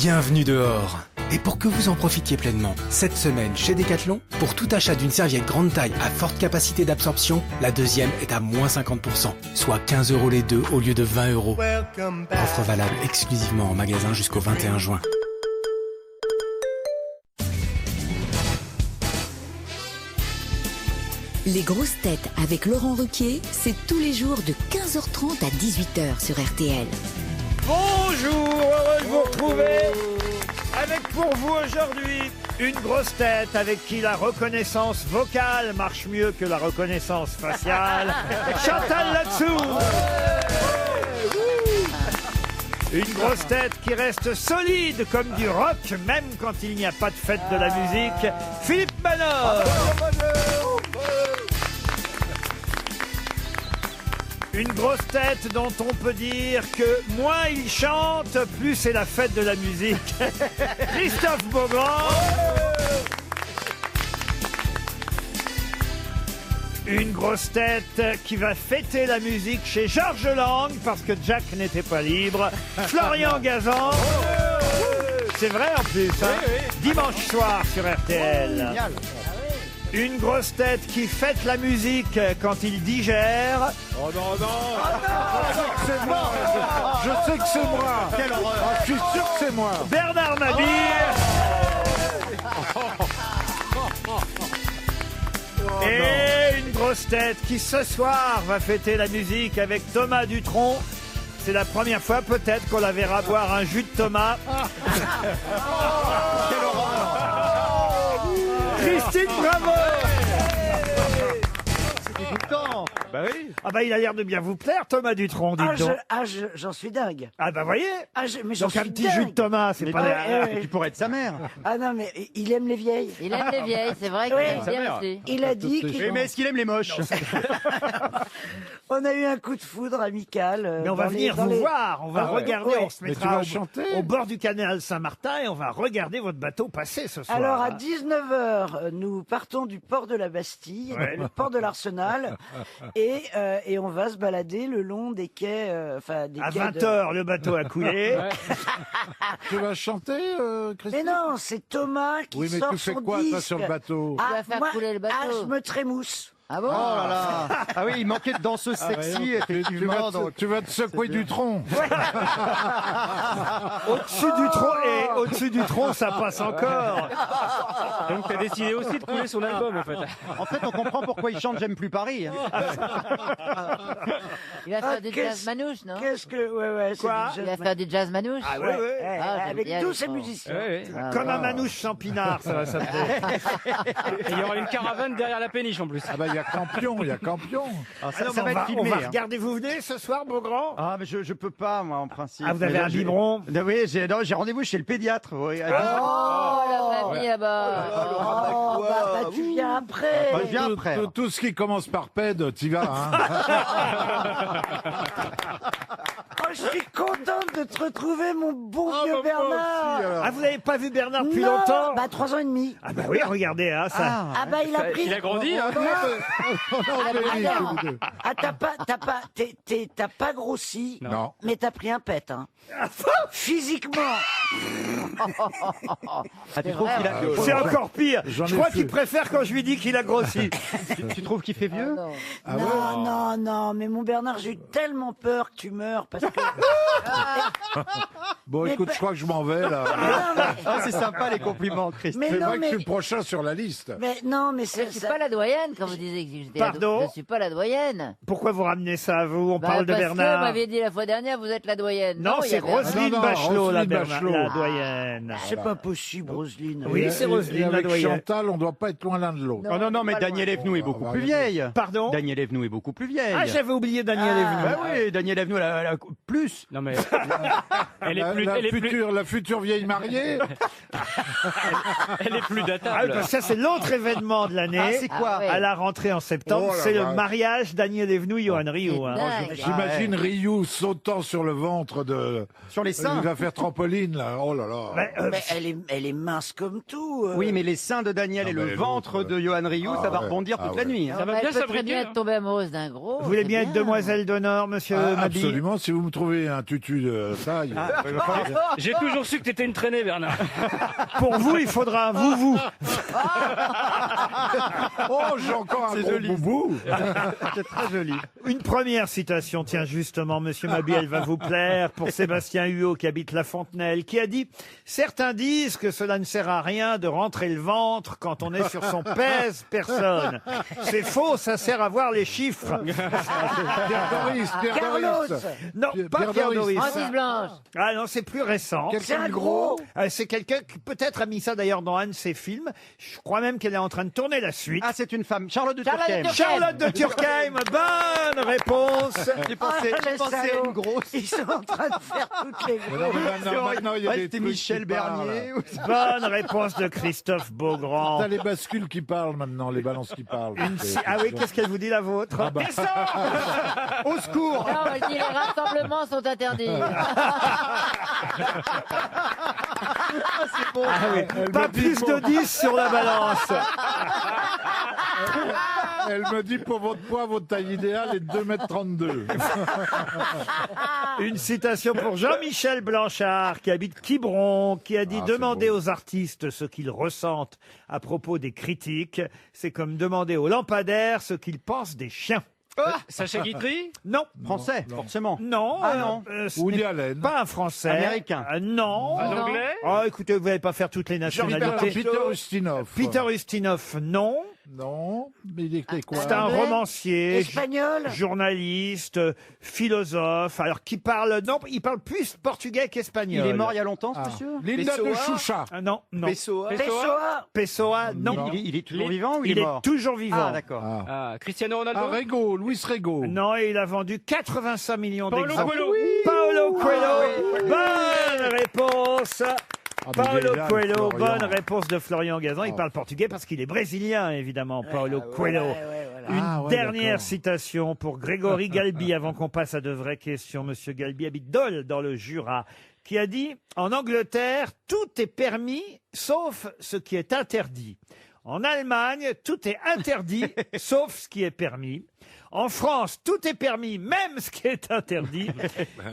Bienvenue dehors. Et pour que vous en profitiez pleinement, cette semaine chez Decathlon, pour tout achat d'une serviette grande taille à forte capacité d'absorption, la deuxième est à moins 50%, soit 15 € les deux au lieu de 20 €. Offre valable exclusivement en magasin jusqu'au 21 juin. Les grosses têtes avec Laurent Ruquier, c'est tous les jours de 15h30 à 18h sur RTL. Bonjour, heureux de vous retrouver avec pour vous aujourd'hui une grosse tête avec qui la reconnaissance vocale marche mieux que la reconnaissance faciale, Chantal Latsou. Une grosse tête qui reste solide comme du rock, même quand il n'y a pas de fête de la musique, Philippe Manœuvre. Une grosse tête dont on peut dire que moins il chante, plus c'est la fête de la musique. Christophe Beaugrand. Une grosse tête qui va fêter la musique chez Georges Lang parce que Jack n'était pas libre. Florian Gazan. C'est vrai en plus, hein. Dimanche soir sur RTL. Une grosse tête qui fête la musique quand il digère. Oh non, non, c'est moi. Je sais que c'est moi. Quelle horreur. Je suis sûr que c'est moi. Bernard Mabille. Et une grosse tête qui ce soir va fêter la musique avec Thomas Dutronc. C'est la première fois peut-être qu'on la verra boire un jus de Thomas. Quelle horreur. Christine Bravo. Bah oui. Ah bah il a l'air de bien vous plaire, Thomas Dutronc, dites donc. J'en suis dingue. Ah bah voyez. Mais j'en Donc un suis petit dingue. jus de Thomas, c'est pas... Tu pourrais être sa mère. Ah non, mais il aime les vieilles. Il aime les vieilles, c'est vrai qu'il Ouais. aime bien aussi. Il a dit Oui, mais est-ce qu'il aime les moches? qu'on a eu un coup de foudre amical. Mais on va venir vous voir, on va regarder, Ouais. on se Mais tu mettra vas chanter. au bord du canal Saint-Martin et on va regarder votre bateau passer ce soir. Alors à 19h, nous partons du port de la Bastille, Ouais. le port de l'Arsenal, et on va se balader le long des quais. Des À quais 20h, le bateau a coulé. Tu vas chanter, Christine? Mais non, c'est Thomas qui Oui, mais sort tu fais son quoi, toi, disque. sur le bateau? Tu vas faire couler le bateau. je me trémousse. Ah bon? Oh là là. Ah oui, il manquait de danseuse sexy, effectivement. Tu vas te secouer du tronc. Au-dessus du tronc, ça passe encore. Donc t'as décidé aussi de couler son album en fait. En fait, on comprend pourquoi il chante J'aime plus Paris. hein. Il va faire du jazz manouche, non? Qu'est-ce que... Ouais, c'est Quoi du Il jazz va faire du jazz manouche? Ah ouais, ouais. Ah, j'aime avec bien tous les ces sons. musiciens. Ah, Comme un manouche sans pinard, ça va s'appeler. Et il y aura une caravane derrière la péniche en plus. Ah bah, il y a Campion, il y a Campion. Ah, ça, Ah non, ça mais va être on filmé. va hein. regarder, vous venez ce soir, Beaugrand? Ah, mais je peux pas, moi, en principe. Ah, vous avez Mais un j'ai- biberon? Oui, j'ai rendez-vous chez le pédiatre. Oui, Oh, la famille là-bas. Oh, bah, tu viens après. Bah, je viens après. Tout ce qui commence par pède, t'y vas. Hein. Oh, je suis contente de te retrouver, mon bon vieux bah, moi Bernard. aussi, alors. Ah, vous n'avez pas vu Bernard depuis Non, longtemps? bah 3 ans et demi. Ah bah oui, regardez, hein, ça... Ah bah il a pris. Il a grandi, hein. Ah t'as pas grossi. Non. Mais t'as pris un pet, hein. Physiquement. Ah, tu trouves qu'il a... C'est encore pire. J'en Je ai crois fait. qu'il préfère quand je lui dis qu'il a grossi. tu trouves qu'il fait vieux? Non. Ah ouais. Non, mais mon Bernard, j'ai eu tellement peur que tu meurs parce que. Bon, écoute, je crois que je m'en vais, là. Ah, c'est sympa les compliments, Christine. Mais C'est non, vrai que mais. je suis le prochain sur la liste. Mais non, mais Je c'est suis ça. pas la doyenne quand vous disiez que j'étais Pardon? Je suis pas la doyenne. Pourquoi vous ramenez ça à vous? On parle de parce que vous Bernard. m'aviez dit la fois dernière, vous êtes la doyenne. Non, il y c'est a Bernard. Roselyne Non, non, Bachelot, la, Roselyne Bernard- Bachelot. la doyenne. C'est pas possible, Roselyne. Oui, c'est Roselyne, Et la avec doyenne. Chantal, on doit pas être loin l'un de l'autre. Oh non, non, mais pas Daniel loin. Evenou est beaucoup bah, plus oui. vieille. Pardon? Daniel Evenou est beaucoup plus vieille. Ah, j'avais oublié Daniel Evenou. Bah oui, Daniel Evenou, elle a plus. Non mais elle est plus, La future vieille mariée. elle est plus Ah oui, datable. parce que ça, c'est l'autre événement de l'année. Ah, c'est quoi? Ah ouais. À la rentrée en septembre, Oh la c'est le vache. mariage Daniel Evenou, Johan Rioux. hein. dingue. J'imagine Ryu sautant sur le ventre de... Sur les seins. Il va faire trampoline, là. Oh là là. Mais, Mais elle est mince comme tout. Oui, mais les seins de Daniel Ah, et mais le ventre l'autre, de Johan Rioux, ça va ouais. rebondir Ah toute la ouais. nuit. hein. Ça va Elle bien peut très s'abriquer. bien être tombée amoureuse d'un gros. vous voulez c'est bien être demoiselle d'honneur, monsieur Mabille? Absolument, si vous me trouvez trouvé un tutu de taille. J'ai toujours su que t'étais une traînée, Bernard. Pour vous, il faudra un vous. Oh, j'ai encore un gros boubou. C'est très joli. Une première citation, tiens justement, Monsieur Mabie, elle va vous plaire, pour Sébastien Huot qui habite La Fontenelle, qui a dit « Certains disent que cela ne sert à rien de rentrer le ventre quand on est sur son pèse-personne. C'est faux, ça sert à voir les chiffres. Pierre Doris, Pierre Carlos. Doris. » Non, pas Pierre Pierre Doris. Doris. Francis Blanche. Ah non, c'est plus récent. C'est un gros. C'est quelqu'un qui peut-être a mis ça d'ailleurs dans un de ses films. Je crois même qu'elle est en train de tourner la suite. Ah, c'est une femme. Charlotte de Charlotte de Turckheim. Turckheim. Charlotte de Turckheim, bonne réponse. J'ai pensé, Ah, les à salauds. une grosse. Ils sont en train de faire toutes les Mais non, grosses. mais maintenant, il y a Ouais, des c'était trucs Michel qui parlent. Bernier. Bonne réponse de Christophe Beaugrand. T'as les bascules qui parlent maintenant, les balances qui parlent. Ah oui, qu'est-ce qu'elle vous dit la vôtre? Ah bah. Au secours. Non, elle dit les rassemblements sont interdits. Ah oui, Elle pas me dit plus de pour- 10 sur la balance. Elle me dit pour votre poids, votre taille idéale est de 2,32 m. Une citation pour Jean-Michel Blanchard, qui habite Quiberon, qui a dit Ah, c'est demander beau. aux artistes ce qu'ils ressentent à propos des critiques, c'est comme demander aux lampadaires ce qu'ils pensent des chiens. Sacha Guitry. Non, Français, forcément. non, Ah, non. ce Woody n'est Allen. pas un Français. Américain. Non. Un Non. anglais. Oh, écoutez, vous n'allez pas faire toutes les nationalités. Peter Ustinov. Peter Ustinov, non. Non, mais il était quoi? C'est un Anglais. romancier, Espagnol. journaliste, philosophe, alors qui parle, non, il parle plus portugais qu'espagnol. Il est mort il y a longtemps, ce Ah. monsieur Linda de Choucha. Ah, non, non. Pessoa. Pessoa, non. Il est toujours vivant ou il Il est est mort toujours vivant. Ah, d'accord. Ah. Ah, Cristiano Ronaldo. Ah, Rego, Luis Rego. Non, et il a vendu 85 millions Paolo d'exemplaires. Coelho. Paolo Coelho. Bonne réponse. Ah, mais Paolo déjà, Coelho, Florian. bonne réponse de Florian Gazan. Il Oh. parle portugais parce qu'il est brésilien, évidemment, Paolo Coelho. Ouais, voilà. Une Ah, ouais, dernière d'accord. citation pour Grégory Galbi, avant qu'on passe à de vraies questions. Monsieur Galbi habite Dole, dans le Jura, qui a dit « En Angleterre, tout est permis, sauf ce qui est interdit. En Allemagne, tout est interdit, sauf ce qui est permis. En France, tout est permis, même ce qui est interdit.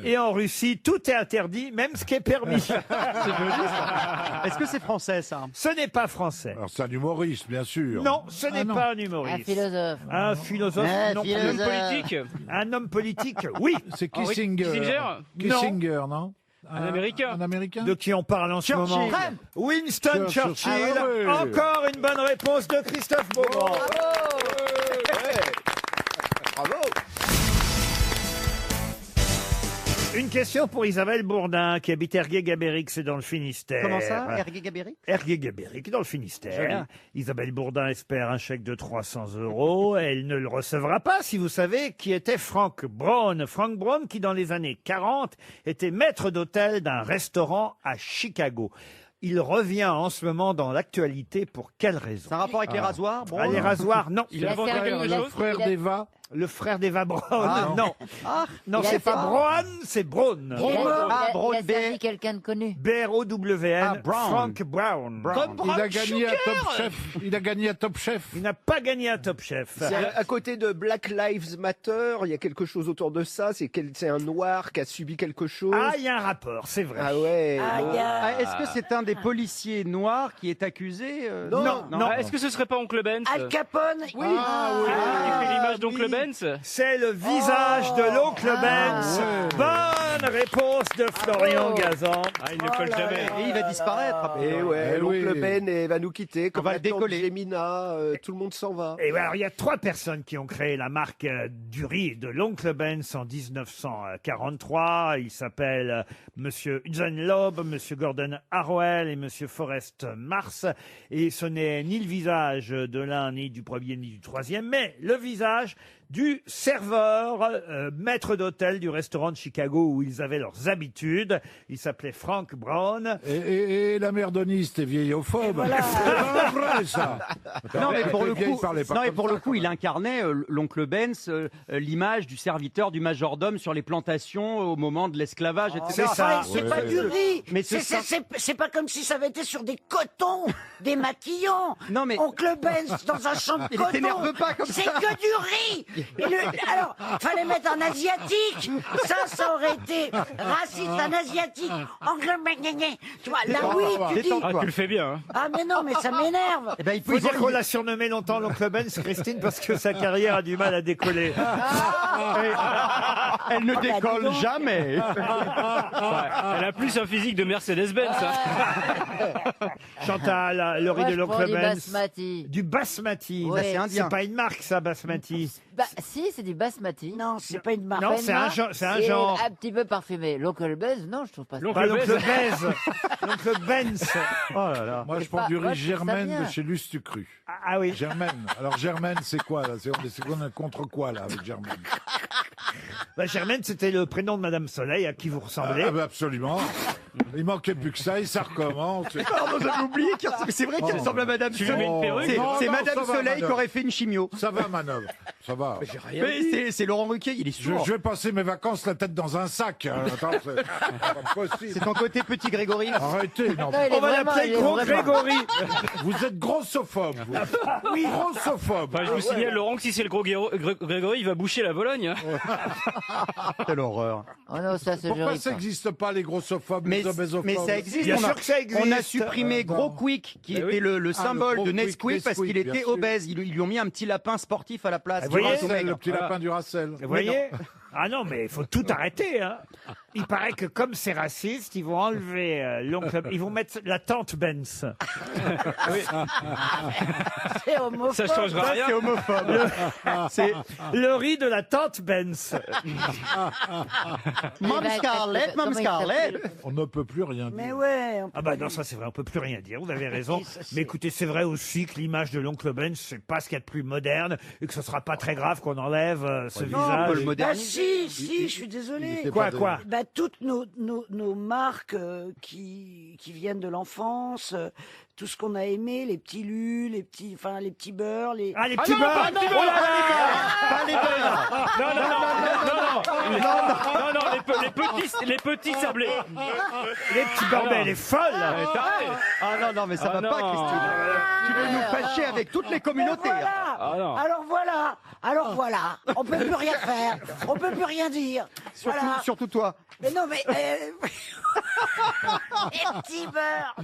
Et en Russie, tout est interdit, même ce qui est permis. » C'est joli, ça. Est-ce que c'est français, ça? Ce n'est pas français. Alors, c'est un humoriste, bien sûr. Non, ce n'est non. pas un Un humoriste. philosophe. Un philosophe, Un non plus. Un homme philosophe. politique. Un homme politique, oui. C'est Henry Kissinger. Kissinger. Kissinger, non? Un Américain. Un Américain? De qui on parle en ce Churchill. moment? Winston Churchill. Churchill. Ah ouais. Encore une bonne réponse de Christophe Beaugrand. Une question pour Isabelle Bourdin, qui habite Ergué-Gabéric, c'est dans le Finistère. Comment ça? Hergé Gabéry? Ergué-Gabéric, dans le Finistère. Isabelle Bourdin espère un chèque de 300 €. Elle ne le recevra pas si vous savez qui était Frank Braun. Frank Braun qui, dans les années 40, était maître d'hôtel d'un restaurant à Chicago. Il revient en ce moment dans l'actualité pour quelle raison? C'est un rapport avec les rasoirs? Bon, Ah, les rasoirs, non. Il a vendu quelque Le chose. frère d'Eva. Le frère d'Eva Braun, Ah, non. Ah, Non, il a c'est pas fait- Braun, c'est Braun. Il a Braun servi B. quelqu'un de connu. B-R-O-W-N, Ah, Brown. Frank Brown. Il a gagné à Top Chef. Il a gagné à Top Chef. Il n'a pas gagné un Top Chef. C'est à côté de Black Lives Matter, il y a quelque chose autour de ça. C'est un noir qui a subi quelque chose. Ah, il y a un rapport, c'est vrai. Ah ouais. Ah, bon. il y a- Ah, est-ce que c'est un des policiers noirs qui est accusé Non, non. Ah, est-ce que ce serait pas Oncle Benz? Al Capone. Oui. Ah oui. Il fait l'image d'Oncle oui. Benz. C'est le visage de l'oncle Benz. ouais. Bonne réponse de Florian Gazan. Ah, il ne colle jamais. Et il va disparaître. après. Et ouais, Eh l'oncle oui. Ben va nous quitter. Comme va la le tante décoller. Gemina, tout le monde s'en va. Et alors, il y a 3 personnes qui ont créé la marque du riz de l'oncle Benz en 1943. Ils s'appellent Monsieur Hudson Loeb, Monsieur Gordon Harwell et Monsieur Forrest Mars. Et ce n'est ni le visage de l'un, ni du premier, ni du troisième, mais le visage du serveur, maître d'hôtel du restaurant de Chicago où ils avaient leurs habitudes. Il s'appelait Frank Brown. Et la mère Denise, t'es vieillophobe. voilà. C'est pas vrai, ça. Non, mais pour le vieille, coup, parlait pas non, et comme pour ça, le coup, il incarnait l'oncle Benz, l'image du serviteur, du majordome sur les plantations au moment de l'esclavage, etc. c'est ça. C'est pas du riz. Mais C'est pas comme si ça avait été sur des cotons, des maquillons. Non, mais- Oncle Benz dans un champ de Il coton. t'énerve pas comme C'est ça. que du riz. Alors, fallait mettre un asiatique. Ça aurait été raciste, un asiatique. Oncle Benz. Tu vois, là oui, tu dis. Ah, tu le fais bien. Hein. Ah mais non, mais ça m'énerve. Eh ben, il Faut dire qu'on l'a surnommé longtemps l'oncle Benz, Christine, parce que sa carrière a du mal à décoller. Elle ne bah, dis décolle donc. jamais. Elle a plus un physique de Mercedes-Benz. Hein. Chantal, le riz Moi, de je prends l'oncle du Benz. basmati. Du basmati. Ouais. C'est indien. C'est pas une marque, ça, basmati. Bah, si, c'est du basmati. Non, c'est pas une marque. Non, Pas c'est une un marque, genre. C'est un c'est genre. un petit peu parfumé. L'oncle Benz, non, je trouve pas ça. L'oncle Pas l'oncle Benz. Benz. L'oncle Benz. Oh là là. Moi, je C'est prends pas- du moi, riz je trouve ça Germaine bien. de chez Lustucru. Ah oui. Germaine. Alors, Germaine, c'est quoi, là? C'est qu'on est contre quoi, là, avec Germaine? Bah, Germaine, c'était le prénom de Madame Soleil à qui vous ressemblez. Ah, bah, absolument. Il manquait plus que ça, et ça recommence. Pardon, j'avais oublié. C'est vrai qu'elle ressemble à Madame Tu lui mets une Soleil. perruque. C'est Non, c'est non, Madame ça va, Soleil qui madame. aurait fait une chimio. Ça va, manœuvre. Ça va. Mais c'est Laurent Ruquier, il est sourd. Je vais passer mes vacances la tête dans un sac. Attends, c'est pas possible. C'est ton côté petit Grégory. Arrêtez, non. Non, il est On va vraiment- l'appeler il est Gros vraiment- Grégory. Vous êtes grossophobe, vous. Oui, grossophobe. Enfin, je vous signale, Laurent, que si c'est le gros Grégory, il va boucher la Vologne. Quelle horreur. Oh non, ça, c'est Pourquoi joli. ça n'existe pas, les grossophobes, les obésophobes? Mais ça existe. Bien on, a, sûr que ça existe. on a supprimé Gros Quick, qui Bah oui. était le Ah, symbole le de Gros Nesquik Quick, parce qu'il bien était sûr. obèse. Ils lui ont mis un petit lapin sportif à la place. Vous voyez, Tu vois, tout Racel, maigre. le petit lapin du Racel. Vous voyez? Ah non, mais il faut tout arrêter. Hein. Il paraît que comme c'est raciste, ils vont enlever l'oncle. Ils vont mettre la tante Benz. C'est homophobe. Ça changera Ça, rien. c'est homophobe. C'est Le riz de la tante Benz. Mme ben, Scarlett, comment Mme il Scarlett. s'appelle On ne peut plus rien dire. Mais ouais. Ah bah non, ça c'est vrai, on peut plus rien dire. Vous avez raison. Et ça, c'est- Mais écoutez, c'est vrai aussi que l'image de l'oncle Benz, c'est pas ce qu'il y a de plus moderne et que ce sera pas très grave qu'on enlève ce Non, on peut visage. le Bah moderniser. si, je suis désolé. était Quoi, pas quoi? Bah, toutes nos marques qui viennent de l'enfance, tout ce qu'on a aimé, les petits lus, les petits beurres, les... Ah, les petits beurres! non, Oh là là! Pas les beurres. Non, les petits sablés. Les petits beurres, mais elle est folle! Ah non, mais ça Ah va pas, non. Christine. Tu veux nous fâcher avec toutes les communautés. hein. Voilà. Ah non. Alors voilà, on peut plus rien faire, on peut plus rien dire. Surtout, Voilà. surtout toi. Mais non, mais les petits beurres.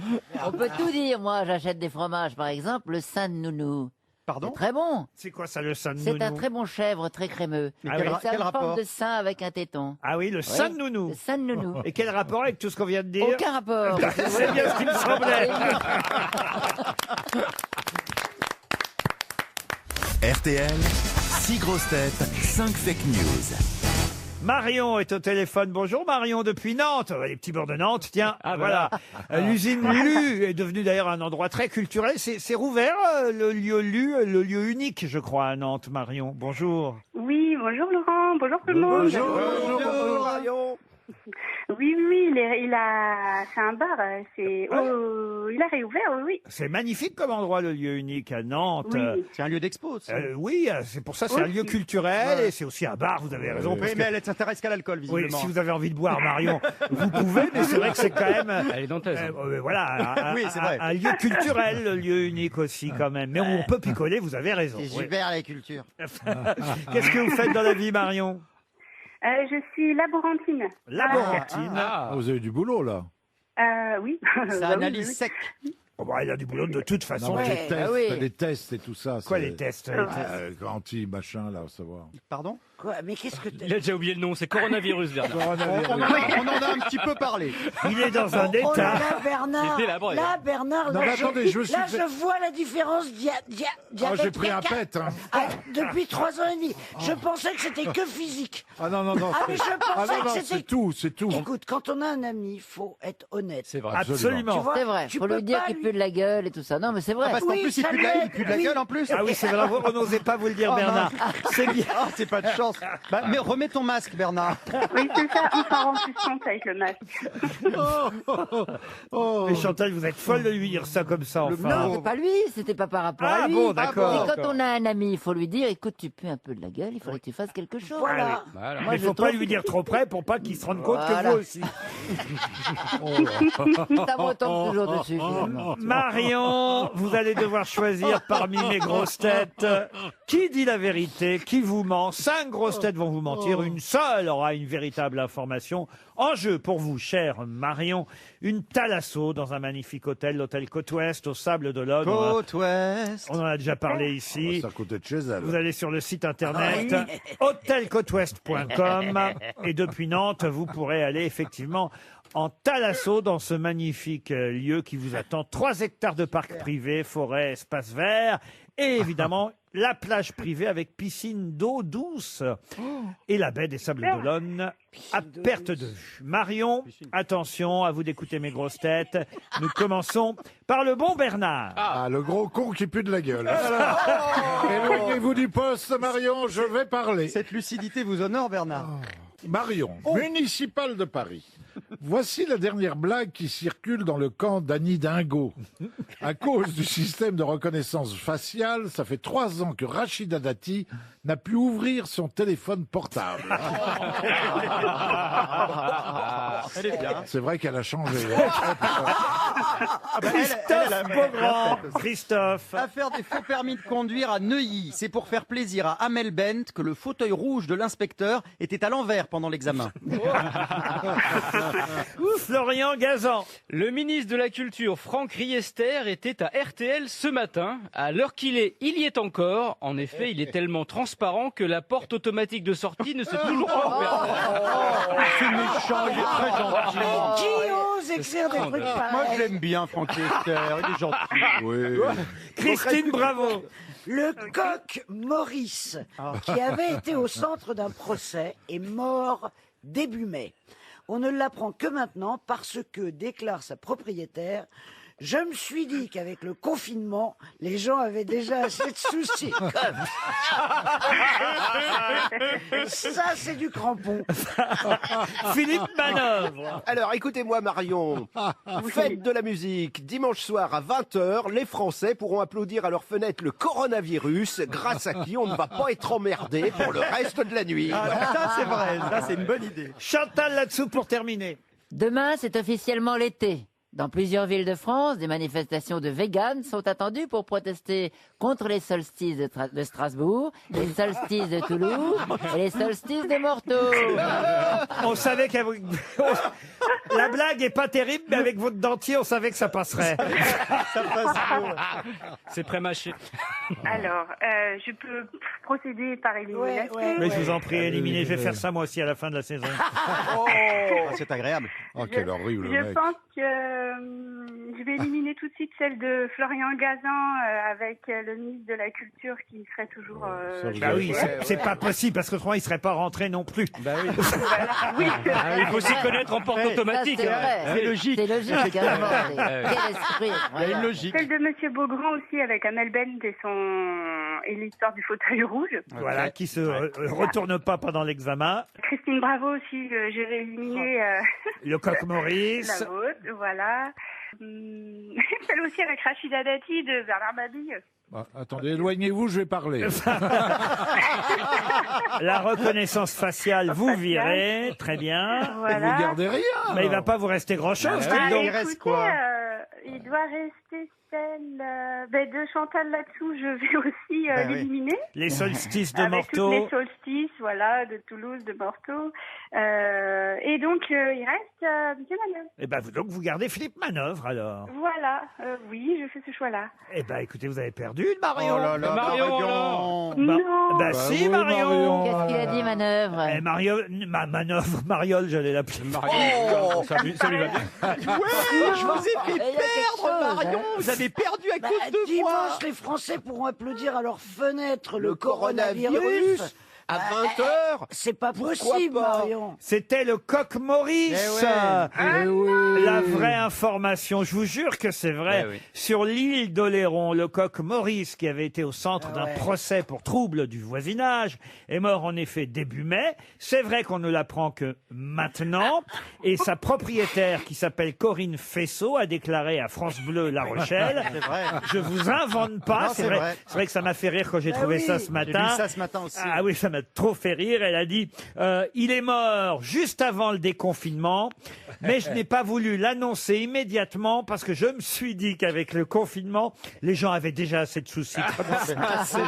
On peut tout dire. Moi, j'achète des fromages, par exemple, le Saint Nounou. Pardon. Très bon. C'est quoi ça, le sein de C'est un nounou? très bon chèvre, très crémeux. Mais Ah quel, oui. ra- C'est quel une forme rapport de sein avec un téton. Ah oui, le sein de nounou. Le Saint Nounou. Et quel rapport avec tout ce qu'on vient de dire? Aucun rapport. C'est bien ce qui me semblait. RTL, 6 grosses têtes, 5 fake news. Marion est au téléphone. Bonjour Marion depuis Nantes. Les petits bords de Nantes, tiens. Ah, voilà. L'usine Lu est devenue d'ailleurs un endroit très culturel. C'est rouvert le lieu Lu, le lieu unique, je crois, à Nantes, Marion. Bonjour. Oui, bonjour Laurent, bonjour tout le monde. Bonjour, Marion. Oui, c'est un bar, il a réouvert, oui. C'est magnifique comme endroit, le lieu unique à Nantes. Oui. C'est un lieu d'expo. ça. Oui, c'est pour ça, c'est un lieu culturel et c'est aussi un bar, vous avez raison. Oui, parce mais que- elle s'intéresse qu'à l'alcool, oui, visiblement. si vous avez envie de boire, Marion, vous pouvez, mais c'est vrai que c'est quand même... Elle est nantaise. voilà, Oui, c'est vrai. un lieu culturel, le lieu unique aussi quand même. Mais on peut picoler, vous avez raison. C'est oui. super, la culture. Qu'est-ce que vous faites dans la vie, Marion? Je suis laborantine. Laborantine. Ah. Vous avez du boulot, là. Oui. Ça Bah oui, analyse oui. sec. Oh, bah, il a du boulot de toute façon. Non, mais Ouais, les tests, ah oui. les tests et tout ça. Quoi c'est- les tests Anti-machin, là, au savoir. Pardon. Quoi? Mais qu'est-ce que Il a déjà oublié le nom, c'est coronavirus, Bernard. On en a un petit peu parlé. Il est dans un Oh là état. là, Bernard. C'était la broye. Là, Bernard, Non, là, mais attendez, je me suis là, fait- je vois la différence Ah, j'ai pris un pet, hein. depuis 3 ans et demi. Je pensais que c'était que physique. Ah non, non, non. Ah, mais je Ah pensais non, non, que c'est c'était... tout, c'est tout. Écoute, quand on a un ami, il faut être honnête. C'est vrai. Absolument. Tu vois, C'est vrai. tu Faut peux lui dire pas qu'il pue de la gueule et tout ça. Non, mais c'est vrai. Parce qu'en Oui, plus, il ça pue de l'aide, la oui. gueule en plus. Ah oui, c'est vrai, on n'osait pas vous le dire, Oh, Bernard. mince. C'est bien. Ah, c'est pas de chance. Alors, mais remets ton masque, Bernard. Oui, c'est ça, on s'en rend plus compte avec le masque. Mais Chantal, vous êtes folle de lui dire ça comme ça, enfin. Non, c'est pas lui, c'était pas par rapport à lui. Bon, d'accord. C'est quand on a un ami, il faut lui dire, écoute, tu pues un peu de la gueule, il faudrait que tu fasses quelque chose. Voilà. Moi, Mais il je faut pas trouve lui dire trop près pour pas qu'il se rende compte que Voilà. vous aussi. Ça me retombe toujours dessus, finalement. Marion, vous allez devoir choisir parmi mes grosses têtes qui dit la vérité, qui vous ment. 5 grosses têtes vont vous mentir, une seule aura une véritable information. En jeu pour vous, chère Marion, une thalasso dans un magnifique hôtel, l'hôtel Côte-Ouest au Sable d'Olonne. Côte-Ouest. On en a déjà parlé ici. C'est à côté de chez elle. Vous allez sur le site internet hôtelcôteouest.com et depuis Nantes, vous pourrez aller effectivement en thalasso dans ce magnifique lieu qui vous attend. 3 hectares de parc privé, forêt, espace vert et évidemment la plage privée avec piscine d'eau douce et la baie des Sables d'Olonne à perte de vue. Marion, attention, à vous d'écouter mes grosses têtes. Nous commençons par le bon Bernard. Ah, le gros con qui pue de la gueule. Éloignez-vous du poste, Marion, je vais parler. Cette lucidité vous honore, Bernard. Marion, municipal de Paris. Voici la dernière blague qui circule dans le camp d'Annie Dingo. À cause du système de reconnaissance faciale, ça fait 3 ans que Rachida Dati n'a pu ouvrir son téléphone portable. Elle est bien. C'est vrai qu'elle a changé. Christophe Beaugrand. Christophe. Affaire des faux permis de conduire à Neuilly. C'est pour faire plaisir à Amel Bent que le fauteuil rouge de l'inspecteur était à l'envers pendant l'examen. Florian Gazan. Le ministre de la Culture, Franck Riester, était à RTL ce matin. À l'heure qu'il est, il y est encore. En effet, il est tellement transparent que la porte automatique de sortie ne s'est toujours pas ouverte. C'est méchant, il est très gentil. Qui ose écrire des trucs Moi, je pareils? l'aime bien, Franck Riester. Il est gentil. Oui. Christine Bravo. Le coq Maurice, qui avait été au centre d'un procès, est mort début mai. On ne l'apprend que maintenant parce que, déclare sa propriétaire, je me suis dit qu'avec le confinement, les gens avaient déjà assez de soucis. Ça, c'est du crampon. Philippe Manœuvre. Alors, écoutez-moi, Marion. Fête de la musique. Dimanche soir à 20h, les Français pourront applaudir à leur fenêtre le coronavirus, grâce à qui on ne va pas être emmerdé pour le reste de la nuit. Ça, c'est vrai. Ça, c'est une bonne idée. Chantal là-dessous pour terminer. Demain, c'est officiellement l'été. Dans plusieurs villes de France, des manifestations de véganes sont attendues pour protester contre les solstices de Strasbourg, les solstices de Toulouse et les solstices de Morteau. On savait qu'avec... La blague est pas terrible, mais avec votre dentier, on savait que ça passerait. C'est prémâché. Alors, je peux procéder par élimination. Mais je vous en prie, éliminez. Je vais faire ça moi aussi à la fin de la saison. C'est agréable. Oh, quel horrible Je mec. pense que je vais éliminer tout de suite celle de Florian Gazan avec le ministre de la Culture qui serait toujours... Bah oui, c'est pas possible parce qu'autrement il serait pas rentré non plus. Bah oui. Oui, Il faut s'y connaître en porte automatique. Ça, c'est vrai. C'est logique. C'est logique, carrément. Quel esprit. Il y a Voilà. une logique. celle de Monsieur Beaugrand aussi avec Amel Bent et l'histoire du fauteuil rouge. Voilà, qui se retourne pas pendant l'examen. Christine Bravo aussi, je vais éliminer Le coq Maurice. la vôtre, voilà. Celle aussi avec Rachida Dati de Bernard Mabille. Ah, attendez, éloignez-vous, je vais parler. La reconnaissance faciale, vous virez. Très bien. Vous Voilà. gardez rien. Mais il va pas vous rester grand-chose. Ah, dites donc. il reste écoutez, quoi il doit rester celle de Chantal là-dessous. Je vais aussi Ben oui. l'éliminer. Les solstices de Avec toutes les Morteau. solstices, voilà, de Toulouse, de Morteau. Et donc, il reste Monsieur Manœuvre. Eh ben, donc vous gardez Philippe Manœuvre alors. Voilà, oui, je fais ce choix-là. Eh ben, écoutez, vous avez perdu Marion. Oh là là, Marion, Marion. Non. Bah si, oui, Marion. Qu'est-ce qu'il a dit, manœuvre? Eh, Manœuvre, Mariole, j'allais l'appeler. Marion, ça lui va bien. Je vous ai fait Il y a quelque perdre, chose, Marion. hein. Vous avez perdu à Bah, cause de moi. dimanche, les Français pourront applaudir à leur fenêtre le Le coronavirus. coronavirus. À 20h C'est pas possible, Marion. C'était le coq Maurice. La vraie information, je vous jure que c'est vrai. Sur l'île d'Oléron, le coq Maurice, qui avait été au centre d'un procès pour trouble du voisinage, est mort en effet début mai. C'est vrai qu'on ne l'apprend que maintenant. Et sa propriétaire, qui s'appelle Corinne Fessot, a déclaré à France Bleu La Rochelle. C'est vrai. Je vous invente pas. Non, C'est vrai. C'est vrai que ça m'a fait rire quand j'ai trouvé ça ce matin. J'ai lu ça ce matin aussi. Ah oui, ça m'a trop fait rire. Elle a dit il est mort juste avant le déconfinement, mais je n'ai pas voulu l'annoncer immédiatement parce que je me suis dit qu'avec le confinement, les gens avaient déjà assez de soucis. C'est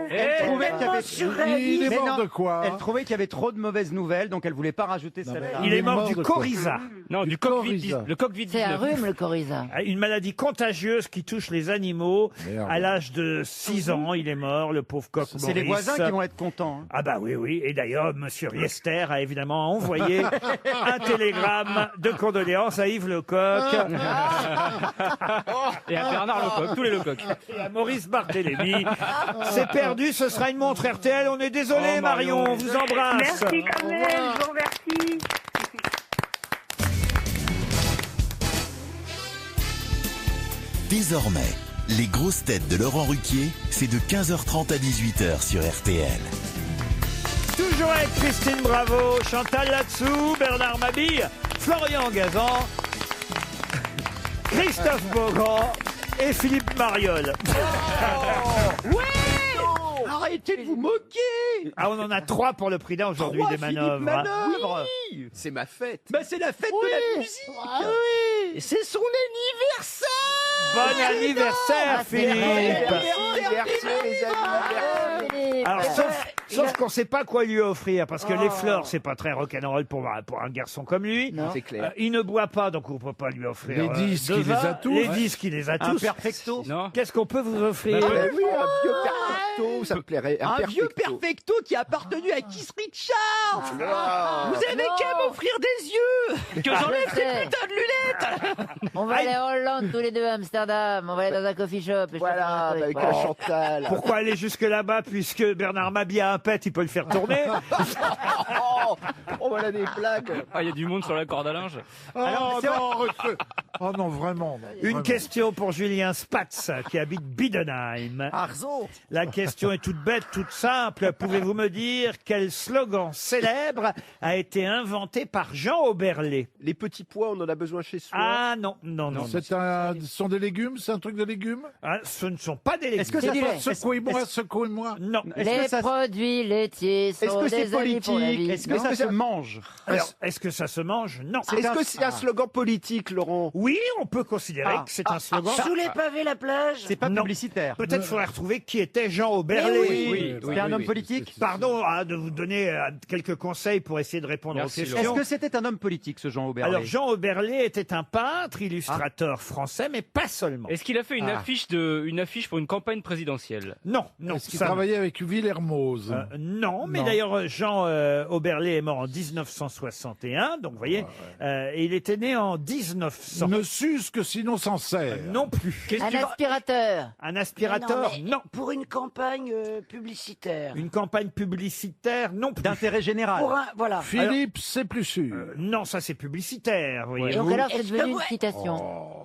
Elle trouvait qu'il y avait... Il est Mais mort non, de quoi? Elle trouvait qu'il y avait trop de mauvaises nouvelles, donc elle voulait pas rajouter celle-là. Il est mort du de quoi? coryza. Non, du Covid-19. Le Covid-19. C'est un rhume, le coryza. Une maladie contagieuse qui touche les animaux. Merde. À l'âge de 6 ans, il est mort, le pauvre coq Maurice. C'est les voisins qui vont être contents. Hein. Ah bah oui, oui. Et d'ailleurs, Monsieur Riester a évidemment envoyé un télégramme de condoléances à Yves Lecoq Et à Bernard Lecoq, tous les Lecoq. et à Maurice Barthélémy. C'est perdu, ce sera une montre RTL. On est désolé, Marion, on vous embrasse. Merci quand même, je vous remercie. Désormais, les grosses têtes de Laurent Ruquier, c'est de 15h30 à 18h sur RTL. Toujours avec Christine Bravo, Chantal Latsou, Bernard Mabille, Florian Gazan, Christophe Beaugrand et Philippe Mariol. Arrêtez de vous moquer. Ah, on en a 3 pour le prix d'un aujourd'hui des manœuvres. Oui, c'est ma fête. Bah c'est la fête de la musique. Et c'est son anniversaire. Bon anniversaire, Philippe. Anniversaire, les amis. Alors, sauf qu'on ne sait pas quoi lui offrir, parce que les fleurs, c'est pas très rock'n'roll pour un garçon comme lui. C'est clair. Il ne boit pas, donc on peut pas lui offrir. Les disques, de il les vin. a tous. Les disques, il les a Un tous. perfecto. Non. Qu'est-ce qu'on peut vous offrir Oui, un vieux perfecto, ça me plairait. Un vieux perfecto qui a appartenu à Keith Richards. Vous avez qu'à m'offrir des yeux. Que j'enlève ces putains de lunettes. On va aller en Hollande tous les deux à Amsterdam. On va aller dans un coffee shop. et je te ferai Voilà, un truc. avec la Chantal. Pourquoi aller jusque là-bas, puisque Bernard Mabille a un pet, il peut le faire tourner. Oh, voilà des blagues. Ah, il y a du monde sur la corde à linge. Oh non, oh non, vraiment. non, Une vraiment. question pour Julien Spatz, qui habite Bidenheim. Arzo. La question est toute bête, toute simple. Pouvez-vous me dire quel slogan célèbre a été inventé par Jean Oberlé? Les petits pois, on en a besoin chez soi. Ah non, non, non. Ce sont des légumes? C'est un truc de légumes? Ah, ce ne sont pas des légumes. Est-ce que C'est ça du lait. Secouez-moi, secouez-moi. Non. Les produits laitiers Est-ce sont que c'est des amis pour la vie. politique? Est-ce que ça se mange? Alors, est-ce que ça se mange? Non. Est-ce que c'est un slogan politique, Laurent? Oui, on peut considérer que c'est un slogan. Sous les pavés, la plage. C'est pas Non. publicitaire. Peut-être faudrait retrouver qui était Jean Oberlé. Oui, c'était un homme politique. Pardon de vous donner quelques conseils pour essayer de répondre Merci, aux Est-ce questions. que c'était un homme politique, ce Jean Oberlé? Alors, Jean Oberlé était un peintre, illustrateur français, mais pas seulement. Est-ce qu'il a fait une affiche pour une campagne présidentielle? Non, non. Est-ce qu'il ça- travaillait avec Villermoz? Non, mais Non. d'ailleurs, Jean Oberlé est mort en 1961, donc vous voyez, et il était né en 1900. Ne s'use que sinon s'en sert. Non plus. Un aspirateur. Un aspirateur, Mais non. Pour une campagne publicitaire. Une campagne publicitaire, non plus. D'intérêt général. Pour un, voilà. Philippe, c'est plus sûr. Non, ça c'est publicitaire, voyez. Donc alors c'est Est-ce que devenu vous- une citation.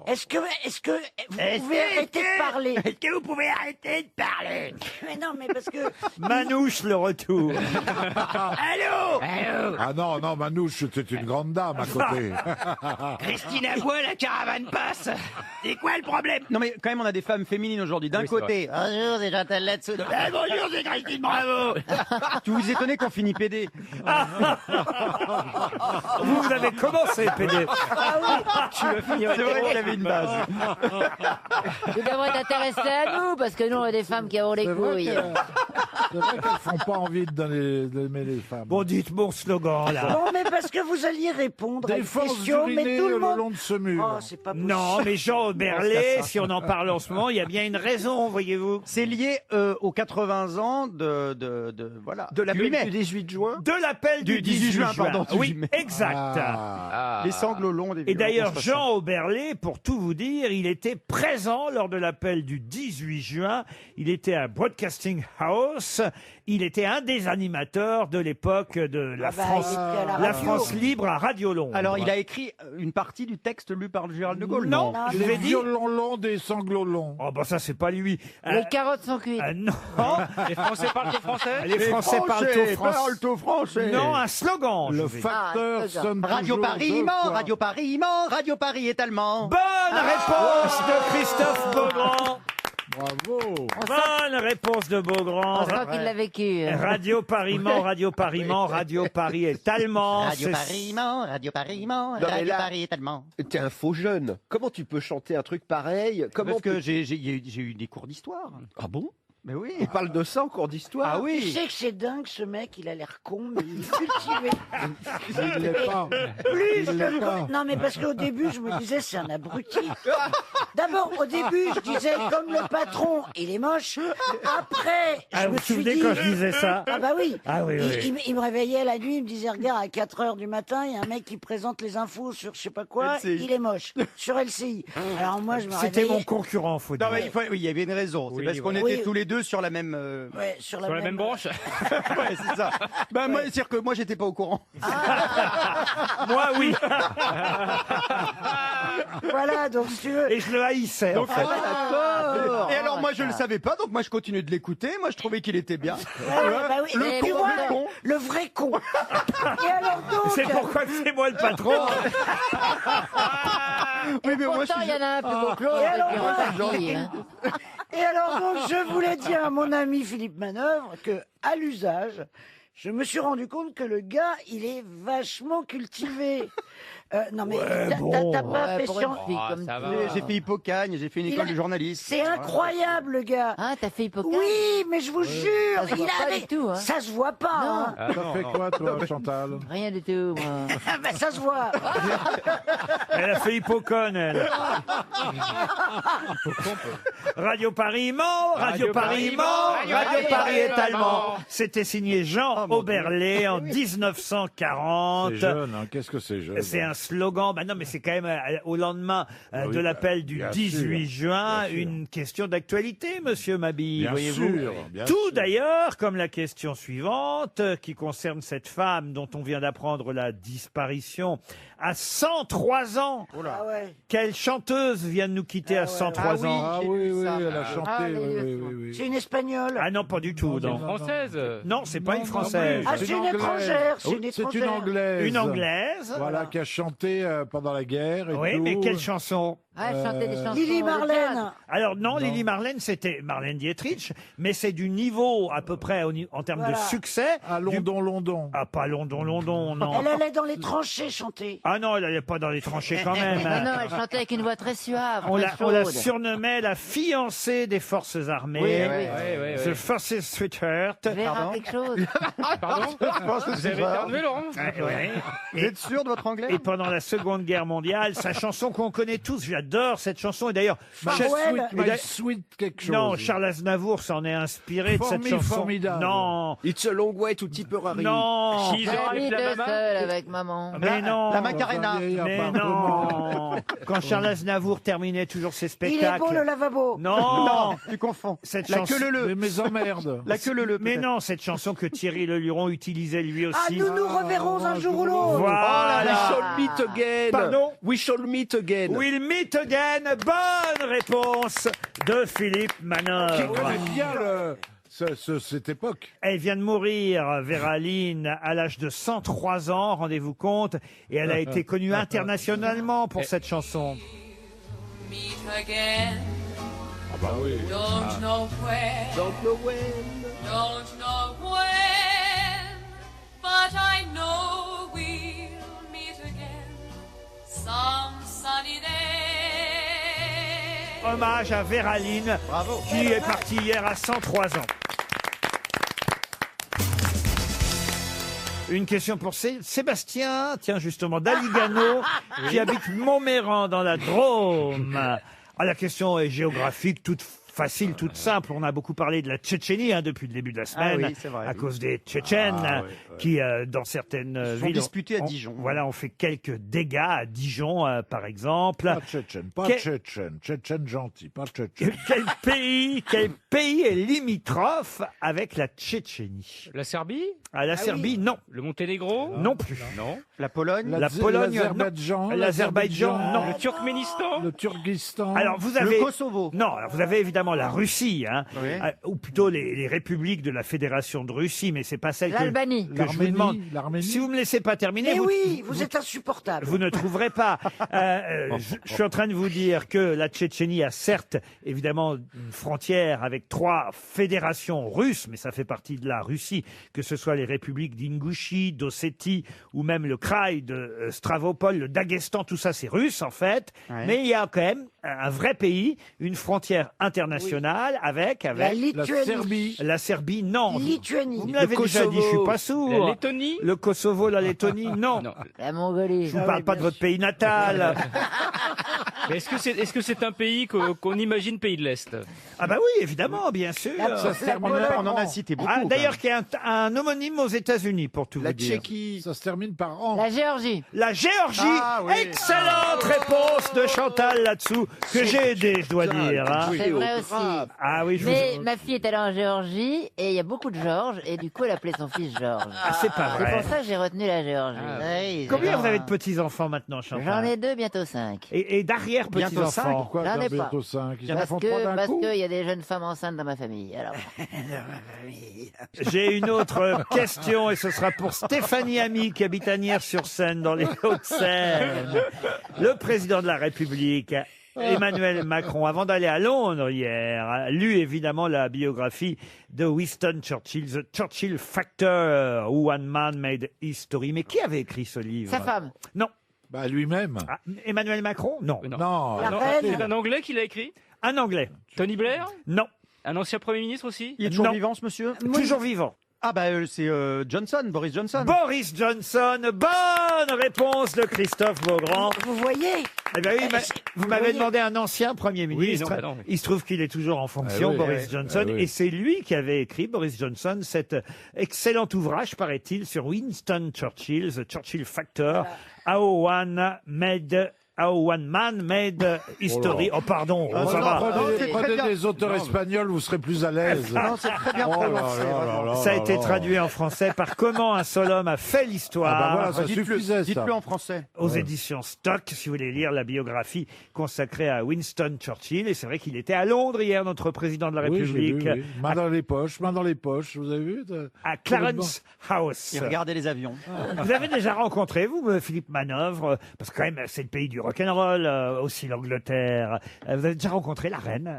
Est-ce que vous pouvez arrêter de parler? Est-ce que vous pouvez arrêter de parler? Mais non, mais parce que Manouche, le retour. allô. Ah non, non, Manouche, c'était une grande dame à côté. Christine Avoie, la caravane passe. C'est quoi le problème? Non mais quand même, on a des femmes féminines aujourd'hui. D'un Oui, c'est côté, bonjour, c'est Chantal là-dessous. Bonjour, c'est Christine Bravo. Tu vous étonnez qu'on finit PD? Vous avez commencé, PD. Tu vas finir. C'est vrai qu'il avait une base. Tu devrais t'intéresser à nous parce que nous on est des femmes qui avons les C'est vrai couilles. qu'elles font pas envie d'aimer les femmes. Bon, dites mon slogan, là. Non, mais parce que vous alliez répondre à une Défense question, mais d'uriner tout le le monde. long de ce mur. Oh, c'est pas possible. Non, mais Jean Oberlé, si on en parle en ce moment, il y a bien une raison, voyez-vous. C'est lié aux 80 ans voilà. De la du 8 mai. du 18 juin? De l'appel du 18 juin. pardon, du 8 Oui, mai. exact. Ah. Les sanglots longs des Et d'ailleurs, violences Jean Oberlé, pour tout vous dire, il était présent lors de l'appel du 18 juin. Il était à Broadcasting House France. Il était un des animateurs de l'époque de la France, il était à la la radio. France libre à Radio Londres. Alors, il a écrit une partie du texte lu par Gérald de Gaulle. Non, je vous ai Les dit. violons longs des sanglots longs. Oh bah ça c'est pas lui. Les carottes sont cuites. Non. Les Français parlent au français. Les Français parlent au français. Non, un slogan. je Le vais. facteur sonne Radio toujours Paris deux ment, fois. Radio Paris ment, Radio Paris est allemand. Bonne réponse de Christophe Beaugrand. Bravo. Bonne réponse de Beaugrand. On sent qu'il l'a vécu. Radio Paris ment, Radio Paris ment, Radio Paris est allemand. Radio C'est- Paris ment, Radio Paris ment, mais Radio là- Paris est allemand. T'es un faux jeune. Comment tu peux chanter un truc pareil? Comment Parce que j'ai eu des cours d'histoire. Ah bon? Mais oui. On parle de ça en cours d'histoire? Ah Tu oui. sais que c'est dingue, ce mec, il a l'air con, mais il est cultivé. Il l'est pas. Plus Il je l'est le pas. Non, mais parce qu'au début, je me disais, c'est un abruti. D'abord, au début, je disais, comme le patron, il est moche. Après, je Ah, vous me vous suis souvenez dit... quand je disais ça? Ah bah oui. Ah oui, oui. Il me réveillait la nuit, il me disait, regarde, à 4 heures du matin, il y a un mec qui présente les infos sur je sais pas quoi, LCI. il est moche. Sur LCI. Alors moi, je me C'était réveillais... mon concurrent, faut dire. Non, mais oui, il y avait une raison. C'est Oui, parce qu'on voilà. était tous les deux sur la même. Ouais, sur Sur la même branche. Ouais, c'est ça. Ben, moi, c'est-à-dire que moi, j'étais pas au courant. Moi, oui. Voilà, donc si tu veux... Et je le haïssais, en fait. Et alors, moi, je le savais pas, donc moi, je continuais de l'écouter. Moi, je trouvais qu'il était bien. bah oui. Le Et con, tu vois, le con. le vrai con. Et alors donc... C'est pourquoi c'est moi le patron. Oui, mais moi, je Pourtant, suis. il y en a un plus beau que Et l'autre. alors, et puis on s'en fiche, hein. Et alors donc, je voulais dire à mon ami Philippe Manœuvre que, à l'usage, je me suis rendu compte que le gars, il est vachement cultivé. Non mais t'as pas Ouais, fait pour une science. fille Ah, comme ça tu va. veux. J'ai fait Hippocagne, j'ai fait une Il école a- de journaliste. C'est incroyable, le gars. Ah, t'as fait Hippocampe? Oui, mais je vous jure, Ça se voit pas avait... du tout, hein. Ça se voit pas. Non. Hein. T'as fait quoi, toi, Chantal? Rien du tout, moi. Ah, ben, ça se voit. Elle a fait Hippocone, elle. Radio Paris ment, Radio Paris ment, Radio Paris est allemand. C'était signé Jean Oberlé en 1940. C'est jeune, hein. Qu'est-ce que c'est jeune? C'est un slogan. Bah non, mais c'est quand même au lendemain oui, de l'appel bah, du bien 18 sûr, juin, bien sûr. une question d'actualité, monsieur Mabille, Bien voyez-vous. sûr, bien Tout sûr. d'ailleurs, comme la question suivante, qui concerne cette femme dont on vient d'apprendre la disparition à 103 ans. Ah ouais. Quelle chanteuse vient de nous quitter à 103 ans? Ah J'ai oui, vu oui, ça. elle a chanté. Ah, oui, les- oui, oui, C'est oui. une espagnole. Ah non, pas du tout. Non, Non, non, Française. non, c'est pas Non, une non française. plus. Ah, c'est une étrangère, c'est une C'est une étrangère. anglaise. Une anglaise. Voilà, qui a chanté pendant la guerre. Et Oui, tout. mais quelle chanson? Ah, elle chantait des chansons. Lily de Marlène. jazz. Alors non, Lily Marlène, c'était Marlène Dietrich, mais c'est du niveau à peu près en termes Voilà. de succès. À London, London. Ah, pas London, London, non. Elle allait dans les tranchées chanter. Ah non, elle n'allait pas dans les tranchées quand même. Non, non, elle chantait avec une voix très suave. On très la chaude. surnommait la fiancée des forces armées. Oui, The Forces Sweetheart. Vera quelque chose. Pardon Vous avez éternué, Laurent Ouais. Vous êtes sûr de votre anglais? Et pendant la Seconde Guerre mondiale, sa chanson qu'on connaît tous, j'adore cette chanson. Et d'ailleurs, Farewell. My Sweet quelque chose. non, Charles Aznavour s'en est inspiré de cette chanson. Formidable. Non, It's a long way to Tipperary. non, She's all J'habite avec la maman. seule avec maman. mais non. La Macarena. Mais non. Quand Charles Aznavour terminait toujours ses Il est spectacles. beau le lavabo. Non. Non, tu confonds. Cette La chanson. queue le. Mais emmerde. La queue le. Mais non, cette chanson que Thierry Leluron utilisait lui aussi. Ah, nous nous reverrons un jour ou l'autre. Voilà. We shall meet again. Pardon? We shall meet again. We'll meet again. Bonne réponse de Philippe Qui Manœuvre. connaît bien cette époque. Elle vient de mourir, Vera Lynn, à l'âge de 103 ans, rendez-vous compte, et elle a été connue internationalement pour cette chanson. Meet again. Ah bah oui. Don't know where, Don't know when. don't know when, but I know we'll meet again some sunny day. Hommage à Vera Lynn, Bravo. qui est partie hier à 103 ans. Une question pour Sébastien, tiens justement, d'Aligano, qui habite Montméran dans la Drôme. Ah, la question est géographique, toute facile, toute simple. On a beaucoup parlé de la Tchétchénie depuis le début de la semaine, oui, c'est vrai, à oui. cause des Tchétchènes qui, dans certaines Ils sont villes, disputés à Dijon. Voilà, on fait quelques dégâts à Dijon, par exemple. Pas tchétchène, pas Quel- tchétchène, tchétchène gentil, pas tchétchène. Quel pays est limitrophe avec la Tchétchénie? La Serbie? La Serbie, non. Le Monténégro? Non plus. Non. La Pologne? La Pologne, l'Azerbaïdjan, non. L'Azerbaïdjan, non. Le Turkménistan? Le Turkestan. Alors vous avez Le Kosovo? non, alors vous avez évidemment la Russie, Oui. ou plutôt les républiques de la Fédération de Russie, mais c'est pas celle que L'Albanie. je vous demande. l'Arménie. Si vous me laissez pas terminer, Mais vous, oui, vous êtes insupportable. vous ne trouverez pas. Je suis en train de vous dire que la Tchétchénie a certes évidemment une frontière avec 3 fédérations russes, mais ça fait partie de la Russie, que ce soit les républiques d'Ingouchie, d'Ossétie ou même le Kraï de Stavropol, le Daghestan, tout ça c'est russe en fait. Ouais. Mais il y a quand même un vrai pays, une frontière internationale avec La Lituanie. Serbie. la Serbie, non. Lituanie. Vous me l'avez déjà dit, je suis pas sourd. La Lettonie? Le Kosovo, la Lettonie, non. Non. La Mongolie. Je vous parle pas de votre pays natal. Mais est-ce que c'est un pays qu'on imagine pays de l'Est? Ah bah oui, évidemment, bien sûr. Ça se termine On en a cité beaucoup. Ah, quand d'ailleurs, même. qui est un homonyme aux États-Unis, pour tout La vous dire. Tchéquie. Ça se termine par an. La Géorgie. La Géorgie. Ah, oui. Excellente réponse de Chantal là-dessous, que j'ai aidé, je dois dire. hein. C'est vrai aussi. Ah oui, je Mais vous... ma fille est allée en Géorgie et il y a beaucoup de Georges et du coup elle appelait son fils Georges. Ah, c'est pas C'est vrai. pour ça que j'ai retenu la Géorgie. Oui, Combien c'est vous avez bon. de petits-enfants maintenant, Chantal? J'en ai 2, bientôt 5. Et Bientôt cinq. d'arrière-petits-enfants. Pourquoi J'en ai pas. bientôt 5? Ils en Parce font 3 d'un coup. qu'il y a des jeunes femmes enceintes dans ma famille. Alors, J'ai une autre question et ce sera pour Stéphanie Ami qui habite à Nières-sur-Seine dans les Hauts-de-Seine. Le président de la République, Emmanuel Macron, avant d'aller à Londres hier, a lu évidemment la biographie de Winston Churchill, The Churchill Factor, One Man Made History. Mais qui avait écrit ce livre? sa femme. Non. Bah lui-même. Ah, Emmanuel Macron? Non. Non. La Non, reine. c'est un Anglais qui l'a écrit? Un Anglais? Tony Blair? Non. Un ancien Premier ministre aussi? Il est toujours Non. vivant, ce monsieur? Toujours vivant. Ah bah c'est Johnson, Boris Johnson. Boris Johnson, bonne réponse de Christophe Beaugrand. Vous voyez Eh ben oui, vous m'avez voyez demandé un ancien Premier ministre. non, bah non, mais- Il se trouve qu'il est toujours en fonction, Ah oui, Boris oui, Johnson. ah oui. Et c'est lui qui avait écrit, Boris Johnson, cet excellent ouvrage, paraît-il, sur Winston Churchill, The Churchill Factor, How One Man Made History. Oh, pardon, Ah, ça non, va. c'est très Prenez bien. des auteurs espagnols, vous serez plus à l'aise. Non, c'est très bien Oh là prononcé. là vraiment. là là Ça a là été là. traduit en français par Comment un seul homme a fait l'histoire. Ah bah voilà, ça Dites-le suffisait, ça. dites-le en français. Aux éditions Stock, si vous voulez lire la biographie consacrée à Winston Churchill. Et c'est vrai qu'il était à Londres hier, notre président de la Oui, j'ai République, vu, oui. Main dans les poches, vous avez vu à Clarence House. Il regardait les avions. Vous avez déjà rencontré, vous, Philippe Manœuvre, parce que quand même, c'est le pays du rock'n'roll, aussi l'Angleterre. Vous avez déjà rencontré la reine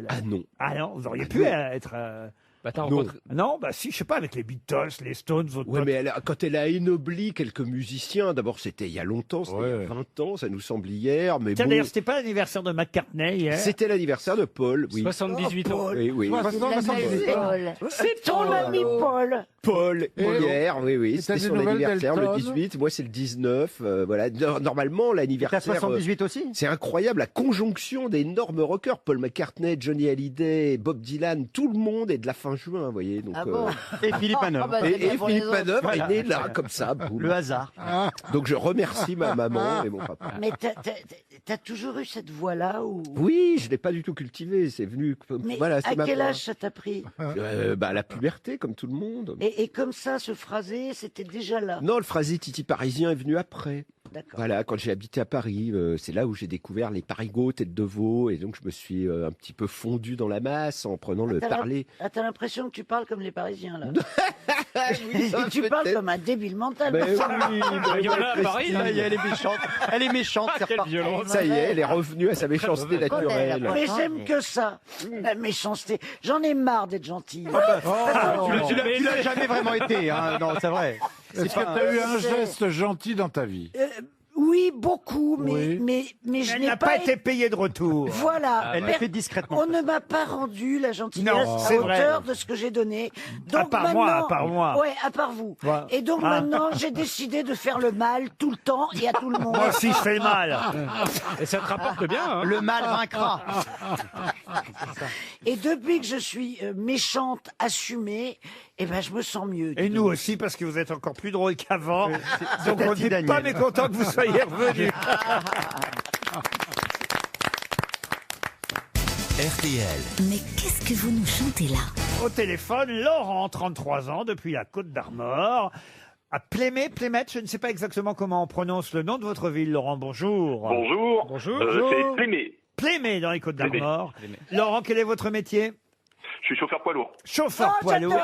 Ah non. Ah non, vous auriez pu être... Bah, t'as Non. rencontré... Non, bah si, je sais pas, avec les Beatles, les Stones, votre Ouais, pote. mais quand elle a ennobli quelques musiciens, d'abord c'était il y a longtemps, c'était il y a 20 ans, ça nous semble hier, mais Tiens, bon, d'ailleurs, c'était pas l'anniversaire de McCartney hier? c'était l'anniversaire de Paul, oui. 78 ans. Oui, oui. La belle Paul. C'est ton ami Paul. Paul, Et hier, oui, oui, et t'as c'était des son nouvelles anniversaire le d'Elton 18, moi c'est le 19, voilà. Normalement, T'as l'anniversaire... 78 aussi. C'est incroyable, la conjonction d'énormes rockers, Paul McCartney, Johnny Hallyday, Bob Dylan, tout le monde est de la fin juin, vous voyez. Donc, Ah bon Et Philippe Manœuvre. Ah bah, c'est bien et pour les Philippe autres. Manœuvre Voilà. est né là, comme ça. boum. Le hasard. Donc je remercie ma maman et mon papa. Mais t'as toujours eu cette voix-là ou... Oui, je l'ai pas du tout cultivé, c'est venu... Mais voilà, à c'est ma quel voix. âge ça t'a pris Bah, la puberté, comme tout le monde. et comme ça, ce phrasé, c'était déjà là. Non, le phrasé Titi parisien est venu après. D'accord. Voilà, quand j'ai habité à Paris, c'est là où j'ai découvert les parigots, tête de veau, et donc je me suis un petit peu fondu dans la masse en prenant le parler. Ah, t'as l'impression que tu parles comme les Parisiens, là. Oui, ça, Tu parles peut-être. comme un débile mental. Ben oui, Il y en a à Paris, là. Elle est méchante. Elle est méchante. c'est Quelle reparti. violence. Ça y est, elle est revenue à sa méchanceté naturelle. Mais j'aime que ça, la méchanceté. J'en ai marre d'être gentille. Tu l'as jamais vraiment été. Hein. Non, c'est vrai. Est-ce que tu as eu un geste gentil dans ta vie? Oui, beaucoup, mais je Elle n'ai n'a pas été payée de retour. Voilà. Elle le fait discrètement. On ne m'a pas rendu la gentillesse Non, à c'est vrai. hauteur de ce que j'ai donné. À part moi. Ouais, à part vous. Voilà. Et donc maintenant, j'ai décidé de faire le mal tout le temps et à tout le monde. Moi aussi, je fais le mal. Et ça te rapporte bien. Hein. Le mal vaincra. Et depuis que je suis méchante, assumée, eh ben, je me sens mieux. Et nous aussi, parce que vous êtes encore plus drôle qu'avant. Donc on Tati n'est pas Daniel. mécontent que vous soyez revenu. RTL. Mais qu'est-ce que vous nous chantez là? Au téléphone, Laurent, 33 ans, depuis la Côte d'Armor, à Plémette, je ne sais pas exactement comment on prononce le nom de votre ville, Laurent, bonjour. Bonjour. Bonjour. C'est Plémé. Plémé dans les Côtes Plémé. d'Armor. Laurent, quel est votre métier? Je suis chauffeur poids lourd. Chauffeur poids lourd.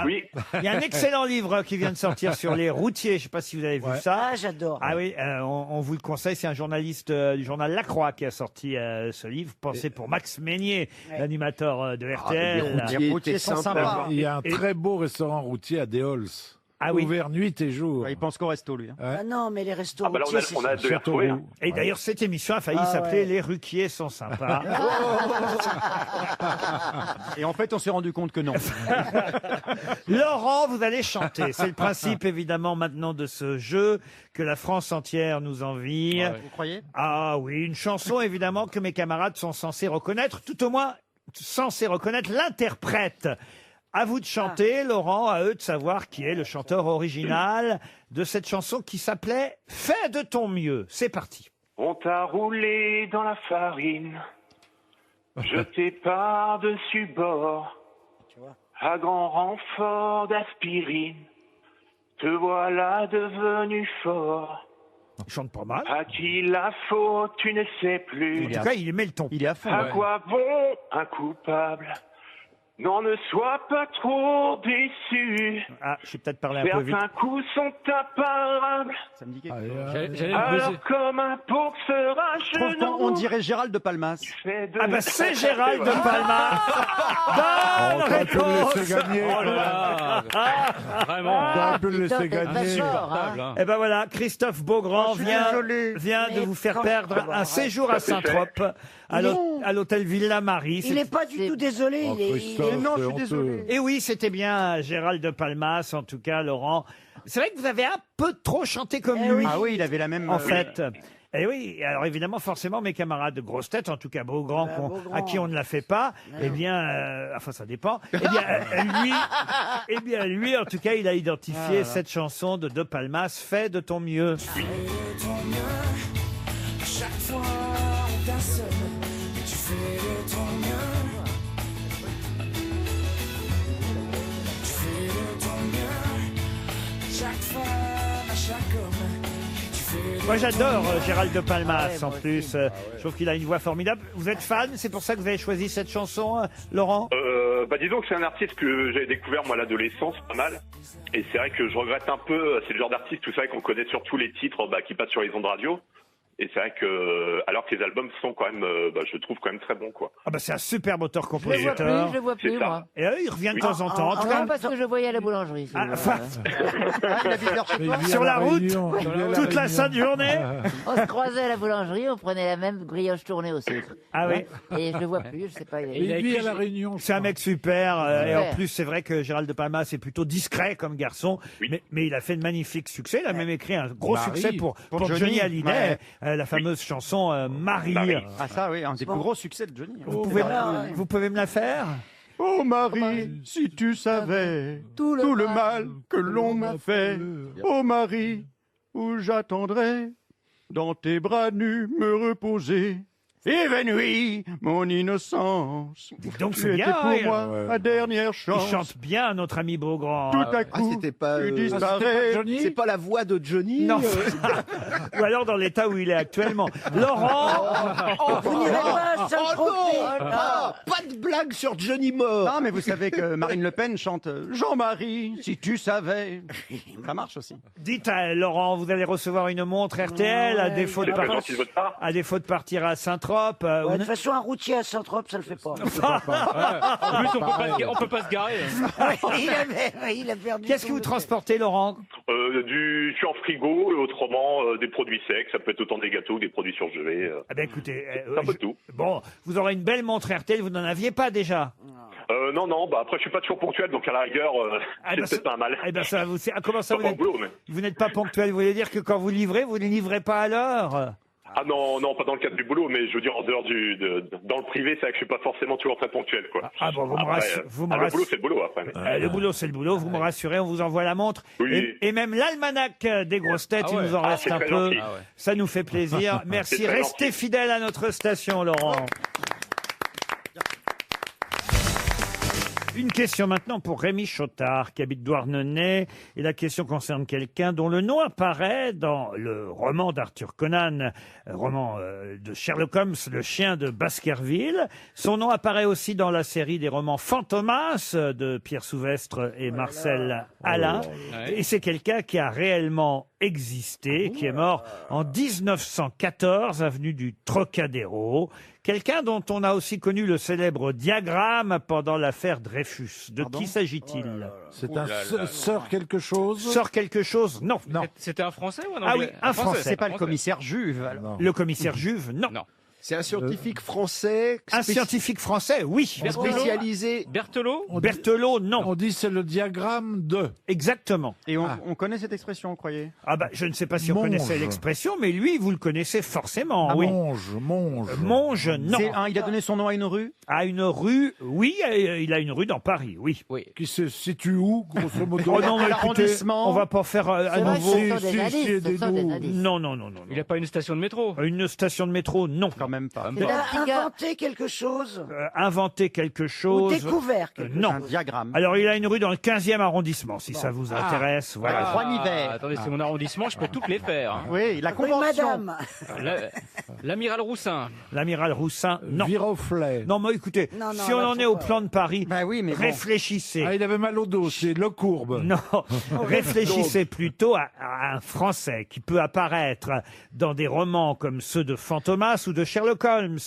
Oui. Il y a un excellent livre qui vient de sortir sur les routiers. Je ne sais pas si vous avez vu ça. Ah, j'adore. Ah oui, on vous le conseille. C'est un journaliste du journal La Croix qui a sorti ce livre, pensé pour Max Meignier, l'animateur de RTL. Les routiers sont sympas. Il y a un très beau restaurant routier à Déols. Ah oui. Ouvert nuit et jour. Il pense qu'au resto, lui. Ah non, mais les restaurants. Bah là, on a hâte de les retrouver. Hein. Et d'ailleurs, cette émission a failli Ah s'appeler ouais. Les Ruquiers sont sympas. Et en fait, on s'est rendu compte que non. Laurent, vous allez chanter. C'est le principe, évidemment, maintenant de ce jeu que la France entière nous envie. Vous croyez? Ah oui, une chanson, évidemment, que mes camarades sont censés reconnaître, tout au moins censés reconnaître l'interprète. À vous de chanter, Laurent, à eux de savoir qui est le chanteur original de cette chanson qui s'appelait « Fais de ton mieux ». C'est parti. On t'a roulé dans la farine, jeté par-dessus bord, à grand renfort d'aspirine, te voilà devenu fort. Il chante pas mal. À qui la faute, tu ne sais plus. En tout cas, il aimait le ton. Il est à fond. À ouais. quoi bon un coupable? Non, ne sois pas trop déçu. Ah, j'ai peut-être parlé un peu vite. Certains coups sont imparables. Ça me dit quelque J'allais le baiser. Alors comme un boxeur à Je trouve genoux. qu'on dirait Gérald de Palmas. Ah bah c'est Gérald de Palma. Bonne T'aurais pu le réponse. laisser gagner. Oh là là. Vraiment. T'aurais pu le Christophe laisser est pas gagner. fort, hein. Table, hein. Et ben voilà, Christophe Beaugrand vient de Mais vous faire quand- perdre un séjour à Saint-Trope, à l'hôtel Villa Marie. Il n'est pas du tout désolé. Oh, il est- Christophe, non, je suis c'est désolé. honteux. Et oui, c'était bien Gérald de Palmas, en tout cas, Laurent. C'est vrai que vous avez un peu trop chanté comme Eh lui, oui. Ah oui, il avait la même. en fait. Et oui, alors évidemment, forcément, mes camarades de grosses têtes, en tout cas Beaugrand, Beaugrand. à qui on ne la fait pas, eh bien, enfin ça dépend. Lui, en tout cas, il a identifié cette chanson de Palmas, Fais de ton mieux. Chaque fois on t'assomme, tu fais de ton mieux. Tu fais de ton mieux. Chaque femme, à chaque homme, tu fais de Moi j'adore Gérald de Palmas Ouais, en moi plus. Je trouve qu'il a une voix formidable. Vous êtes fan? C'est pour ça que vous avez choisi cette chanson, Laurent? Bah disons que c'est un artiste que j'avais découvert moi à l'adolescence pas mal. Et c'est vrai que je regrette un peu, c'est le genre d'artiste, vous savez, qu'on connaît surtout les titres qui passent sur les ondes radio. Et c'est vrai que, alors que les albums sont quand même, je trouve quand même très bons, quoi. Ah bah c'est un superbe Je le auteur-compositeur. vois plus, C'est ça. moi. Et il revient de temps en temps. En tout Non, cas, parce que je voyais à la boulangerie. Ah, enfin, Il habite vers chez Mais toi. il vit sur à la route, Réunion, il vit à toute la Réunion. sainte journée. On se croisait à la boulangerie, on prenait la même brioche tournée au sucre. Ah oui. Et je le vois plus, je sais pas. Il vit à la Réunion. C'est un mec super. Et en Super. plus, c'est vrai que Gérald de Palmas est plutôt discret comme garçon. Oui. Mais il a fait de magnifiques succès. Il a même écrit un gros Marie. succès pour Johnny Johnny. Hallyday. La fameuse chanson Marie. Marie. Ah ça oui, un des plus gros succès de Johnny. Vous pouvez me la faire? Oh Marie, si tu savais tout le mal que l'on m'a fait. Oh Marie, où j'attendrai dans tes bras nus me reposer. Évanoui mon innocence. Donc Tu c'est étais bien. pour hein. moi ma dernière Il chance. chante bien, notre ami Beaugrand. Tout à coup, c'était pas, tu c'était disparais. C'est pas la voix de Johnny Non. Ou alors dans l'état où il est actuellement. Laurent. Vous n'irez pas seul tromper. Pas de blague sur Johnny mort. Non, mais vous savez que Marine Le Pen chante Jean-Marie, si tu savais. Ça marche aussi. Dites à Laurent, vous allez recevoir une montre RTL à défaut de C'est très partir. gentil de votre part. À défaut de partir à Saint-Trope. Saint-Trope. De toute façon, un routier à Saint-Trope, ça le fait pas. En plus, on peut pas se garer. Il a perdu. Qu'est-ce que vous transportez, Laurent? Je suis en frigo, et autrement des produits secs. Ça peut être autant des gâteaux que des produits surgelés. Ah ben écoutez, un peu de tout. Bon, vous aurez une belle montre RTL, vous n'en aviez pas déjà? Non, bah après je suis pas toujours ponctuel, donc à la rigueur, c'est peut-être pas mal. Eh ben ça, comment ça, Pas au boulot, mais... vous n'êtes pas ponctuel? Vous voulez dire que quand vous livrez, vous ne livrez pas à l'heure? Ah non, pas dans le cadre du boulot, mais je veux dire en dehors dans le privé, c'est vrai que je suis pas forcément toujours très ponctuel, quoi. Ah bon, vous me rassurez. Le boulot, c'est le boulot après. Mais... le boulot, c'est le boulot. Vous me rassurez, on vous envoie la montre. Oui. Et même l'almanach des grosses têtes, il nous en reste c'est un très peu. gentil. Ça nous fait plaisir. Merci. C'est très Restez gentil. fidèles à notre station, Laurent. Une question maintenant pour Rémi Chotard, qui habite Douarnenez. Et la question concerne quelqu'un dont le nom apparaît dans le roman d'Arthur Conan, roman de Sherlock Holmes, Le chien de Baskerville. Son nom apparaît aussi dans la série des romans Fantomas de Pierre Souvestre et Marcel Alain. Et c'est quelqu'un qui a réellement existé, qui est mort en 1914, avenue du Trocadéro. Quelqu'un dont on a aussi connu le célèbre diagramme pendant l'affaire Dreyfus. De qui s'agit-il? C'est un sœur quelque chose? Sœur quelque chose? Non. C'était un Français ou un Ah Anglais? oui, un Français. C'est pas le commissaire Juve. alors. Le commissaire Juve? Non. C'est un scientifique français. Un scientifique français, oui. Spécialisé. Berthelot? Berthelot, non. On dit c'est le diagramme de. Exactement. Et on connaît cette expression, vous croyez? Ah bah, je ne sais pas si on Monge. connaissait l'expression, mais lui, vous le connaissez forcément, Ah oui. Monge. Monge, non. Il a donné son nom à une rue? À une rue, oui, il a une rue dans Paris, oui. Qui se situe où, grosso modo? Oh non, mais écoutez, l'arrondissement. on va pas faire à C'est vrai, nouveau. ce sont des indices, ce sont des indices. Non. Il a pas une station de métro? Une station de métro, non. Quand même pas. Il a inventé quelque chose. Inventer quelque Ou chose. découvert quelque chose. Non. Un diagramme. Alors, il a une rue dans le 15e arrondissement, si ça vous intéresse. Voilà. Juan-Hiver. Attendez, c'est mon arrondissement, je peux toutes les faire. hein. Oui, la Rue convention. Madame. L'amiral Roussin. L'amiral Roussin, non. Viroflay. Non, mais écoutez, Non, si là, on en faut est au pas. plan de Paris, Bah oui, mais bon. réfléchissez. Ah, il avait mal au dos, c'est le courbe. Non, réfléchissez plutôt à un Français qui peut apparaître dans des romans comme ceux de Fantomas ou de Sherlock Holmes.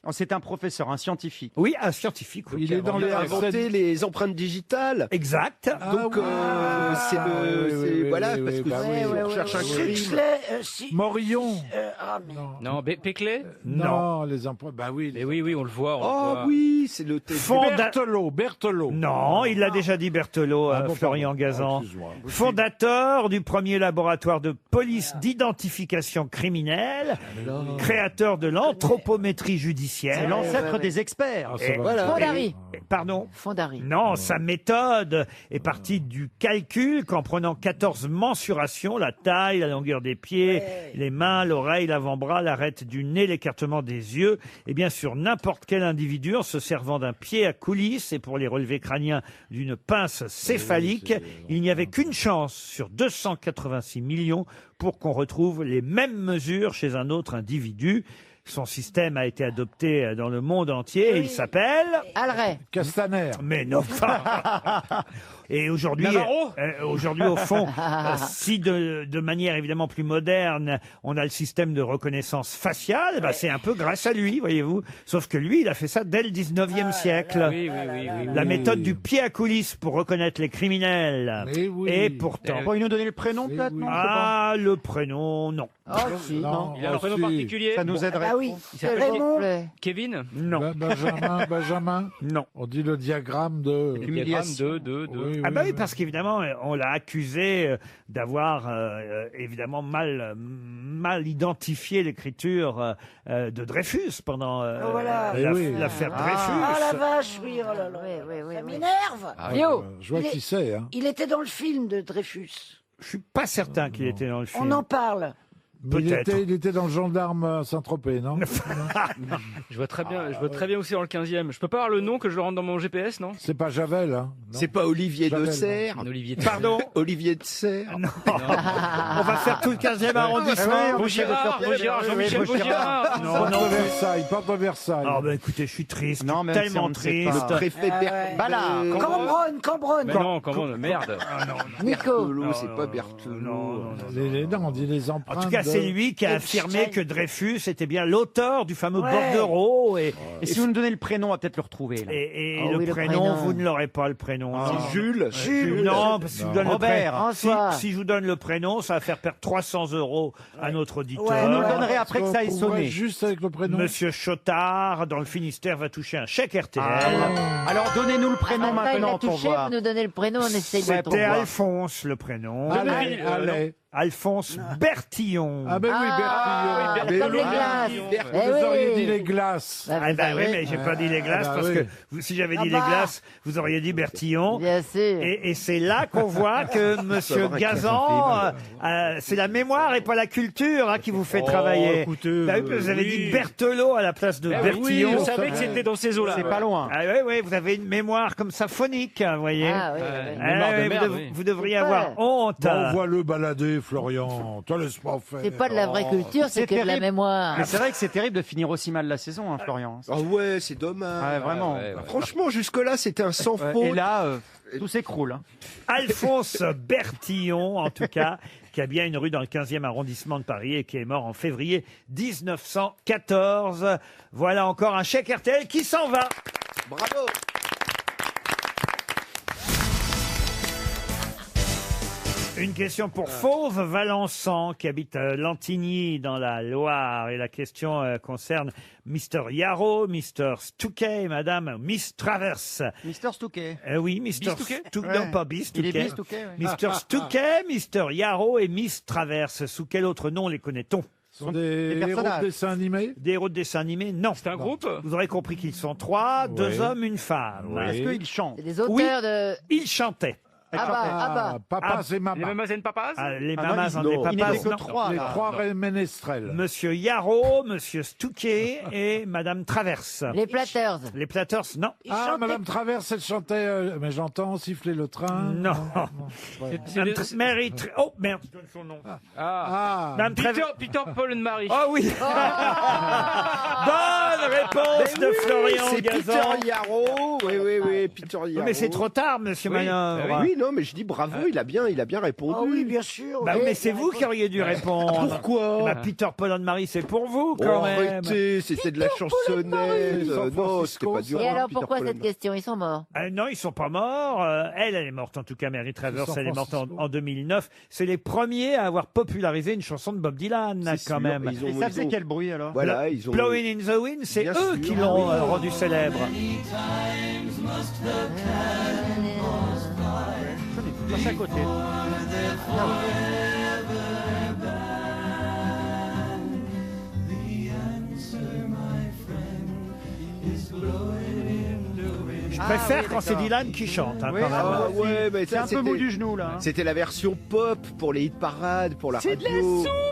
Oh, c'est un professeur, un scientifique. Oui, un scientifique. Oui. Il est dans les Inventé les empreintes digitales. Exact. Donc c'est voilà parce que on cherche un crime. Huxley, Morillon. Non, Péclet? Non, les empreintes. Bah oui. Mais oui, on le voit. on le Oh voit. oui, c'est le Berthelot. Non, il l'a déjà dit Berthelot, Ah bon, Florian pardon. Gazan. Excuse-moi. Fondateur du premier laboratoire de police d'identification criminelle, créateur de l'anthropométrie judiciaire. C'est l'ancêtre des experts. Ah, ça va. Voilà. Fondary. Pardon? Fondary. Non, sa méthode est partie du calcul qu'en prenant 14 mensurations, la taille, la longueur des pieds, les mains, l'oreille, l'avant-bras, l'arête du nez, l'écartement des yeux, et bien sûr n'importe quel individu en se servant d'un pied à coulisse et pour les relevés crâniens d'une pince céphalique, il n'y avait qu'une chance sur 286 millions pour qu'on retrouve les mêmes mesures chez un autre individu. Son système a été adopté dans le monde entier et il s'appelle... Alray. Castaner. Mais non. Et aujourd'hui, aujourd'hui au fond, si de manière évidemment plus moderne, on a le système de reconnaissance faciale, bah c'est un peu grâce à lui, voyez-vous. Sauf que lui, il a fait ça dès le 19e siècle. Oui. La méthode du pied à coulisse pour reconnaître les criminels. Mais oui. Et pourtant... Bon, il nous donner le prénom, peut-être, non? Ah, le prénom, non. Oh, si. Non, Il a un prénom particulier? Ça nous aiderait. Ah oui, Il s'appelle Raymond. Kevin? Non. Benjamin. Non. On dit le diagramme de. L'humiliation. De. Ah bah oui, parce qu'évidemment, on l'a accusé d'avoir évidemment mal identifié l'écriture de Dreyfus pendant voilà. l'affaire Dreyfus. Ah la vache, oui, oh là là. Ça m'énerve. Bio. Je vois qui c'est. Hein. Il était dans le film de Dreyfus. Je suis pas certain qu'il était dans le film. On en parle. Mais Peut-être. il était dans le gendarme à Saint-Tropez, non? Je vois très bien aussi dans le 15e. Je peux pas avoir le nom que je le rentre dans mon GPS, non? C'est pas Javel, hein? C'est pas Olivier de Javel, Serres. Olivier. Pardon. Olivier de Serres. Non. On va faire tout le 15e arrondissement. Vaugirard, Jean-Michel Vaugirard. Porte de Versailles. Ah ben écoutez, je suis triste. Non, mais tellement on ne sait pas. triste. Préfet Ballard. Cambronne. Mais non, comment? Merde. Nico. Berthelot, c'est pas Berthelot. Non. On dit les En empreintes. tout cas, c'est lui qui a affirmé que Dreyfus était bien l'auteur du fameux bordereau. Et si vous nous donnez le prénom, on va peut-être le retrouver. Là. Et Ah le oui, prénom, vous ne l'aurez pas, le prénom. C'est Jules. Jules. Non, parce que si je vous donne le Robert. prénom, François. si je vous donne le prénom, ça va faire perdre 300 € à notre auditeur. Vous nous le donnerez après que ça ait sonné. Juste avec le prénom. Monsieur Chotard, dans le Finistère, va toucher un chèque RTL. Alors donnez-nous le prénom Après, il maintenant a pour touché, voir. vous nous donnez le prénom, on essaye de C'était trouver. Alphonse, le prénom. Allez. Alphonse Bertillon. Ah ben oui, Bertillon. comme les glaces. Vous Eh auriez oui. dit les glaces. Ah bah oui, mais j'ai pas dit les glaces Ah bah parce oui. que si j'avais dit Ah les bah. glaces, vous auriez dit Bertillon. Bien sûr. Et c'est là qu'on voit que Monsieur va, Gazan, c'est la mémoire et pas la culture qui vous fait travailler. écoutez, Bah oui, vous avez dit Berthelot à la place de Oui, Bertillon. je savais que c'était dans ces eaux-là. C'est pas loin. Ah oui, oui, vous avez une mémoire comme ça phonique, vous voyez. Ah oui, oui, oui. mémoire de vous, merde, dev- oui. vous devriez C'est avoir pas- honte. Bon, on voit le balader, Florian. Toi, laisse-moi faire. C'est pas de la vraie culture, c'est que de la terrible. mémoire. Mais c'est vrai que c'est terrible de finir aussi mal la saison, hein, Florian. Ah ouais, c'est dommage. Ouais, vraiment. Franchement, jusque-là, c'était un sans faute. Et là, tout s'écroule. Hein. Alphonse Bertillon, en tout cas, qui a bien une rue dans le 15e arrondissement de Paris et qui est mort en février 1914. Voilà encore un chèque RTL qui s'en va. Bravo. Une question pour Fauve Valençan qui habite Lantigny dans la Loire. Et la question concerne Mr. Yarrow, Mr. Stouquet et Madame Miss Traverse. Mister Stouquet. Oui, Mr. Bistouquet Stouquet. Ouais. Non, pas Il est Bistouquet. Bistouquet, ouais. Mr. Stouquet, Mr. Yarrow et Miss Traverse. Sous quel autre nom les connaît-on? Ce sont des héros de personnages. dessins animés. Des héros de dessin animé? Non. C'est un groupe. Vous aurez compris qu'ils sont trois, deux hommes, une femme. Est-ce qu'ils chantent? C'est des auteurs de... Ils chantaient. Ah bah. Papa, c'est Les Maman. Mamas and Papas. Les Ah non, mamas ils- en non. des Il papas. n'était que non. trois. Les là. trois ménestrels. Monsieur Yarrow, Monsieur Stouquet et Madame Traverse. Les Platters. Les Platters, non. Ah, Madame Traverse, elle chantait, mais j'entends siffler le train. Non. C'est Madame le- Mary oh merde, je donne son nom. Ah, Madame Traverse. Peter, Paul and Mary. Oh oui. Bonne réponse de Florian C'est Gazan. Peter Yarrow. Oui, Peter Yarrow. Mais c'est trop tard, Monsieur Oui. Manœuvre. Oui, non, mais je dis bravo, il a bien répondu. Ah oui, bien sûr. Bah, oui. mais c'est vous qui auriez dû répondre. Pourquoi Bah, Peter Paul and Mary, c'est pour vous Oh, quand même. arrêtez, c'était de la chansonnette. San Non, c'était pas Francisco, dur. Et hein, alors Peter pourquoi Paul cette and- question? Ils sont morts. Non, ils sont pas morts. Elle est morte en tout cas. Mary Travers, San elle est morte Francisco. en 2009. C'est les premiers à avoir popularisé une chanson de Bob Dylan, C'est quand sûr, même. ils ont- Et ça ils faisait ont- quel bruit alors? Voilà, ils ont. Blowing in the Wind, c'est Bien eux sûr. qui l'ont rendu célèbre. Passe à côté. Je préfère quand c'est Dylan qui chante, hein, Oui, quand même. Ah ouais, mais C'est ça, un peu mou c'était- du genou là. hein. C'était la version pop pour les hit parades, pour la radio.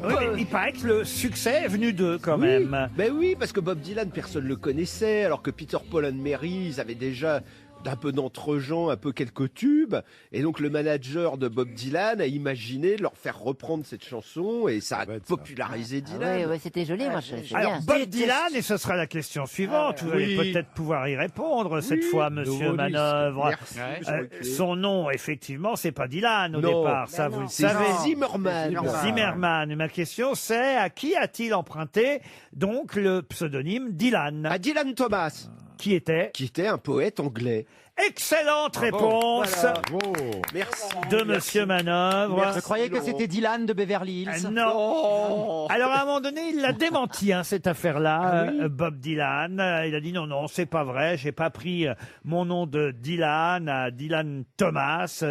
Oui, mais il paraît que le succès est venu d'eux, quand Oui, même. ben oui, parce que Bob Dylan, personne ne le connaissait, alors que Peter, Paul and Mary, ils avaient déjà d'un peu d'entre-gens, un peu quelques tubes. Et donc le manager de Bob Dylan a imaginé de leur faire reprendre cette chanson et ça a popularisé Ah Dylan. oui, ouais, c'était joli, moi, c'est Alors, bien. Bob Dylan, et ce sera la question suivante, vous allez oui. peut-être pouvoir y répondre cette fois, monsieur nouveau disque. Manœuvre. Merci, Ouais. Jean-Claude. Son nom, effectivement, c'est pas Dylan au Non. départ, ça Ben vous le C'est savez. Zimmerman. Zimmerman. Ma question, c'est à qui a-t-il emprunté donc le pseudonyme Dylan, À Dylan Thomas, qui était qui était un poète anglais. excellente réponse Voilà. Oh. Merci. de monsieur Manœuvre. Je croyais que c'était Dylan de Beverly Hills. Non. Oh. Alors à un moment donné, il l'a démenti cette affaire-là, Bob Dylan. Il a dit non, c'est pas vrai. J'ai pas pris mon nom de Dylan à Dylan Thomas.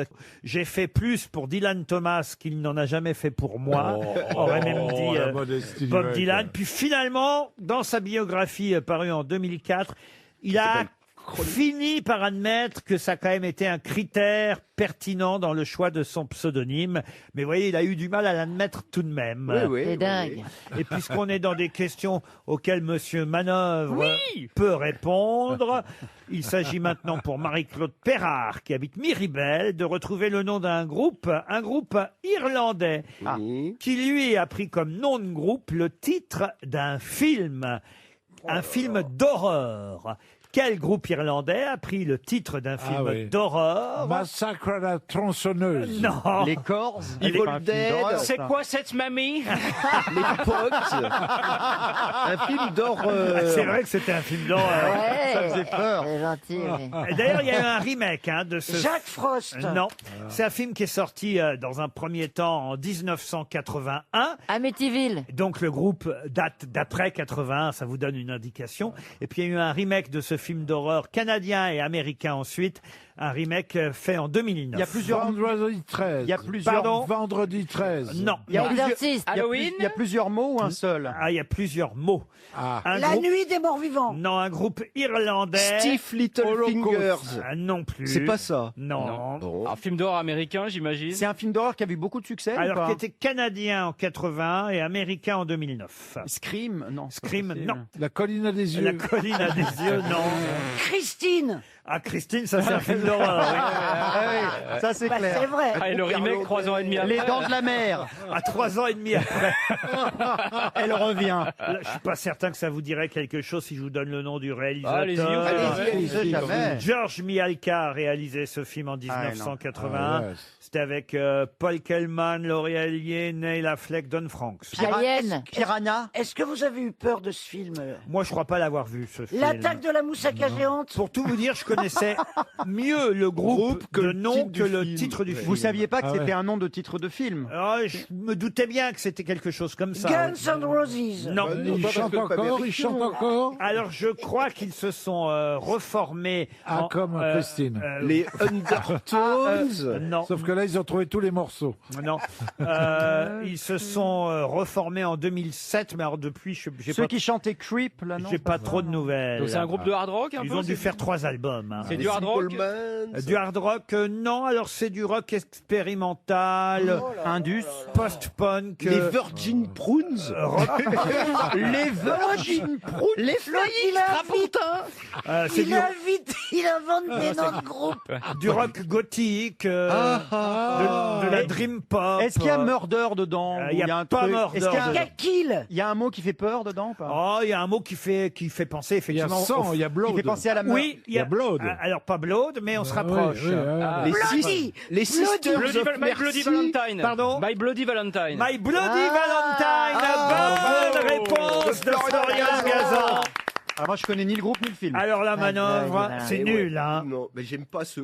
J'ai fait plus pour Dylan Thomas qu'il n'en a jamais fait pour moi. Aurait même dit la modestie du Bob mec. Dylan. Puis finalement, dans sa biographie parue en 2004, il a fini par admettre que ça a quand même été un critère pertinent dans le choix de son pseudonyme. Mais vous voyez, il a eu du mal à l'admettre tout de même. C'est dingue. Et puisqu'on est dans des questions auxquelles Monsieur Manœuvre peut répondre, il s'agit maintenant pour Marie-Claude Perrard, qui habite Miribel, de retrouver le nom d'un groupe, un groupe irlandais, Oui. qui lui a pris comme nom de groupe le titre d'un film, un film d'horreur. Quel groupe irlandais a pris le titre d'un film oui. d'horreur? Massacre à la tronçonneuse. Non. Les Corrs. Evil Dead. C'est quoi cette mamie? Les Pogs. Un film d'horreur. C'est vrai que c'était un film d'horreur. Ouais, Ça faisait peur. c'est gentil. oui. Et d'ailleurs, il y a eu un remake de ce. Jacques Frost. Non, c'est un film qui est sorti dans un premier temps en 1981. Amityville. Donc le groupe date d'après 81, ça vous donne une indication. Et puis il y a eu un remake de ce film d'horreur canadien et américain ensuite. Un remake fait en 2009. Il y a plusieurs. Vendredi 13. Il y a plusieurs. Pardon Vendredi 13. Non. Il y a plusieurs. Exorciste. Halloween. Il y a plusieurs mots ou un seul? Ah, il y a plusieurs mots. Ah. Un La groupe- nuit des morts vivants. Non, un groupe irlandais. Steve Little Fingers. Non plus. C'est pas ça. Non. Bon. Un film d'horreur américain, j'imagine. C'est un film d'horreur qui a eu beaucoup de succès ou Alors, pas qui était canadien en 80 et américain en 2009. Scream, non. Scream, C'est- non. La colline a des yeux. La colline a des yeux, non. Christine. Ah, Christine, ça c'est un film d'horreur. oui. Ah oui, ça c'est Bah, clair. c'est vrai. Ah, et le remake 3 ans et demi après. Les Dents de la Mer. À 3 ans et demi après. Elle revient. Là, je suis pas certain que ça vous dirait quelque chose si je vous donne le nom du réalisateur. Allez-y, on sait On sait jamais. George Mihalka a réalisé ce film en 1981. Ah, ouais. C'était avec Paul Kellman, Laurie Allier, Neil Affleck, Don Franks. Alien. Piranha. Est-ce que vous avez eu peur de ce film? Moi, je crois pas l'avoir vu, ce film. L'attaque de la moussaka géante. Pour tout vous dire, je connaissais mieux le groupe que de le nom titre que du le film. titre du film. Vous saviez pas que Ah c'était ouais. un nom de titre de film? Ah, je me doutais bien que c'était quelque chose comme ça. Guns N' Roses. Non. Il chante encore, il chante encore. Alors, je crois qu'ils se sont reformés. Ah, comme Christine. Les Undertones. Non. Sauf que là, ils ont trouvé tous les morceaux. Non. Ils se sont reformés en 2007, mais alors depuis, j'ai Ceux pas, qui chantaient Creep, là, non? j'ai pas trop de nouvelles. Donc c'est un groupe de hard rock un Ils peu ont dû c'est- faire 3 albums. hein. C'est du hard rock. Du hard rock, non. Alors c'est du rock expérimental, Indus. post-punk. Les Virgin Prunes. Les Virgin Prunes. Les il c'est il invite, il invente des noms de groupes. du rock gothique, de la dream pop. Est-ce qu'il y a Murder dedans? Il y a ou un pas truc- Murder Est-ce qu'il y a un- dedans. Kill. Il y a un mot qui fait peur dedans ou pas? Oh, il y a un mot qui fait penser Il y a effectivement. sang, il y a Qui blood. fait penser à la meurtre. Oui, Il y a blood. Alors pas blood, mais on se rapproche. Oui, oui, oui. Les, Bloody. les Sisters Bloody, of My Bloody Mercy. Valentine. Pardon My Bloody Valentine. My Bloody Valentine. Bonne réponse de Florian Gazan. Ah, moi, je connais ni le groupe ni le film. Alors la manœuvre, Bloody c'est Eh nul, ouais. hein. Non, mais j'aime pas ce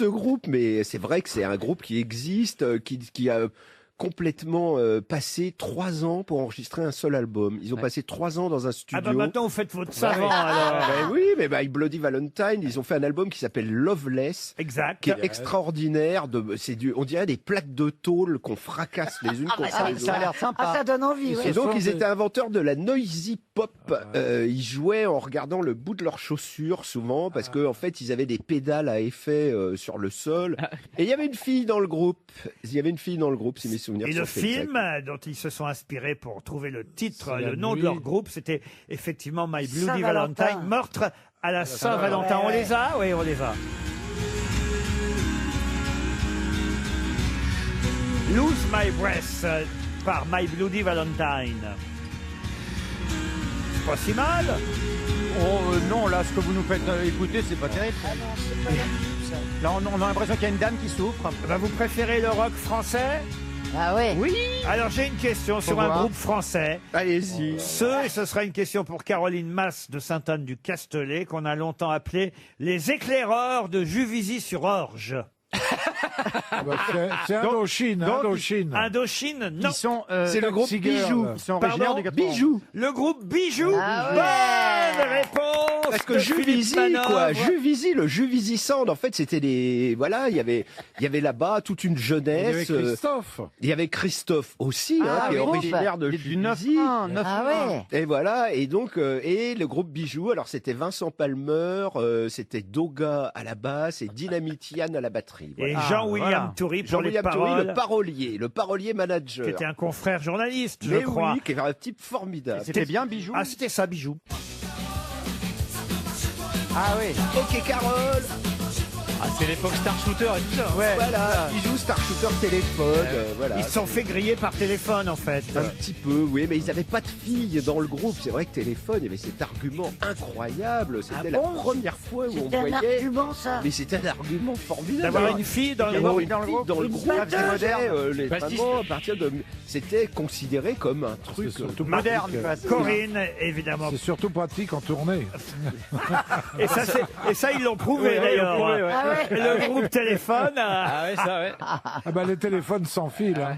groupe, mais c'est vrai que c'est un groupe qui existe, qui a complètement passé 3 ans pour enregistrer un seul album. Ils ont passé 3 ans dans un studio. Ah bah maintenant vous faites votre savant Ouais. alors. Ben oui, mais My Bloody Valentine, ils ont fait un album qui s'appelle Loveless, Exact. qui est extraordinaire. On dirait des plaques de tôle qu'on fracasse les unes contre les Ça a autres. l'air sympa. Ah, ça donne envie. ouais. Et donc ils étaient inventeurs de la noisy pop. Ils jouaient en regardant le bout de leurs chaussures souvent parce que en fait ils avaient des pédales à effet sur le sol. Et il y avait une fille dans le groupe. Si mes souvenirs Et sont le exacts. film dont ils se sont inspirés pour trouver le titre, C'est le la nom de nuit. leur groupe, c'était effectivement My Bloody Saint-Valentin. Valentine, meurtre à la Saint-Valentin. On les a? Oui, on les a. Lose My Breath par My Bloody Valentine. C'est pas si mal. Oh non, là, ce que vous nous faites écouter, c'est pas terrible. Là, on a l'impression qu'il y a une dame qui souffre. Bah, vous préférez le rock français? Ah ouais. Oui. Alors j'ai une question sur un voir. groupe français. Allez-y. Et ce sera une question pour Caroline Masse de Sainte-Anne-du-Castellet, qu'on a longtemps appelé les éclaireurs de Juvisy-sur-Orge. Ah bah, c'est Indochine, Donc, Indochine. Indochine, non. Ils sont, C'est le groupe Seagull. Bijou. ils sont originaires Pardon du 80. Bijou. Le groupe Bijou. Ah Bonne réponse. Parce que de Philippe Juvisy, Manœuvre. quoi, Juvisy, le Juvisy Sound, en fait, c'était des, voilà, il y avait là-bas toute une Il y avait jeunesse. Christophe. Il y avait Christophe aussi, Ah, qui est oui. originaire de Du Juvisy. 9-1. Ah ouais. Et voilà, et donc, et le groupe Bijou, alors c'était Vincent Palmer, c'était Doga à la basse et Dynamite Yann à la batterie. Et Voilà. Jean-William voilà. Toury pour les Jean-William Toury, paroles, le parolier manager. qui était un confrère journaliste, je Mais crois. oui, qui est un type formidable. C'était bien Bijou. Ah, c'était ça, Bijou. Ah oui. Ok, Carole. Ah, c'est l'époque Star Shooter et tout ça. Ouais. Voilà, ils jouent Star Shooter téléphone, voilà. Ils se sont fait griller par téléphone en fait. Un petit peu, oui, mais ils n'avaient pas de filles dans le groupe. C'est vrai que téléphone, il y avait cet argument incroyable. C'était la première fois où on C'était un voyait. argument, ça. Mais c'était un argument formidable. D'avoir une fille dans le D'avoir groupe. une fille dans le Une groupe. batteuse. Moderne. Les Bah, si, mamans, à partir de. C'était considéré comme un truc. surtout Moderne, pratique, quoi. Corinne, évidemment. C'est surtout pratique en tournée. Et ça, ils l'ont prouvé Ouais, d'ailleurs. ils l'ont prouvé, ouais. Ah ouais. Le groupe téléphone. Ah ouais, ça, ouais. Ah bah les téléphones sans fil. Hein.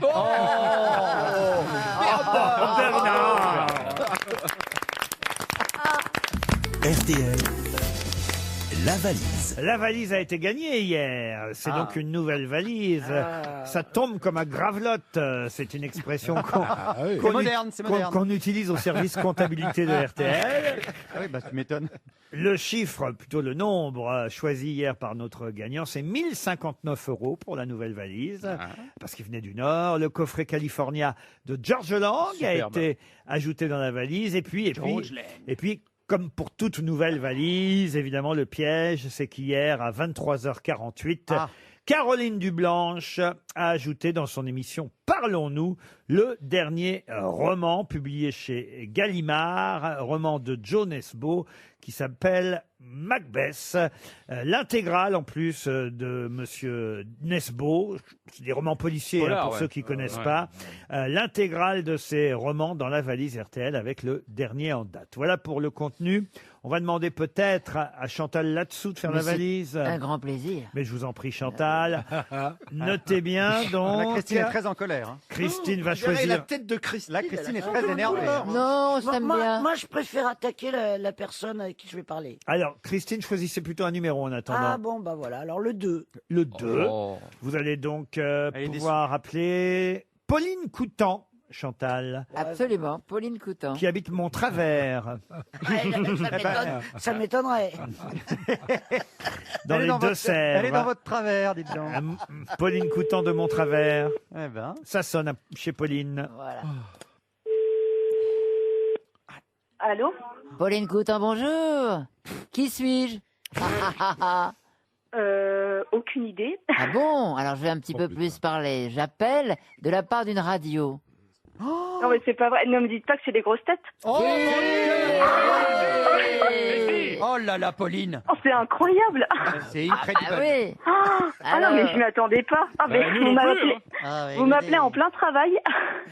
Bernard. RTL, la valise. La valise a été gagnée hier. C'est donc une nouvelle valise. Ça tombe comme à gravelotte. C'est une expression oui. C'est moderne, c'est moderne. qu'on utilise au service comptabilité de RTL. Ah oui, bah tu m'étonnes. Le chiffre, plutôt le nombre choisi hier par notre gagnant, c'est 1059 € pour la nouvelle valise, parce qu'il venait du Nord. Le coffret California de George Lang a été ajouté dans la valise. Et puis, comme pour toute nouvelle valise, évidemment, le piège, c'est qu'hier, à 23h48, Caroline Dublanche a ajouté dans son émission Parlons-nous le dernier roman publié chez Gallimard, roman de Joe Nesbø, qui s'appelle Macbeth. L'intégrale, en plus, de Monsieur Nesbø, c'est des romans policiers Polar, pour ouais. ceux qui connaissent pas, l'intégrale de ces romans dans la valise RTL avec le dernier en date. Voilà pour le contenu. On va demander peut-être à Chantal Latsou de faire la valise. Un grand plaisir. Mais je vous en prie, Chantal. Notez bien, donc. La Christine est très en colère. Hein. Christine va Vous verrez la choisir. tête de Christine. Là, Christine est très énervée. Non, ça me bien. Moi, je préfère attaquer la personne avec qui je vais parler. Alors, Christine, choisissez plutôt un numéro en attendant. Ah bon, bah voilà. Alors, le 2. Le 2. Oh. Vous allez donc est pouvoir appeler Pauline Coutan, Chantal, Absolument, Pauline Coutan. qui habite Montravers, Ça m'étonnerait. dans Elle est les dans votre- Deux-Sèvres. Elle est dans votre travers, dites donc. Pauline Coutan de Montravers. Eh ben. Ça sonne chez Pauline. Voilà. Allô? Pauline Coutan, bonjour. Qui suis-je? Aucune idée. Ah bon? Alors je vais un petit peu plus parler. J'appelle de la part d'une radio. Non, mais c'est pas vrai. Ne me dites pas que c'est des grosses têtes. Oh là là, Pauline. Oh, c'est incroyable. C'est incroyable. Ah oui. Ah non, mais je m'y attendais pas. Ah, mais nous vous non plus, m'appelez. Ah, oui, Vous m'appelez en plein travail.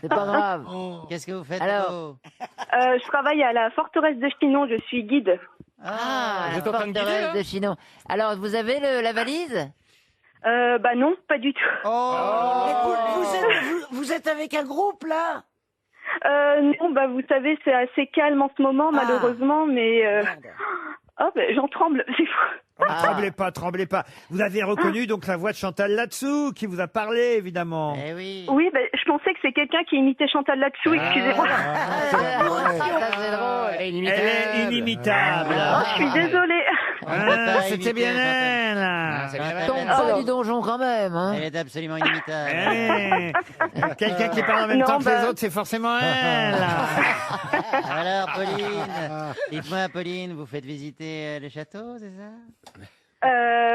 C'est pas grave. Qu'est-ce que vous faites Alors. Je travaille à la forteresse de Chinon. Je suis guide. Ah, Vous la êtes en train de guider, forteresse là de Chinon. Alors, vous avez la valise? Bah non, pas du tout. Mais vous êtes avec un groupe, là? Non, bah vous savez, c'est assez calme en ce moment, malheureusement, mais... Oh, bah, j'en tremble, c'est fou. Oh, tremblez pas, tremblez pas. Vous avez reconnu donc la voix de Chantal Latsou qui vous a parlé, évidemment. Eh oui. Oui, bah, je pensais que c'est quelqu'un qui imitait Chantal Latsou, excusez-moi. C'est drôle. Elle est inimitable. Oh, je suis désolée. Ah, c'était bien elle. Tombe pas du donjon quand même. Hein. Elle est absolument inimitable. Eh, quelqu'un qui parle en même Non, temps que bah- les autres, c'est forcément elle. Alors, Pauline, dites-moi, Pauline, vous faites visiter le château, c'est ça?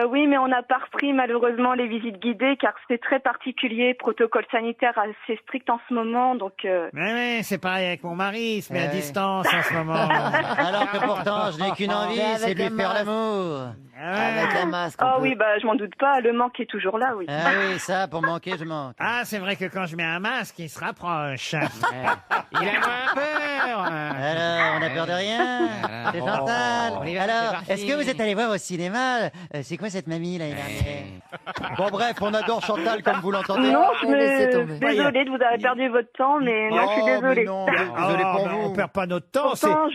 Oui, mais on n'a pas repris malheureusement les visites guidées car c'est très particulier, protocole sanitaire assez strict en ce moment, donc... Oui, c'est pareil avec mon mari, il se met à oui. distance en ce moment. Alors que pourtant, je n'ai qu'une envie, Mais c'est de lui avec faire un l'amour. Avec un masque. Ah oui, bah je m'en doute pas, le manque est toujours là, oui. Ah oui, ça, pour manquer, je manque. Ah, c'est vrai que quand je mets un masque, il se rapproche. Il a moins peur. Alors, on a peur de rien. C'est Chantal. Alors, est-ce que vous êtes allé voir au cinéma? C'est quoi cette mamie l'année dernière? Bon, bref, on adore Chantal comme vous l'entendez. Non, laissez mais tomber. désolée de vous avoir perdu votre temps, mais non, je suis mais désolée. non, désolé pour vous. On perd pas notre temps. Pourtant,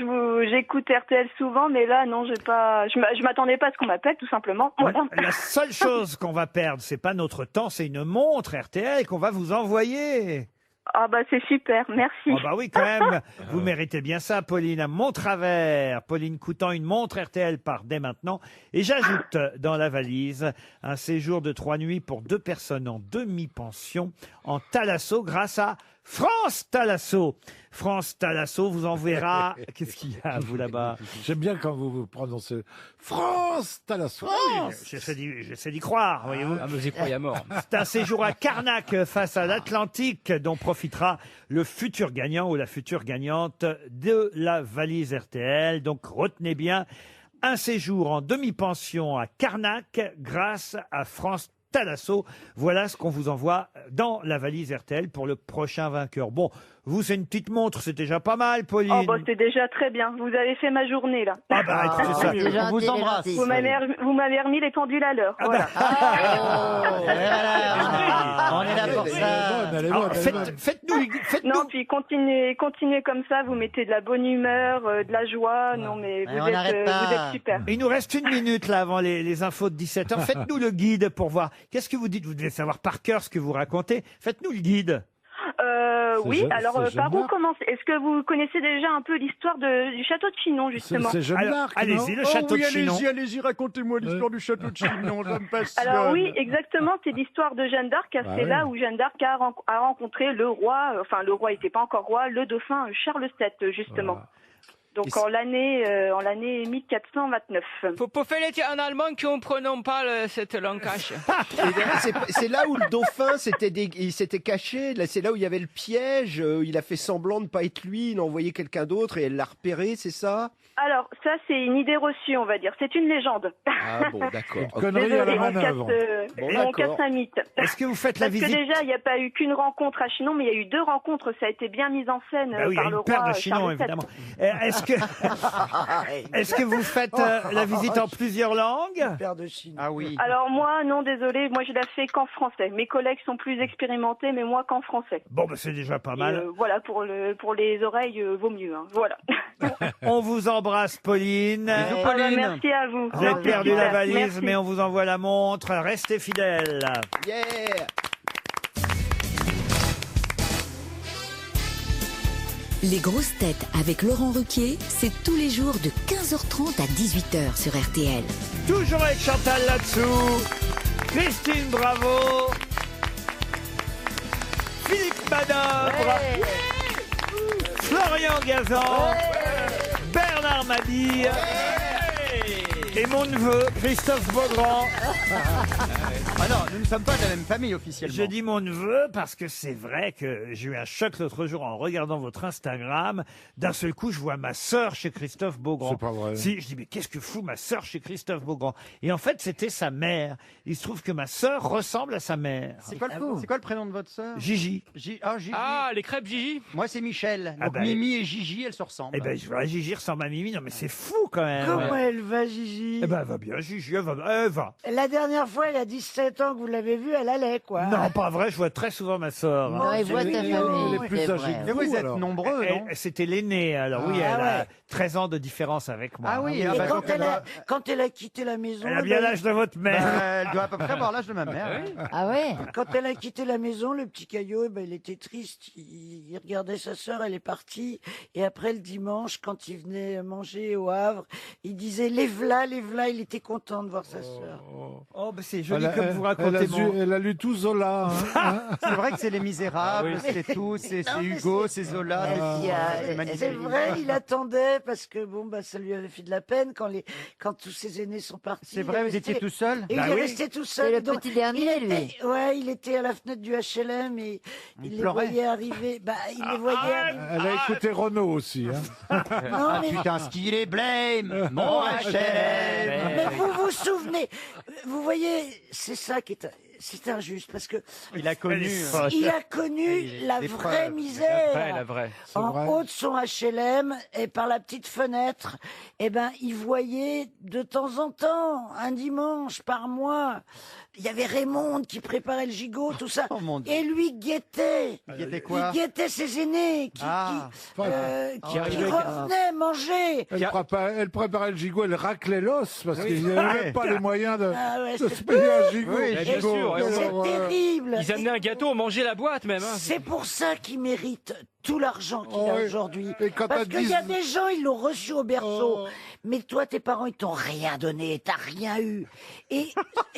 j'écoute RTL souvent, mais là, non, je m'attendais pas à ce qu'on m'appelle, tout simplement. Voilà. La seule chose qu'on va perdre, c'est pas notre temps, c'est une montre RTL qu'on va vous envoyer. Ah bah c'est super, merci. Oh bah oui, quand même. Vous méritez bien ça, Pauline. À Montravers, Pauline Coutan, une montre RTL part dès maintenant. Et j'ajoute dans la valise un séjour de 3 nuits pour 2 personnes en demi-pension en Thalasso grâce à France Thalasso. France Thalasso vous enverra... Qu'est-ce qu'il y a, vous, là-bas? J'aime bien quand vous prononcez France Thalasso. J'essaie d'y croire, voyez-vous. Ah, mais j'y croyais à mort. C'est un séjour à Carnac face à l'Atlantique dont profitera le futur gagnant ou la future gagnante de la valise RTL. Donc retenez bien, un séjour en demi-pension à Carnac grâce à France Thalasso. Voilà ce qu'on vous envoie dans la valise RTL pour le prochain vainqueur. Bon, vous, c'est une petite montre, c'est déjà pas mal, Pauline. Oh, bah, c'est déjà très bien. Vous avez fait ma journée, là. Ah bah, écoutez, ça, c'est gentil, on vous c'est embrasse. gentil. Vous m'avez remis les pendules à l'heure. Voilà. On est là pour ça. Elle est bonne, elle est bonne. Faites-nous. Non, puis continuez comme ça. Vous mettez de la bonne humeur, de la joie. Non, mais on n'arrête vous pas. êtes super. Il nous reste une minute là avant les infos de 17h. Faites-nous le guide pour voir. Qu'est-ce que vous dites? Vous devez savoir par cœur ce que vous racontez. Faites-nous le guide. Oui, alors c'est Jeanne par où d'Arc. commencer? Est-ce que vous connaissez déjà un peu l'histoire du château de Chinon, justement? C'est Jeanne Alors, d'Arc, allez-y, non le château oui, de Chinon. allez-y, racontez-moi l'histoire du château de Chinon, ça me passionne. Alors oui, exactement, c'est l'histoire de Jeanne d'Arc. Bah C'est oui. là où Jeanne d'Arc a rencontré le roi, enfin le roi n'était pas encore roi, le dauphin Charles VII, justement. Voilà. Donc en l'année 1429. Pour faire en allemand qu'on prononce pas cette langue cache. C'est là où le dauphin il s'était caché. Là, c'est là où il y avait le piège. Il a fait semblant de pas être lui. Il a envoyé quelqu'un d'autre et elle l'a repéré, c'est ça? Alors ça c'est une idée reçue, on va dire. C'est une légende. Ah bon, d'accord. Ok. Connerie à la Désolé, manœuvre. Bon, on casse d'accord. un mythe. Est-ce que vous faites la Parce que visite? déjà, il n'y a pas eu qu'une rencontre à Chinon, mais il y a eu 2 rencontres. Ça a été bien mis en scène Bah oui, il y a par le une paire roi de Chinon, Charles VII. évidemment. Est-ce que vous faites la visite en plusieurs langues? Père de Chine. Ah oui. Alors moi, non, désolé, moi je la fais qu'en français. Mes collègues sont plus expérimentés, mais moi qu'en français. Bon, bah, c'est déjà pas Et, mal. voilà, pour les oreilles, vaut mieux. Hein. Voilà. On vous embrasse, Pauline. Ah bah, merci à vous. Vous avez Non, perdu c'est la super. valise, Merci. mais on vous envoie la montre. Restez fidèles. Yeah. Les grosses têtes avec Laurent Ruquier, c'est tous les jours de 15h30 à 18h sur RTL. Toujours avec Chantal là-dessous, Christine Bravo, Philippe Manœuvre, Florian Gazan, Bernard Mabille et mon neveu Christophe Beaugrand. Ah non, nous ne sommes pas de la même famille officiellement. Je dis mon neveu parce que c'est vrai que j'ai eu un choc l'autre jour en regardant votre Instagram. D'un seul coup, je vois ma sœur chez Christophe Beaugrand. C'est pas vrai. Si, je dis mais qu'est-ce que fout ma sœur chez Christophe Beaugrand? Et en fait, c'était sa mère. Il se trouve que ma sœur ressemble à sa mère. C'est quoi, le prénom de votre sœur? Gigi. Gigi. Ah, les crêpes Gigi. Moi, c'est Michel. Ah Donc bah, Mimi et Gigi, elles se ressemblent. Eh ben, je vois Gigi ressemble à Mimi. Non, mais c'est fou quand même. Comment elle va, Gigi? Eh ben, elle va bien, Gigi. Elle va. La dernière fois, elle a 17 ans que vous l'avez vue, elle allait, quoi. Non, pas vrai. Je vois très souvent ma sœur. Non, il voit ta famille. Elle est plus c'est âgée vrai. que Mais vous êtes alors. nombreux, non? C'était l'aînée. Alors oui, Ah elle a ouais. 13 ans de différence avec moi. Ah oui, Et ah bah, quand, donc quand elle a quitté la maison, Elle a bien l'âge de votre mère. elle doit à peu près avoir l'âge de ma mère. Ah ouais? quand elle a quitté la maison, le petit caillot, eh ben, il était triste. Il regardait sa sœur, elle est partie. Et après, le dimanche, quand il venait manger au Havre, il disait les v'là. Il était content de voir sa sœur. Oh, bah c'est joli comme vous racontez. Elle a lu tout Zola. hein. C'est vrai que c'est Les Misérables, Ah oui. c'est tout, c'est Non, mais Hugo, c'est Zola, c'est magnifique. C'est vrai, il attendait parce que bon, bah, ça lui avait fait de la peine quand tous ses aînés sont partis. C'est vrai, Il est vous étiez resté- tout seul? Et Bah il est oui. resté tout C'est seul. le Donc, petit dernier, lui. il était à la fenêtre du HLM et il les pleurait. voyait arriver. Bah, il les voyait arriver. Elle a écouté Renaud aussi. Hein. Non, Ah mais, putain, ce qu'il est blême, mon HLM. mais vous vous souvenez, vous voyez, c'est ça qui est. C'est injuste parce que Il a connu. il a connu la les vraie preuves. misère. La vraie. En vrai. haut de son HLM et par la petite fenêtre, eh ben, il voyait de temps en temps, un dimanche par mois, il y avait Raymond qui préparait le gigot, tout ça. Oh mon Dieu. Et lui guettait. Il était quoi? Il guettait ses aînés qui revenaient manger. Elle préparait le gigot, elle raclait l'os parce qu'il n'y avait même pas les moyens de, Ah ouais, de c'est- se payer un gigot. Oui, bien sûr. C'est terrible. Ils amenaient un gâteau, on mangeait la boîte même. Hein. C'est pour ça qu'il mérite tout l'argent qu'il Oh, a oui. aujourd'hui. Et quand Parce t'as qu'il y a 10 des gens, ils l'ont reçu au berceau. Oh. mais toi, tes parents, ils t'ont rien donné, t'as rien eu. Et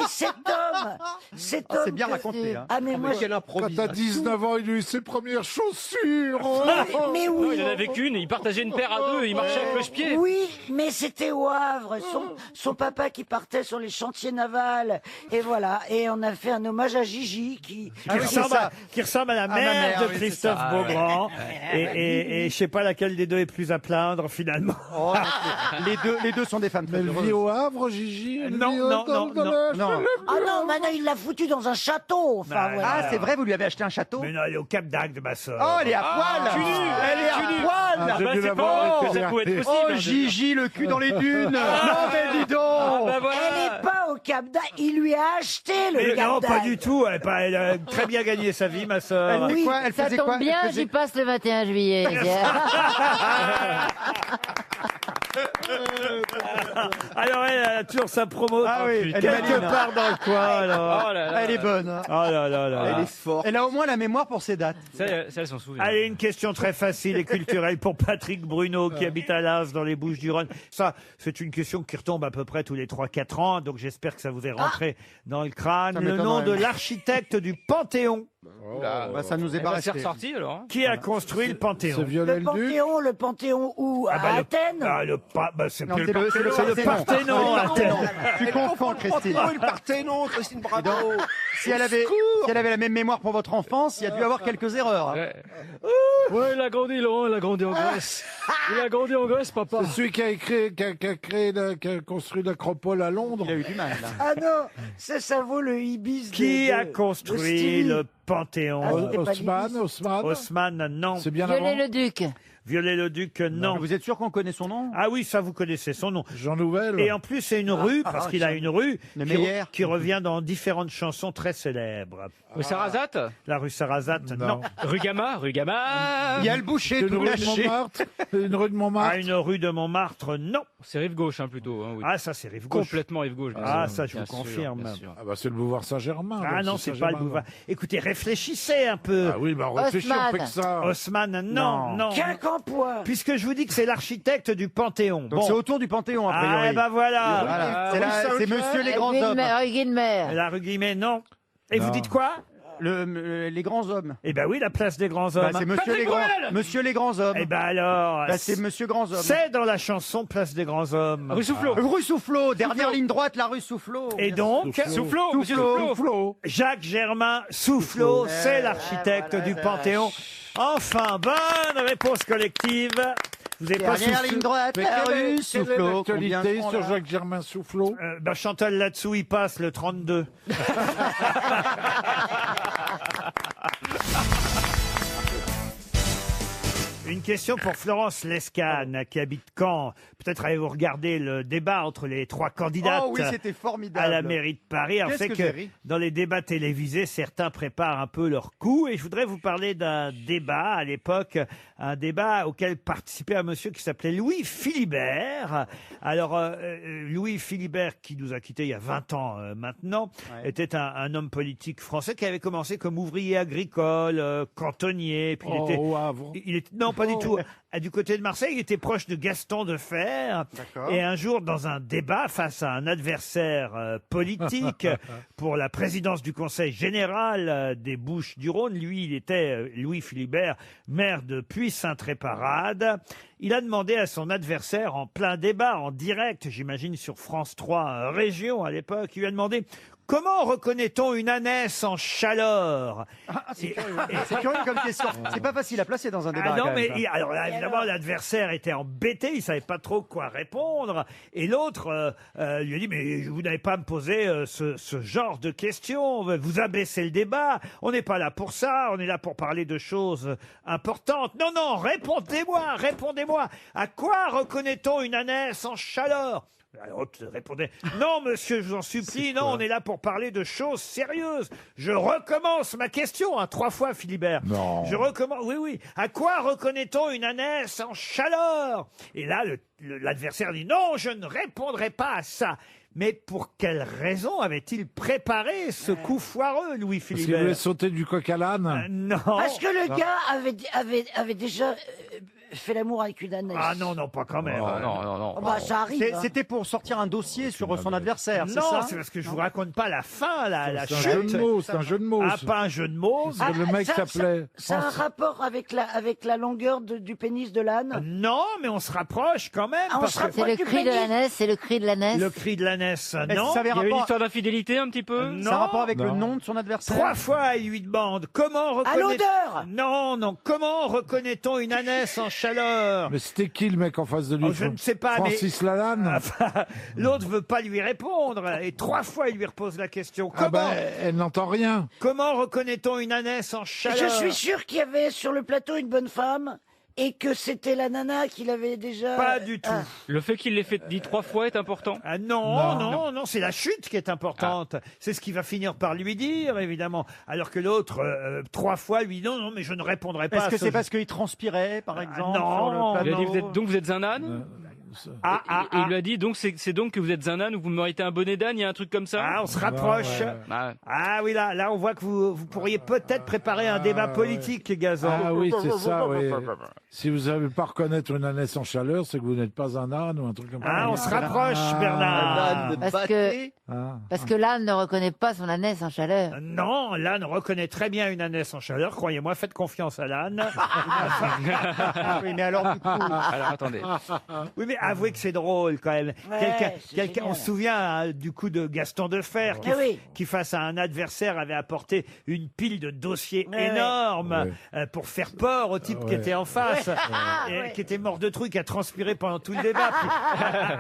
cet homme, C'est bien raconté. Hein. Ah, mais moi, Quand t'as 19 ans, il a eu ses premières chaussures. Oh. mais oui. Non, il en avait qu'une, il partageait une paire à deux, il marchait à cloche-pied. Oui, mais c'était au Havre, son papa qui partait sur les chantiers navals, et voilà, et on a fait un hommage à Gigi qui ressemble à la mère de Christophe Beaugrand. Et je sais pas laquelle des deux est plus à plaindre finalement. Oh, les deux sont des femmes très Elle heureuses. vit au Havre, Gigi. Elle Non, vit non, dans non, le- non. Ah non, maintenant il l'a foutu dans un château. Enfin, Bah, voilà. Ah, c'est vrai, vous lui avez acheté un château? Mais non, elle est au Cap d'Agde, ma soeur. Oh, elle est à poil! cul nu, Elle est à cul nu. poil! Ah, j'ai Bah, dû c'est l'avoir pas- avec ça pouvait être les- possible. Oh, Gigi, le cul dans les dunes! Non, mais dis donc! Ah, bah voilà. Elle n'est pas au Cap d'Agde, il lui a acheté le Mais Cap non, d'Agde. pas du tout. Elle a très bien gagné sa vie, ma soeur. Elle fait quoi? Elle Ça faisait tombe quoi? bien, Elle faisait- j'y passe le 21 juillet. Alors elle a toujours sa promo Ah oui, elle est quelque maline. part dans le coin. Alors. Oh là là. Elle est bonne. Hein. Oh là là là. Elle est forte. Elle a au moins la mémoire pour ses dates. Ça, elle s'en souvient. Allez, une question très facile et culturelle pour Patrick Bruno qui habite à Lens dans les Bouches-du-Rhône. Ça, c'est une question qui retombe à peu près tous les 3-4 ans, donc j'espère que ça vous est rentré dans le crâne. Ça Le m'étonnerait. nom de l'architecte du Panthéon. Bah, ça nous est Eh pas ben, c'est resté. ressorti alors. Hein. Qui a construit le C'est Panthéon? Viollet Le Panthéon où? À Athènes? C'est Non, plus c'est le Parthénon, Parthénon. Athènes. Tu confonds, Christine. Oh, le Parthénon, Christine Bravo. Si elle avait la même mémoire pour votre enfance, il y a dû avoir quelques erreurs. Hein. Ouais, il a grandi loin, il a grandi en Grèce. Il a grandi en Grèce, papa. C'est celui qui a construit l'acropole à Londres. Il a eu du mal, là. Ah non, ça vaut le Ibis. Qui a construit le Panthéon? Haussmann. Haussmann, non. C'est bien avant. Viollet-le-Duc. Viollet-le-Duc, non. Vous êtes sûr qu'on connaît son nom? Ah oui, ça vous connaissez son nom. Jean Nouvel. Et en plus, c'est une rue, parce qu'il a une rue Le Meyer. qui revient dans différentes chansons très célèbres. Rue Sarrazate. La rue Sarrazate, non. Rue Gama, rue Gama. Il y a le boucher Une tout rue de lâché. Montmartre. Une rue de Montmartre. Ah, une rue de Montmartre, non. C'est rive gauche, hein, plutôt. Hein, oui. Ah, ça, c'est rive gauche. Complètement rive gauche. bien Ah, sûr. ça, je Bien vous sûr, confirme. bien sûr. Ah bah c'est le boulevard Saint-Germain. Ah donc non, c'est pas le Saint-Germain. boulevard. Écoutez, réfléchissez un peu. Ah oui, bah on réfléchit, on fait que ça. Haussmann, non, non. Quincampoix. Puisque je vous dis que c'est l'architecte du Panthéon. Donc c'est autour du Panthéon, a priori. Ah, ben voilà. Voilà. C'est Monsieur les grands hommes. Rue Guilmer. La rue Guillemet, non. Et vous dites quoi? Les grands hommes. Eh ben oui, la place des grands Bah, hommes. c'est Monsieur les grands hommes. Eh ben alors. Bah, c'est Monsieur Grands Hommes. C'est dans la chanson Place des grands hommes. Rue Soufflot. Rue Soufflot, dernière ligne droite, la rue Soufflot. Et donc, Soufflot, monsieur Soufflot. Jacques Germain Soufflot, c'est l'architecte du Panthéon. Enfin, bonne réponse collective. Vous n'avez pas Dernière soufflé. ligne droite, Mais la quelle rue est Soufflot. l'actualité Combien sont sur là Jacques Germain Soufflot? Chantal là-dessous, il passe le 32. Une question pour Florence Lescane, qui habite Caen. Peut-être avez-vous regardé le débat entre les trois candidates Oh oui, c'était formidable. à la mairie de Paris. Alors, Qu'est-ce c'est que que j'ai ri. dans les débats télévisés, certains préparent un peu leur coup. Et je voudrais vous parler d'un débat à l'époque, un débat auquel participait un monsieur qui s'appelait Louis Philibert. Alors, Louis Philibert, qui nous a quittés il y a 20 ans maintenant, était un homme politique français qui avait commencé comme ouvrier agricole, cantonnier. Puis Au Havre. non, pas du tout. Du côté de Marseille, il était proche de Gaston Defferre. Et un jour, dans un débat face à un adversaire politique pour la présidence du Conseil général des Bouches-du-Rhône, lui, il était Louis Philibert, maire de Puy-Saint-Tréparade. Il a demandé à son adversaire, en plein débat, en direct, j'imagine sur France 3 Région à l'époque, il lui a demandé: comment reconnaît-on une ânesse en chaleur? C'est curieux. C'est curieux comme question. C'est pas facile à placer dans un débat. Ah non, quand mais même, ça. alors là, évidemment, l'adversaire était embêté, il savait pas trop quoi répondre. Et l'autre lui a dit: mais vous n'avez pas à me poser ce genre de questions. Vous abaissez le débat. On n'est pas là pour ça. On est là pour parler de choses importantes. Non, non, répondez-moi, répondez-moi. À quoi reconnaît-on une ânesse en chaleur? Alors, l'autre répondait: non, monsieur, je vous en supplie, non, on est là pour parler de choses sérieuses. Je recommence ma question, 3 fois, Philibert. Non. Je recommence, oui, oui. À quoi reconnaît-on une ânesse en chaleur? Et là, l'adversaire dit: non, je ne répondrai pas à ça. Mais pour quelle raison avait-il préparé ce coup foireux, Louis Parce qu'il Philibert? voulait sauter du coq à l'âne. Non. Parce que le gars avait déjà fait l'amour avec une ânesse. Ah non, non, pas quand même. non. Oh, bah, ça arrive. hein. C'était pour sortir un dossier sur son adversaire, c'est Non, ça c'est parce que je vous raconte pas la fin, la C'est un jeu chute. de mots, c'est un jeu de mots. Ah, pas un jeu de mots. Parce que le mec s'appelait Ça a un Francis. rapport avec la longueur du pénis de l'âne. Non, mais on se rapproche quand même. Ah, on parce se que- rapproche. C'est le du cri de pénis. l'ânesse, c'est le cri de l'ânesse. Le cri de l'ânesse, Est-ce non. que ça avait Il y avait une rapport, histoire d'infidélité un petit peu. Non. ça a rapport avec le Non. nom de son adversaire? 3 fois il lui demande comment À reconnaît. l'odeur. Non, non. Comment reconnaît-on une ânesse en chaleur? Mais c'était qui le mec en face de lui? Oh, je ne sais pas, mais- Francis Lalanne. Enfin, l'autre veut pas lui répondre et 3 fois il lui repose la question. Ah Comment, ben, elle n'entend rien. comment reconnaît-on une ânesse en chaleur? Je suis sûr qu'il y avait sur le plateau une bonne femme et que c'était la nana qu'il avait déjà. Pas du tout. Ah. Le fait qu'il l'ait fait dit 3 fois est important. Ah non, c'est la chute qui est importante. C'est ce qu'il va finir par lui dire, évidemment. Alors que l'autre, 3 fois, lui dit non, mais je ne répondrai pas. Est-ce à que ce c'est parce qu'il transpirait, par exemple, non, sur le Il lui a dit, plateau vous êtes un âne. Et il lui a dit donc c'est donc que vous êtes un âne ou vous méritez un bonnet d'âne. Il y a un truc comme ça. Ah, on se rapproche. Ah. Ah oui, là, on voit que vous pourriez peut-être préparer un débat politique, Gazan. Ah oui, c'est ça, oui. Si vous savez pas reconnaître une ânesse en chaleur, c'est que vous n'êtes pas un âne ou un truc comme ça. Ah, on se rapproche, Ah. Bernard. Parce que l'âne ne reconnaît pas son ânesse en chaleur. Non, l'âne reconnaît très bien une ânesse en chaleur. Croyez-moi, faites confiance à l'âne. Oui, mais alors, du coup. Alors attendez. Oui, mais avouez que c'est drôle quand même. Ouais, c'est génial. On se souvient hein, du coup de Gaston Defer Eh oui. qui, face à un adversaire, avait apporté une pile de dossiers Ouais, énormes pour faire peur au type qui était en face, Ouais. qui était mort de trucs, qui a transpiré pendant tout le débat. Puis,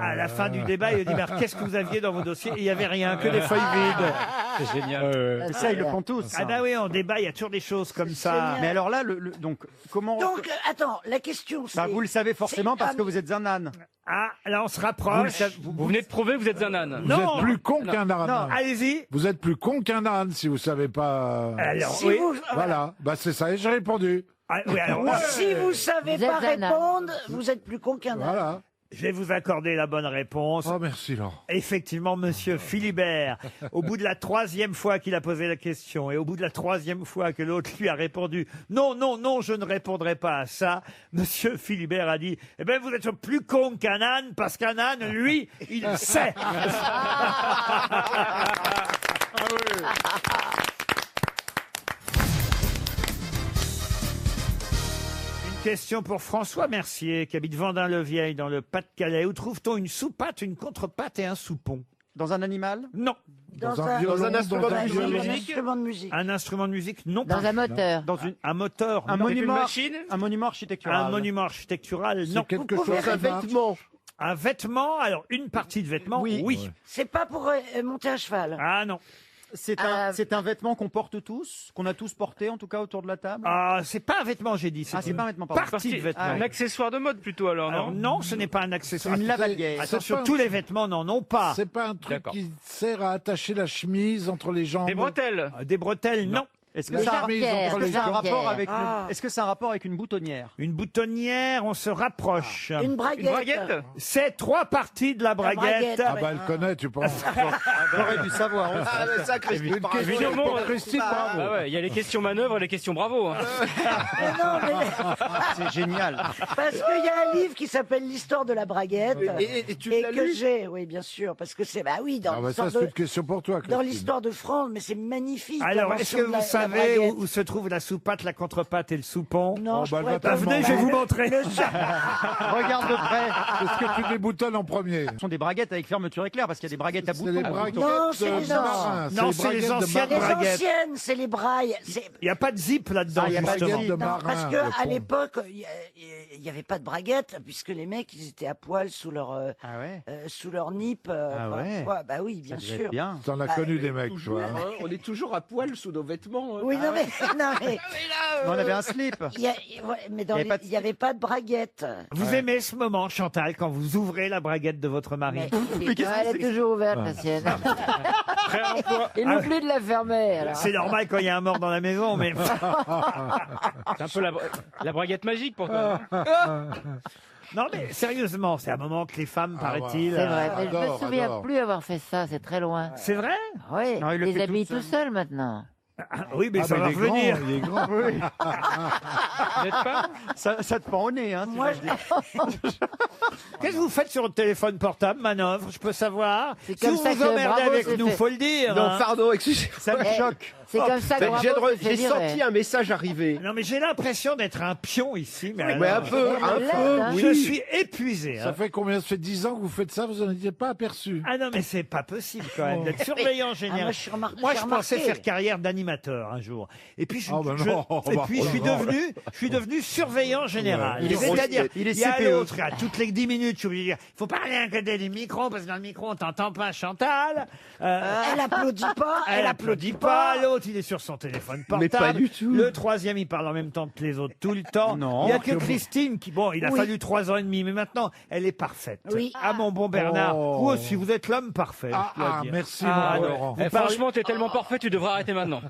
à la fin du débat, il a dit mais qu'est-ce que vous aviez dans vos dossiers? Et il n'y avait rien, que des feuilles vides. C'est génial. Mais ça, ils le font tous. Ah bah oui, en débat, il y a toujours des choses comme ça. génial. Mais alors là, donc, comment. Donc, attends, la question c'est. Bah, vous le savez forcément c'est- parce ah, que vous êtes un âne. Ah, là on se Vous le rapproche. savez- Vous venez de prouver que vous êtes un âne. Vous Non. êtes plus con qu'un âne. Non. Allez-y. Vous êtes plus con qu'un âne si vous savez pas. Alors, Si oui. vous, Voilà, bah c'est ça, et j'ai répondu. Ah, oui, alors, si vous savez Vous pas êtes un âne. répondre, vous êtes plus con qu'un âne. Voilà. je vais vous accorder la bonne réponse. Oh, merci, Laurent. Effectivement, monsieur Philibert, au bout de la 3e fois qu'il a posé la question et au bout de la 3e fois que l'autre lui a répondu non, non, non, je ne répondrai pas à ça, monsieur Philibert a dit eh ben vous êtes plus con qu'un âne parce qu'un âne, lui, il sait. Une question pour François Mercier, qui habite Vendin-le-Vieil, dans le Pas-de-Calais. Où trouve-t-on une soupate, une contrepatte et un soupon? Dans un animal? Non. Dans un instrument de un musique. instrument de musique. Un instrument de musique? Non. Dans un moteur. Dans une. Un moteur? Un non. monument. machine Un monument architectural. Un monument architectural? C'est Non. quelque Vous chose pouvez- Un qui marche. vêtement. Un vêtement? Alors, une partie de vêtement? Oui. C'est pas pour monter à cheval. Ah non. C'est un vêtement qu'on porte tous, qu'on a tous porté en tout cas autour de la table. Ah, c'est pas un vêtement, j'ai dit. Ah, c'est une pas un vêtement, pardon. partie de vêtement. Ah, Un accessoire de mode plutôt alors, Alors, non non, ce n'est pas un accessoire. C'est une lavalière. Attention, C'est pas un- tous les vêtements n'en ont pas. C'est pas un truc D'accord. qui sert à attacher la chemise entre les jambes. Des bretelles. Des bretelles, non. Est-ce que Les ça a chemises jarretières, entre est-ce que les ça a un jambes. rapport avec Ah. est-ce que c'est un rapport avec une boutonnière? Une boutonnière, on se rapproche. Une braguette. Une braguette. C'est 3 parties de la braguette. braguette. Ah bah elle connaît, tu penses. J'aurais dû savoir. aussi. Ah, mais ça, Christine, Une bravo. question Évidemment. pour Christine, bravo. Ah ouais, il y a les questions manœuvres et les questions bravo. hein. Mais non, mais C'est génial. parce qu'il y a un livre qui s'appelle l'histoire de la braguette Et tu l'as que lu? j'ai, oui bien sûr, parce que c'est bah oui dans Ah bah l'histoire ça, c'est de une question pour toi, dans Christine. l'histoire de France, mais c'est magnifique. Alors, est-ce l'invention que de vous la savez braguette. où se trouve la soupate, la contrepatte et le soupon? Non, Oh, je bah, pourrais elle va pas. Bah, venez, je vais vous montrer. Regarde de près. Est-ce que tu déboutonnes en premier? Ce sont des braguettes avec fermeture éclair parce qu'il y a des braguettes à C'est boutons. les braguettes Non, c'est de les marins. Non, c'est les braguettes de anciennes Les marins. braguettes. anciennes, c'est les brailles. C'est Il n'y a pas de zip là-dedans, Ah, il y a pas de justement. zip. de non, marins, parce le que à pont. l'époque, il n'y avait pas de braguettes, puisque les mecs, ils étaient à poil sous leur Ah ouais. sous leur nip. Ah ouais. Bah oui, bien Ça devait sûr. être bien. T'en as Bah, connu des mecs, Toujours, toi. hein. hein, on est toujours à poil sous nos vêtements. hein. Oui, non mais, non mais, On avait un slip. mais Il y avait pas de- il n'y avait pas de braguettes. Vous aimez ce moment, Chantal, quand vous ouvrez la braguette de votre mari? Elle est toujours ouverte, la sienne. Prêt à l'emploi. Il n'oublie de la fermer. Alors. C'est normal quand il y a un mort dans la maison, mais... C'est un peu la braguette magique pour toi. Non, mais sérieusement, c'est un moment que les femmes, paraît-il... C'est vrai, mais je me Adore, souviens adore. plus avoir fait ça, c'est très loin. C'est vrai? Oui, Non, il le ils fait habillent tout tout seuls maintenant. Oui, mais Ah, ça mais va il est grand, revenir. il est grand. Oui. Vous n'êtes pas Ça te pend au nez, hein. Moi, Qu'est-ce que vous faites sur le téléphone portable, Manœuvre? Je peux savoir. C'est Si comme vous ça vous que emmerdez Bravo avec s'est nous, fait. faut le dire. Non, hein. pardon, excusez-moi. Ça me choque. C'est comme ça que Ben, Bravo s'est fait j'ai virer. senti un message arriver. Non, mais j'ai l'impression d'être un pion ici. Mais, Mais un alors, peu, un Là, peu. là. je Oui. suis épuisé. Ça hein. fait combien? Ça fait 10 ans que vous faites ça, vous n'en étiez pas aperçu. Ah non, mais c'est pas possible quand même d'être surveillant général. moi, je suis remar- Moi, j'ai je pensais remarqué. faire carrière d'animateur un jour. Et puis, je, Ah, ben je- non, et bah, puis, oh je suis là là. devenu surveillant général. Il est C'est-à-dire, il est il y a CPE. l'autre, à toutes les 10 minutes, je suis obligé de dire, faut parler à côté du micro, parce que dans le micro, on t'entend pas, Chantal. Elle applaudit pas, Elle applaudit pas. L'autre, il est sur son téléphone portable. Mais pas du tout. Le troisième, il parle en même temps que les autres tout le temps. Non. Il y a que Christine qui, bon, il a Oui. fallu 3 ans et demi, mais maintenant, elle est parfaite. Oui. Ah, mon bon Bernard, Oh. vous aussi, vous êtes l'homme parfait. Ah, je dois ah, dire. merci, Ah, mon ouais. Laurent. Vous, Eh, parlez, franchement, t'es tellement parfait, tu devrais arrêter maintenant.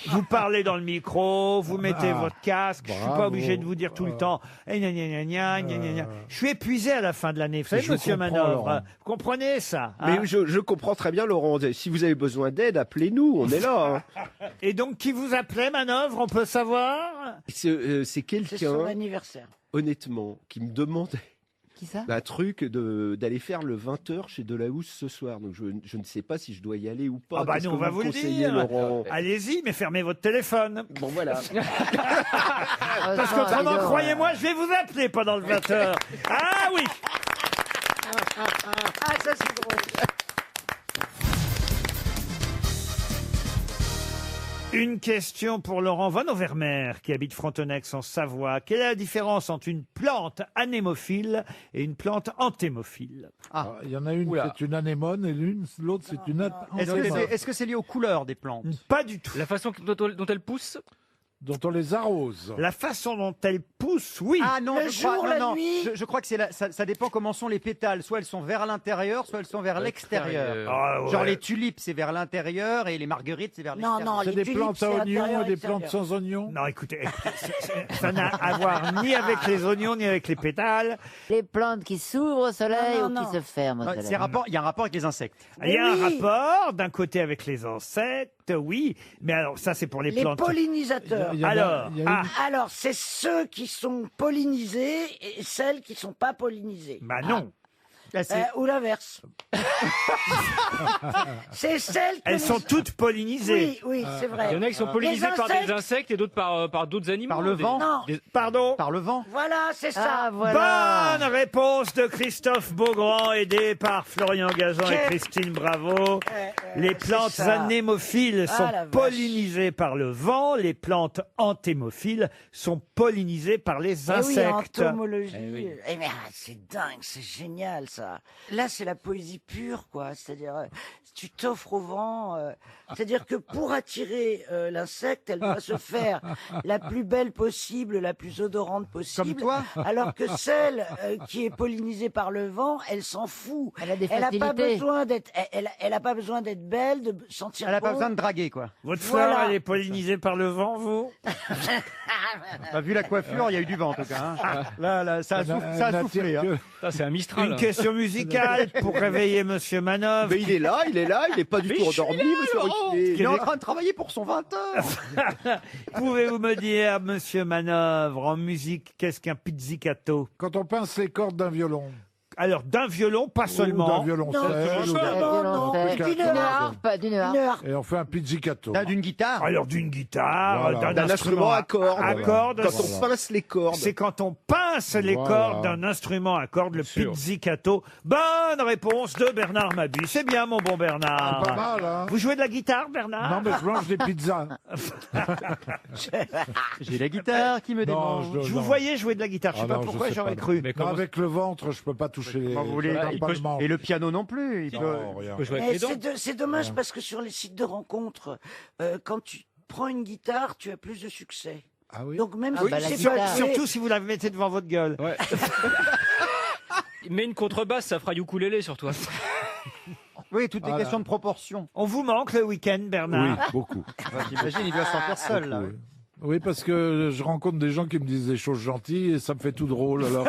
vous parlez dans le micro, vous mettez Ah. votre casque. Je suis pas Bravo. obligé de vous dire tout le temps. Eh, gna, gna, gna, gna, gna, gna, gna. Je suis épuisé à la fin de l'année. Vous savez, Je monsieur comprends, Manœuvre, Laurent. vous comprenez ça hein? Mais je comprends très bien, Laurent. Si vous avez besoin d'aide, appelez-nous, on est là. hein. Et donc, qui vous appelait, Manœuvre, on peut savoir C'est C'est son quelqu'un, anniversaire. honnêtement, qui me demandait Qui ça? un truc d'aller faire le 20h chez Delahousse ce soir. Donc je ne sais pas si je dois y aller ou pas. Ah bah Qu'est-ce nous, que on va me vous le conseillez, dire. Laurent Allez-y, mais fermez votre téléphone. Bon, voilà. Parce qu'autrement, croyez-moi, je vais vous appeler pendant le 20h. Ah oui Ah, ça c'est drôle. Une question pour Laurent Von Overmer, qui habite Frontenex en Savoie. Quelle est la différence entre une plante anémophile et une plante antémophile? Ah, il y en a une, Oula. c'est une anémone, et l'autre, c'est une Est-ce que c'est lié aux couleurs des plantes? Pas du tout. La façon dont elle pousse, dont on les arrose. La façon dont elle pousse, oui. Ah non, Le je crois, jour, non, la non, nuit. je crois que ça dépend comment sont les pétales. Soit elles sont vers l'intérieur, soit elles sont vers l'extérieur. Ah ouais. Genre les tulipes, c'est vers l'intérieur et les marguerites, c'est vers Non, l'extérieur. non, C'est les des tulipes, plantes c'est à oignons intérieur, et des extérieur. plantes sans oignons. Non, écoutez, ça n'a à voir ni avec les oignons, ni avec les pétales. Les plantes qui s'ouvrent au soleil Non, ou non, qui se ferment au Ouais, soleil. il y a un rapport avec les insectes. Il y a un oui. rapport, d'un côté avec les insectes, oui, mais alors ça c'est pour les Les plantes. pollinisateurs. Il y en a- Alors, il y a une- Alors, c'est ceux qui sont pollinisés et celles qui sont pas pollinisées. Bah non, Ou l'inverse. C'est celles que elles les- sont toutes pollinisées. Oui, oui, c'est vrai. il y en a qui sont Les pollinisés par des insectes- insectes et d'autres par d'autres animaux. Par le Des- vent. Non. Pardon. Par le vent. Voilà, c'est ça. Ah, voilà. Bonne réponse de Christophe Beaugrand, aidé par Florian Gazan et Christine Bravo. Les plantes c'est ça. anémophiles Ah, sont la vache. pollinisées par le vent, les plantes antémophiles sont pollinisées par les Eh oui, insectes. entomologie. Eh mais, c'est dingue, c'est génial ça. Là, c'est la poésie pure, quoi. C'est-à-dire, tu t'offres au vent. C'est-à-dire que pour attirer l'insecte, elle doit se faire la plus belle possible, la plus odorante possible. Comme toi. Alors que celle qui est pollinisée par le vent, elle s'en fout. Elle a des Elle a pas facilités. besoin d'être. Elle a pas besoin d'être belle, de sentir. Elle n'a pas bon. besoin de draguer, quoi. Votre Voilà. fleur, elle est pollinisée par le vent, vous? Bah, vu la coiffure, il y a eu du vent en tout cas. hein. Là, ça a soufflé. Hein. Ça, c'est un Mistral. Une question musicale pour réveiller Monsieur Manœuvre. Mais il est là, il est pas du tout endormi, monsieur Ruquier. Il est en train de travailler pour son 20h. Pouvez-vous me dire, Monsieur Manœuvre, en musique, qu'est-ce qu'un pizzicato? Quand on pince les cordes d'un violon. Alors, d'un violon, pas Ou seulement. d'un violoncelle. Non, ou d'un- non, D'une harpe. D'une harpe. Et on fait un pizzicato. D'une guitare. Alors, d'une guitare, Voilà. d'un instrument à cordes. À cordes. Quand on pince les cordes. C'est quand on pince les Voilà. cordes d'un instrument à cordes, le pizzicato. Bonne réponse de Bernard Mabie. C'est bien, mon bon Bernard. Pas mal, hein. Vous jouez de la guitare, Bernard? Non, mais je mange des pizzas. J'ai la guitare qui me Non, démange. Je vous voyais jouer de la guitare. Je sais Ah pas non, je pourquoi sais j'aurais pas. cru. Mais Non, comment avec le ventre, je peux pas toucher les. Comment vous voulez, ça il pas peut- le manche. Et le piano non plus. Il peut- Non, rien. peut jouer avec Mais les dents. c'est dommage parce que sur les sites de rencontres, quand tu prends une guitare, tu as plus de succès. Ah oui. Donc même Ah si bah, tu la sais guitare. pas jouer- Surtout si vous la mettez devant votre gueule. Ouais. Mais une contrebasse, ça fera ukulélé sur toi. Oui, toutes les Voilà. questions de proportion. On vous manque le week-end, Oui, Bernard. beaucoup. J'imagine, il doit se sentir seul. Là. Oui. Oui, parce que je rencontre des gens qui me disent des choses gentilles et ça me fait tout drôle. Alors,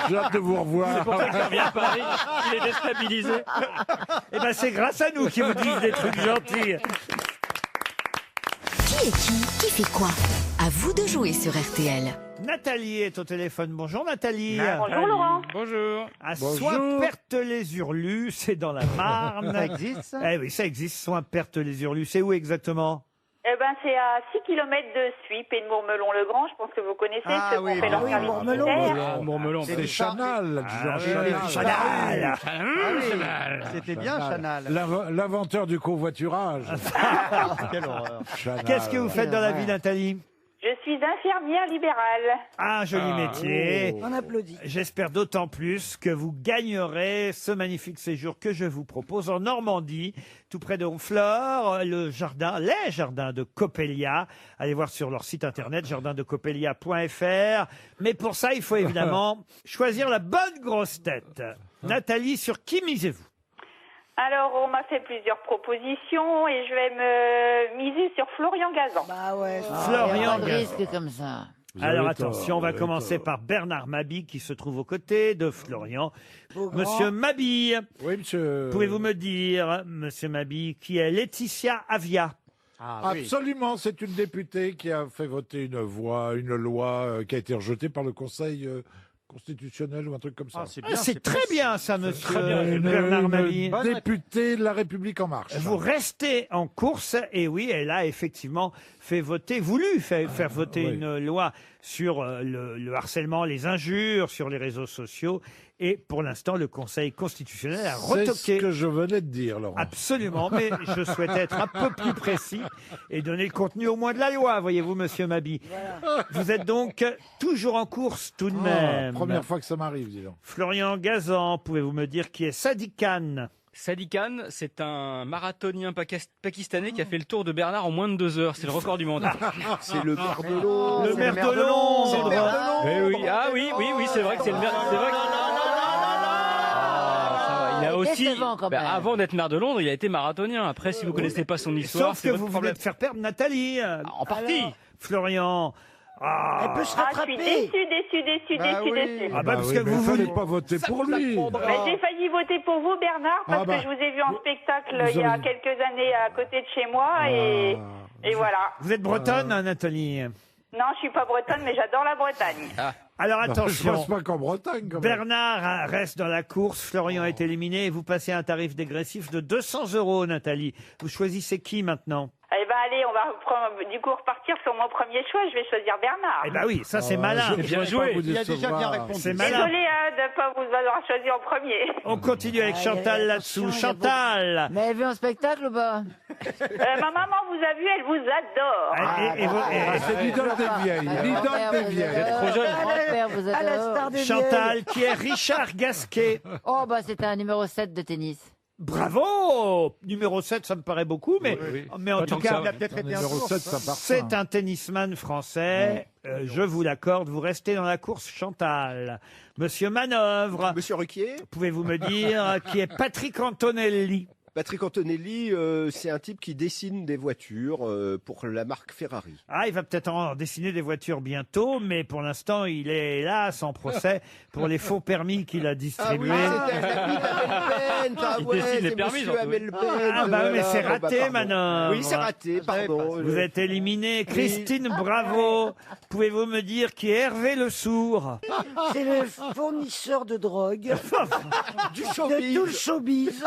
j'ai hâte de vous revoir. C'est pour ça qu'il revient à Paris. Il est déstabilisé. Eh ben, c'est grâce à nous qui vous disent des trucs gentils. Qui est qui? Qui fait quoi? À vous de jouer sur RTL. Nathalie est au téléphone. Bonjour Nathalie. Bonjour Laurent. Bonjour. À Bonjour. Soins-Perte-les-Hurlus, c'est dans la Marne. Ça existe, ça? Eh oui, ça existe, Soins-Perte-les-Hurlus. C'est où exactement? Eh ben, c'est à 6 km de Suippes et de Mourmelon-le-Grand. Je pense que vous connaissez ceux qui ont fait leur service militaire. Mourmelon. C'est Chanal, Ah, Chanal. Chanal. C'était bien, Chanal. L'inventeur du covoiturage. Quelle horreur. Chanal. Qu'est-ce que vous faites dans la vie, Nathalie? Je suis infirmière libérale. Ah, joli métier. On applaudit. J'espère d'autant plus que vous gagnerez ce magnifique séjour que je vous propose en Normandie, tout près de Honfleur, les jardins de Coppelia. Allez voir sur leur site internet, jardindecoppelia.fr. Mais pour ça, il faut évidemment choisir la bonne grosse tête. Nathalie, sur qui misez-vous? Alors, on m'a fait plusieurs propositions et je vais me miser sur Florian Gazan. Bah ouais. Florian Pas de risque comme ça. Alors attention, on va commencer par Bernard Mabille qui se trouve aux côtés de Florian. Monsieur Mabille, Oui, monsieur. pouvez-vous me dire, monsieur Mabille, qui est Laetitia Avia? Absolument, c'est une députée qui a fait voter une loi qui a été rejetée par le Conseil constitutionnel ou un truc comme ça. C'est très bien ça, monsieur Une Bernard Mabille. députée de La République En Marche. Vous restez en course, et oui, elle a effectivement voulu faire voter une loi sur le harcèlement, les injures sur les réseaux sociaux, et pour l'instant, le Conseil constitutionnel a C'est retoqué. ce que je venais de dire, Laurent. Absolument, mais je souhaitais être un peu plus précis et donner le contenu au moins de la loi, voyez-vous, monsieur Mabille. Vous êtes donc toujours en course tout de même. Première fois que ça m'arrive, dis donc. Florian Gazan, pouvez-vous me dire qui est Sadiq Khan? Sadiq Khan, c'est un marathonien pakistanais qui a fait le tour de Bernard en moins de 2 heures. C'est le record du monde. C'est le maire de Londres. Le maire de Londres. C'est le maire de Londres. Eh oui. Ah oui, c'est vrai que c'est le maire. C'est vrai que... Il a aussi, Décevant, quand même. avant d'être maire de Londres, il a été marathonien. Après, si vous connaissez pas son histoire, Sauf c'est que votre vous problème. venez de faire perdre Nathalie. En partie. Florian. Elle peut se Ah, je rattraper. suis déçue. Ah bah, parce oui, que mais vous fallait pas voter pour lui. Mais j'ai failli voter pour vous, Bernard, parce que je vous ai vu en spectacle il y a quelques années à côté de chez moi, et voilà. Vous êtes bretonne, hein, Nathalie? Non, je suis pas bretonne, mais j'adore la Bretagne. Alors Je attention. pense pas qu'en Bretagne, quand même. Bernard reste dans la course, Florian est éliminé et vous passez un tarif dégressif de 200 €, Nathalie. Vous choisissez qui maintenant? Eh ben allez, on va du coup repartir sur mon premier choix, je vais choisir Bernard. Eh ben oui, ça c'est malin. Bien joué. Il a déjà bien répondu. C'est malin. Désolée de pas vous avoir choisi en premier. On continue avec Chantal là-dessous. attention, il y a Chantal. Mais elle vu en spectacle ou pas? Ma maman vous a vu, elle vous adore. C'est l'idole des vieilles. L'idole des vieilles. Trop jeune. Grand-père vous À la star adore. des Chantal, qui est Richard Gasquet. Oh, bah, c'était un numéro 7 de tennis. Bravo! Numéro 7, ça me paraît beaucoup, mais en Pas tout tant que cas, ça. Il a peut-être été un Numéro jour. 7, ça part. c'est un tennisman français. Je vous l'accorde, vous restez dans la course, Chantal. Monsieur Manœuvre, Monsieur Ruquier. pouvez-vous me dire qui est Patrick Antonelli? Patrick Antonelli, c'est un type qui dessine des voitures pour la marque Ferrari. Ah, il va peut-être en dessiner des voitures bientôt, mais pour l'instant, il est hélas en procès pour les faux permis qu'il a distribués. c'était un ami d'Amel Pen. Il dessine les permis, Monsieur surtout. Amel Pen. Ah bah oui, mais c'est Voilà. raté, pardon. Manœuvre. Oui, c'est raté, pardon. Vous êtes éliminé. Christine, bravo. Pouvez-vous me dire qui est Hervé Le Sourd? C'est le fournisseur de drogue Du de showbiz. tout le showbiz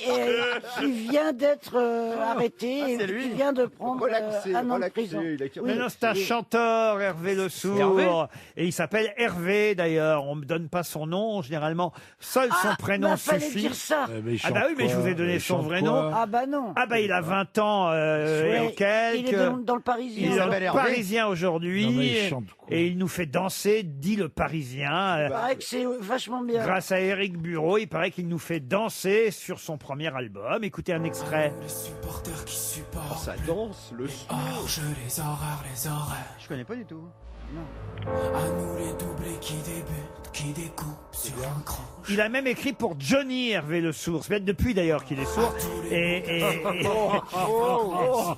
et qui vient d'être arrêté et qui vient de prendre Relaxé, un an de relaxé. prison. Il a été Mais non, c'est un chanteur, Hervé Le Sourd. Hervé Et il s'appelle Hervé, d'ailleurs. On me donne pas son nom, généralement. Seul son prénom bah, fallait suffit. dire ça. Mais il Ah bah chante oui, mais je quoi vous ai donné Il son chante vrai quoi nom. Ah bah non. Ah bah il a 20 ans et Ouais, quelques. il est dans le Parisien. Il est dans s'appelle le Hervé. Parisien Non, mais aujourd'hui. il chante quoi Et il nous fait danser, dit le Parisien. Il paraît que c'est vachement bien. Grâce à Éric Bureau, il paraît qu'il nous fait danser sur son premier album. Écoutez un extrait. Les supporters qui supportent. Ça danse, le son. Hors-jeu, les horreurs. Je connais pas du tout. À nous les doublés qui débutent, qui découpent sur un cran. Il a même écrit pour Johnny Hervé Le Sourd. C'est peut-être depuis d'ailleurs qu'il est sourd.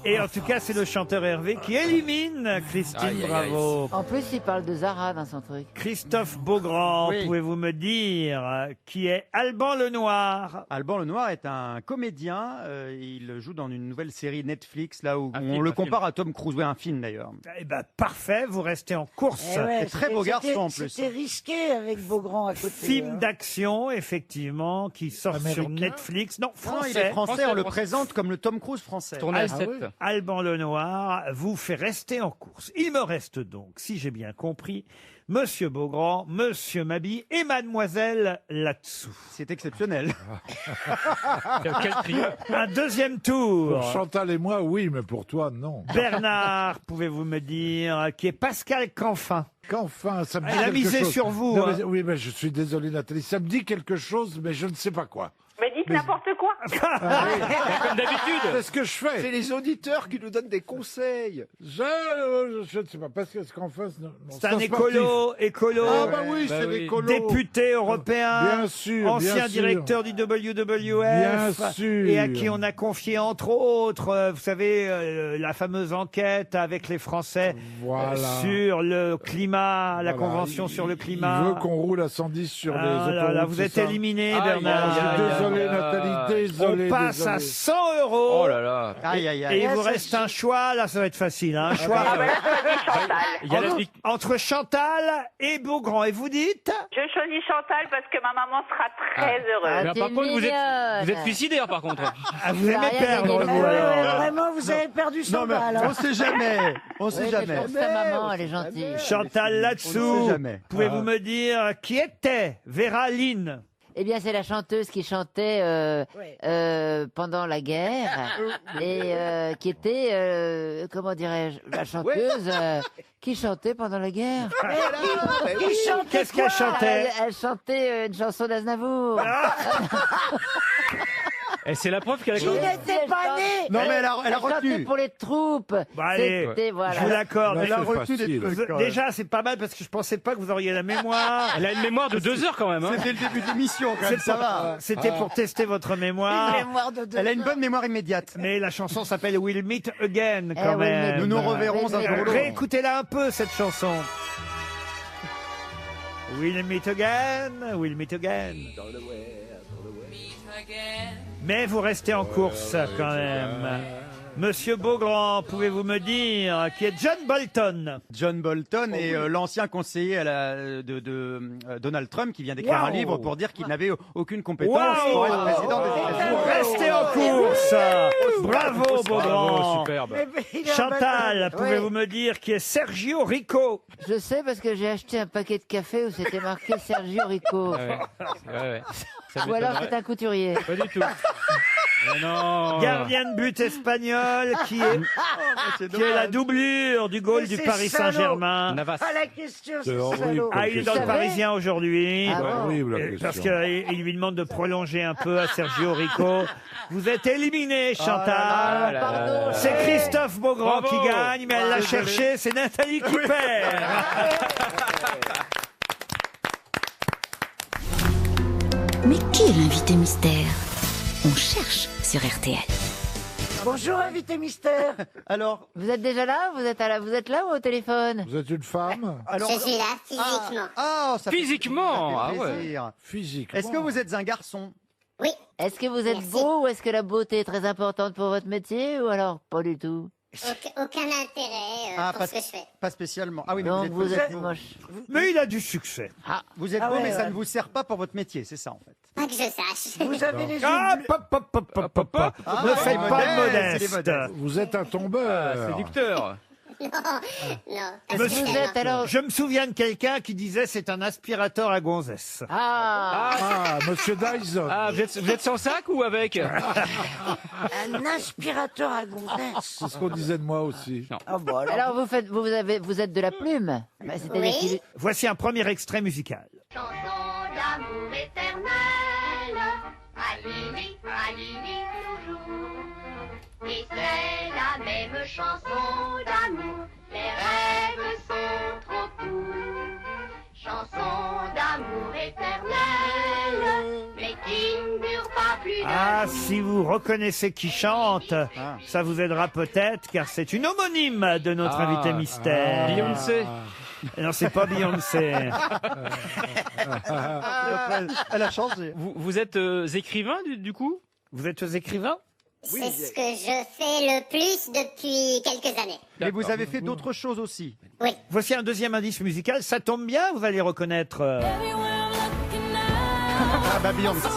Et en tout cas, c'est le chanteur Hervé qui élimine Christine Aïe, aïe, aïe. Bravo. En plus, il parle de Zara dans son truc. Christophe Beaugrand, Oui. pouvez-vous me dire qui est Alban Lenoir? Alban Lenoir est un comédien. Il joue dans une nouvelle série Netflix, là où Un on film, le un film. compare à Tom Cruise. Ouais, un film d'ailleurs. Eh ben parfait, vous restez en course. Eh ouais, très beau c'était- garçon, en plus. C'était risqué avec Beaugrand à côté. Film hein. d'action, effectivement, qui sort sur Américain Netflix. Non, Non, français. il est français, on le Français. présente comme le Tom Cruise français. Tourné à Ah 7. oui. Alban Lenoir vous fait rester en course. Il me reste donc, si j'ai bien compris, Monsieur Beaugrand, Monsieur Mabie et Mademoiselle là-dessous. C'est exceptionnel. Quel trio. Un deuxième tour. Pour Chantal et moi, oui, mais pour toi, non. Bernard, pouvez-vous me dire qui est Pascal Canfin? Qu'enfin, ça me dit Elle a quelque misé chose. sur vous. Non, hein. mais- oui, mais je suis désolé, Nathalie. Ça me dit quelque chose, mais je ne sais pas quoi. Mais dites n'importe quoi. Comme d'habitude. C'est ce que je C'est fais. les auditeurs qui nous donnent des conseils. Je ne sais pas. Parce qu'en face, non, C'est un écolo, Ah bah oui, Bah c'est oui. l'écolo. député européen, Bien sûr, ancien bien sûr. directeur du WWF, Bien sûr. et à qui on a confié entre autres, vous savez, la fameuse enquête avec les Français Voilà. sur le climat, la Voilà. convention sur le Il climat. veut qu'on roule à 110 sur les Ah là autoroutes. là, vous c'est êtes ça éliminé, Aïe, Bernard. aïe, Je aïe, suis aïe, désolé, aïe, Nathalie, aïe. désolé. On passe désolé. à 100 euros. Oh là là. Aïe, aïe, aïe. Et il vous ça, reste un choix, là ça va être facile, hein, un choix Ah bah là, je choisis Chantal. Il y a la entre Chantal et Beaugrand. Et vous dites Je choisis Chantal parce que ma maman sera très heureuse. Mais t'es par contre, vous êtes mignonne. suicidaire par contre. Ah, vous aimez rien perdre, gagné. vous, Ah ouais, alors. vraiment, vous avez perdu 100 Non, mais balles. on sait jamais. On Oui, sait mais jamais. pense à maman, elle est gentille. Chantal On ne là-dessous, sait jamais. pouvez-vous me dire qui était Vera Lynn? Eh bien, c'est la chanteuse qui chantait pendant la guerre et qui était, comment dirais-je, la chanteuse qui chantait pendant la guerre. Qui chantait Qu'est-ce qu'elle quoi chantait? Elle chantait une chanson d'Aznavour. Et c'est la preuve qu'elle a Il n'était pas né. Non, mais elle a Elle retenu. chantait pour les troupes. Bah, allez, C'était, voilà. je vous l'accorde. Là, mais Elle a c'est retenu des facile. trucs. quand même. Déjà, c'est pas mal parce que je pensais pas que vous auriez la mémoire. Elle a une mémoire de 2 heures quand même. Hein. C'était le début de l'émission, quand même. Ça va. C'était pour tester votre mémoire. Mémoire de deux Elle a une heures. bonne mémoire immédiate. Mais la chanson s'appelle We'll Meet Again, Eh quand oui, mais même. Nous nous reverrons un jour ou l'autre. Réécoutez-la un peu, cette chanson. We'll meet again, we'll meet again. Meet again. Mais vous restez en course, quand même. Monsieur Beaugrand, pouvez-vous me dire qui est John Bolton? John Bolton est l'ancien conseiller de Donald Trump qui vient d'écrire un Wow. livre pour dire qu'il n'avait aucune compétence Wow. pour être président des États-Unis. Restez en course. Bravo, Bravo, Beaugrand. superbe. Il a un Chantal, bel- pouvez-vous me dire qui est Sergio Rico? Je sais parce que j'ai acheté un paquet de café où c'était marqué Sergio Rico. Ouais, ouais. Ça Ou alors m'étonnerait. c'est un couturier. Pas du tout. Mais non. Gardien de but espagnol qui est la doublure du goal Mais du c'est Paris salaud. Saint-Germain. Navas. Ah, la question, c'est horrible. salaud. Ah, il est dans le Vous savez Parisien aujourd'hui. Ah bon Horrible, la Parce question. qu'il lui demande de prolonger un peu à Sergio Rico. Vous êtes éliminé, Chantal. là là Pardon. C'est Christophe Beaugrand Bravo. qui gagne, mais elle l'a cherché, c'est Nathalie qui perd. Mais qui est l'invité mystère? On cherche sur RTL. Bonjour, invité mystère. Alors, Vous êtes déjà là vous êtes là ou au téléphone? Vous êtes une femme alors. Je suis là, physiquement. Ah, ça fait- Physiquement, ça fait ah ouais. plaisir. physique. Est-ce que vous êtes un garçon? Oui, Est-ce que vous êtes Merci. beau ou est-ce que la beauté est très importante pour votre métier ou alors pas du tout? aucun intérêt Ah, pour ce que je fais. Pas spécialement. Ah oui, mais Donc vous vous êtes, êtes moche. Mais il a du succès. vous êtes Ah beau, ouais, mais ça ouais. ne vous sert pas pour votre métier, c'est ça en fait. Pas que je sache. Vous avez les yeux Ah, bleus. pop, pop, pop, pop, pop, pop. Ah, Ne ouais, faites il est pas modeste, il est modeste. modeste. Vous êtes un tombeur. Séducteur. Non. Monsieur- Vous êtes alors... Je me souviens de quelqu'un qui disait c'est un aspirateur à gonzesse. Ah, Ah, monsieur Dyson. Ah, vous êtes sans sac ou avec? Un aspirateur à gonzesse. C'est ce qu'on disait de moi aussi. Ah bon, alors. alors vous êtes de la plume. Bah, c'est-à-dire Oui. qu'il- Voici un premier extrait musical. Chanson d'amour éternel, Alini, Alini toujours. Et c'est la même chanson d'amour, les rêves sont trop Ah, si vous reconnaissez qui chante, ça vous aidera peut-être, car c'est une homonyme de notre invité mystère. Beyoncé. Non, c'est pas Beyoncé. Elle a changé. Vous êtes écrivain du coup? Vous êtes écrivain? C'est ce que je fais le plus depuis quelques années. Mais vous avez fait d'autres choses aussi. Oui. Voici un deuxième indice musical. Ça tombe bien, vous allez reconnaître. Ah bah Beyoncé.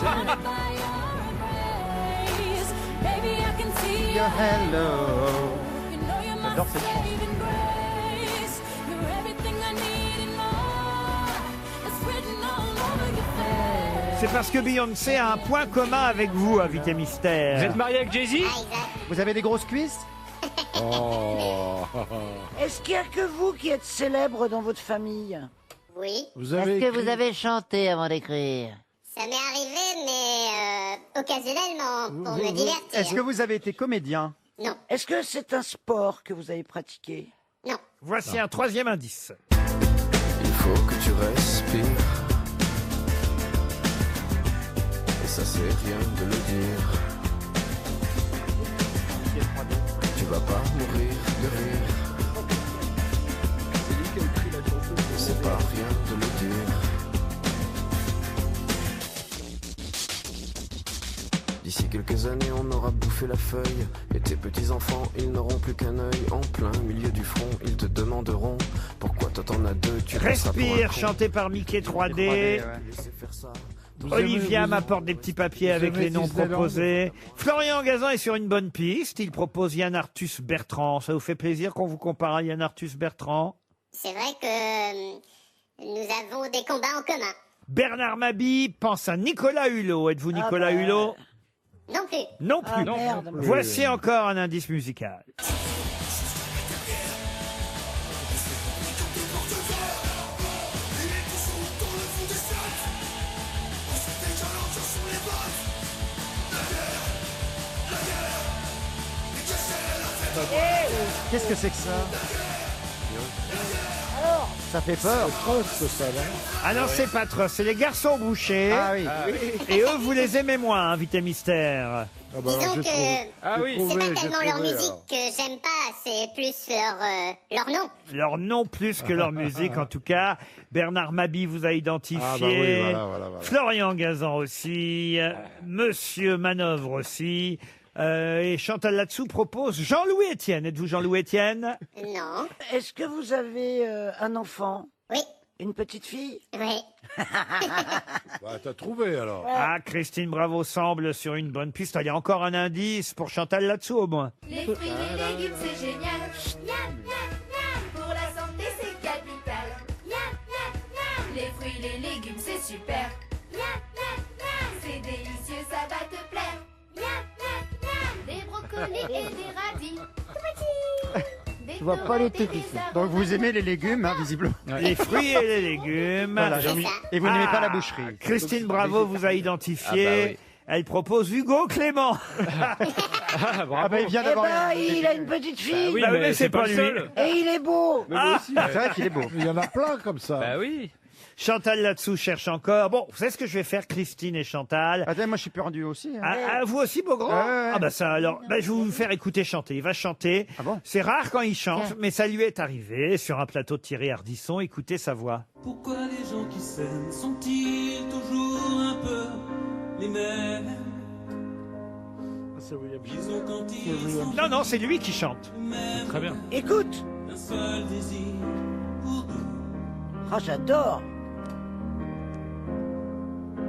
Your hello. J'adore cette chanson. C'est parce que Beyoncé a un point commun avec vous, invité mystère. Vous êtes marié avec Jay-Z? Vous avez des grosses cuisses? Est-ce qu'il n'y a que vous qui êtes célèbre dans votre famille? Oui. Est-ce que vous avez chanté avant d'écrire? Ça m'est arrivé, mais occasionnellement, pour me divertir. Est-ce que vous avez été comédien? Non. Est-ce que c'est un sport que vous avez pratiqué? Non. Voici un troisième indice. Il faut que tu respires. Et ça c'est rien de le dire. Tu vas pas mourir de rire. C'est pas rien de le dire. D'ici quelques années on aura bouffé la feuille. Et tes petits enfants ils n'auront plus qu'un œil. En plein milieu du front ils te demanderont pourquoi toi t'en as deux. Tu passeras pour un Respire, con. chanté par Mickey 3D. Olivia m'apporte des petits papiers avec les noms proposés. Florian Gazan est sur une bonne piste. Il propose Yann Arthus Bertrand. Ça vous fait plaisir qu'on vous compare à Yann Arthus Bertrand? C'est vrai que nous avons des combats en commun. Bernard Mabie pense à Nicolas Hulot. Êtes-vous Nicolas Hulot? Non plus. Non plus. Ah, merde. Voici encore un indice musical. Qu'est-ce que c'est que ça? Ça fait peur. Ah non, c'est pas trop. C'est les garçons bouchés. Ah oui. Et eux, vous les aimez moins, invité mystère. Disons que Ah oui. c'est pas tellement leur musique que j'aime pas, c'est plus leur nom. Leur nom plus que leur musique, en tout cas. Bernard Mabie vous a identifié. Ah bah oui, voilà. Florian Gazan aussi. Monsieur Manœuvre aussi. Et Chantal Latsou propose Jean-Louis Etienne. Êtes-vous Jean-Louis Etienne? Non. Est-ce que vous avez un enfant? Oui. Une petite fille? Oui. Bah, t'as trouvé alors. Ah, Christine Bravo semble sur une bonne piste. Il y a encore un indice pour Chantal Latsou au moins. Les fruits, les légumes, c'est génial. Miam, miam, miam. Pour la santé, c'est capital. Miam, miam, miam. Les fruits, les légumes, c'est super. Miam, miam, miam. C'est délicieux, ça va te plaire. Miam, miam, miam. Des brocolis et des radis. Tout petits. Je vois pas les trucs ici. Donc vous aimez les légumes, hein, visiblement. Les fruits et les légumes. Voilà, C'est ça. et vous n'aimez pas la Ah, boucherie. Christine Bravo vous a identifié. Ah bah oui. Elle propose Hugo Clément. Ah, bravo. Ah bah il vient Eh d'avoir... ben, il a une petite fille. oui, Bah mais mais c'est pas lui. le seul. Et il est beau. C'est vrai qu'il est beau. Il y en a plein comme ça. Bah oui. Chantal Latsou cherche encore. Bon, vous savez ce que je vais faire, Christine et Chantal? Attends, moi je suis perdu aussi. Hein. Ah, vous aussi, Beaugrand? Ouais. Ah bah ça alors, bah, je vais vous faire écouter chanter. Il va chanter. Ah bon? C'est rare quand il chante, Tiens. mais ça lui est arrivé sur un plateau de Thierry Ardisson. Écoutez sa voix. Pourquoi les gens qui s'aiment sont-ils toujours un peu les mêmes? Ils ont quand ils sont Non, non, c'est lui qui chante. Très bien. Écoute. un seul désir pour deux. Ah, j'adore.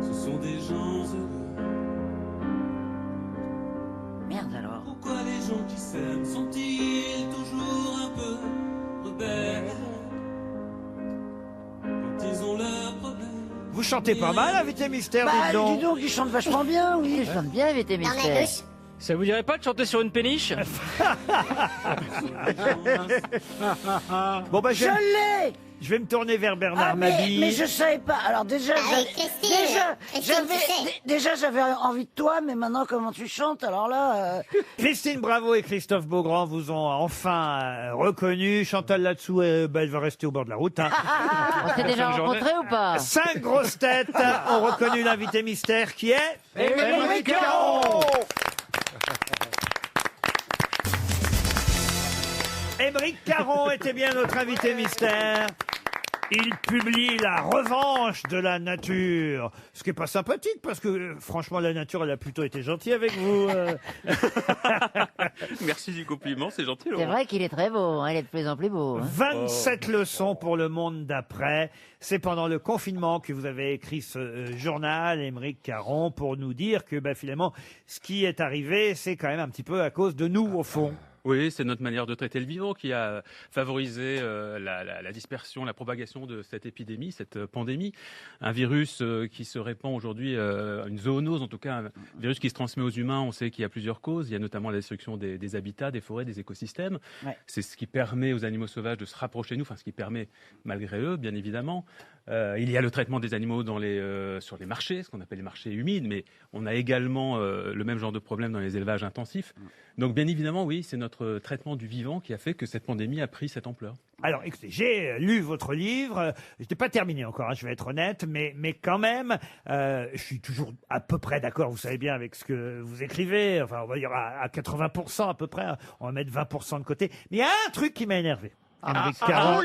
Ce sont des gens heureux. Merde alors. Pourquoi les gens qui s'aiment sont-ils toujours un peu rebelles? Quand ils ont leurs problèmes. Vous chantez pas mal, invité mystère, Bah, dites donc. dis donc, il chante vachement bien, oui. Je chante bien, invité Dans ma mystère. douche. Ça vous dirait pas de chanter sur une péniche? Bon, bah, Je l'ai. je vais me tourner vers Bernard Mabille. mais je savais pas. Alors déjà, j'avais envie de toi, mais maintenant comment tu chantes? Alors là, Christine Bravo et Christophe Beaugrand vous ont enfin reconnu. Chantal là-dessous, elle va rester au bord de la route. Hein. On s'est déjà rencontrés ou pas? 5 grosses têtes ont reconnu l'invité mystère qui est Émeric Caron. Émeric Caron était bien notre invité mystère. Il publie La revanche de la nature. Ce qui n'est pas sympathique parce que franchement la nature elle a plutôt été gentille avec vous. Merci du compliment, c'est gentil. C'est vrai qu'il est très beau, hein, il est de plus en plus beau. Hein. 27 leçons pour le monde d'après. C'est pendant le confinement que vous avez écrit ce journal, Émeric Caron, pour nous dire que finalement ce qui est arrivé c'est quand même un petit peu à cause de nous au fond. Oui, c'est notre manière de traiter le vivant qui a favorisé la dispersion, la propagation de cette épidémie, cette pandémie. Un virus qui se répand aujourd'hui, une zoonose en tout cas, un virus qui se transmet aux humains. On sait qu'il y a plusieurs causes. Il y a notamment la destruction des habitats, des forêts, des écosystèmes. Ouais. C'est ce qui permet aux animaux sauvages de se rapprocher de nous, enfin ce qui permet malgré eux, bien évidemment. Il y a le traitement des animaux sur les marchés, ce qu'on appelle les marchés humides, mais on a également le même genre de problème dans les élevages intensifs. Donc bien évidemment, oui, c'est notre traitement du vivant qui a fait que cette pandémie a pris cette ampleur. Alors écoutez, j'ai lu votre livre, je n'ai pas terminé encore, je vais être honnête, mais quand même, je suis toujours à peu près d'accord, vous savez bien, avec ce que vous écrivez, enfin on va dire à 80% à peu près, on va mettre 20% de côté, mais il y a un truc qui m'a énervé. Émeric Caron. Vous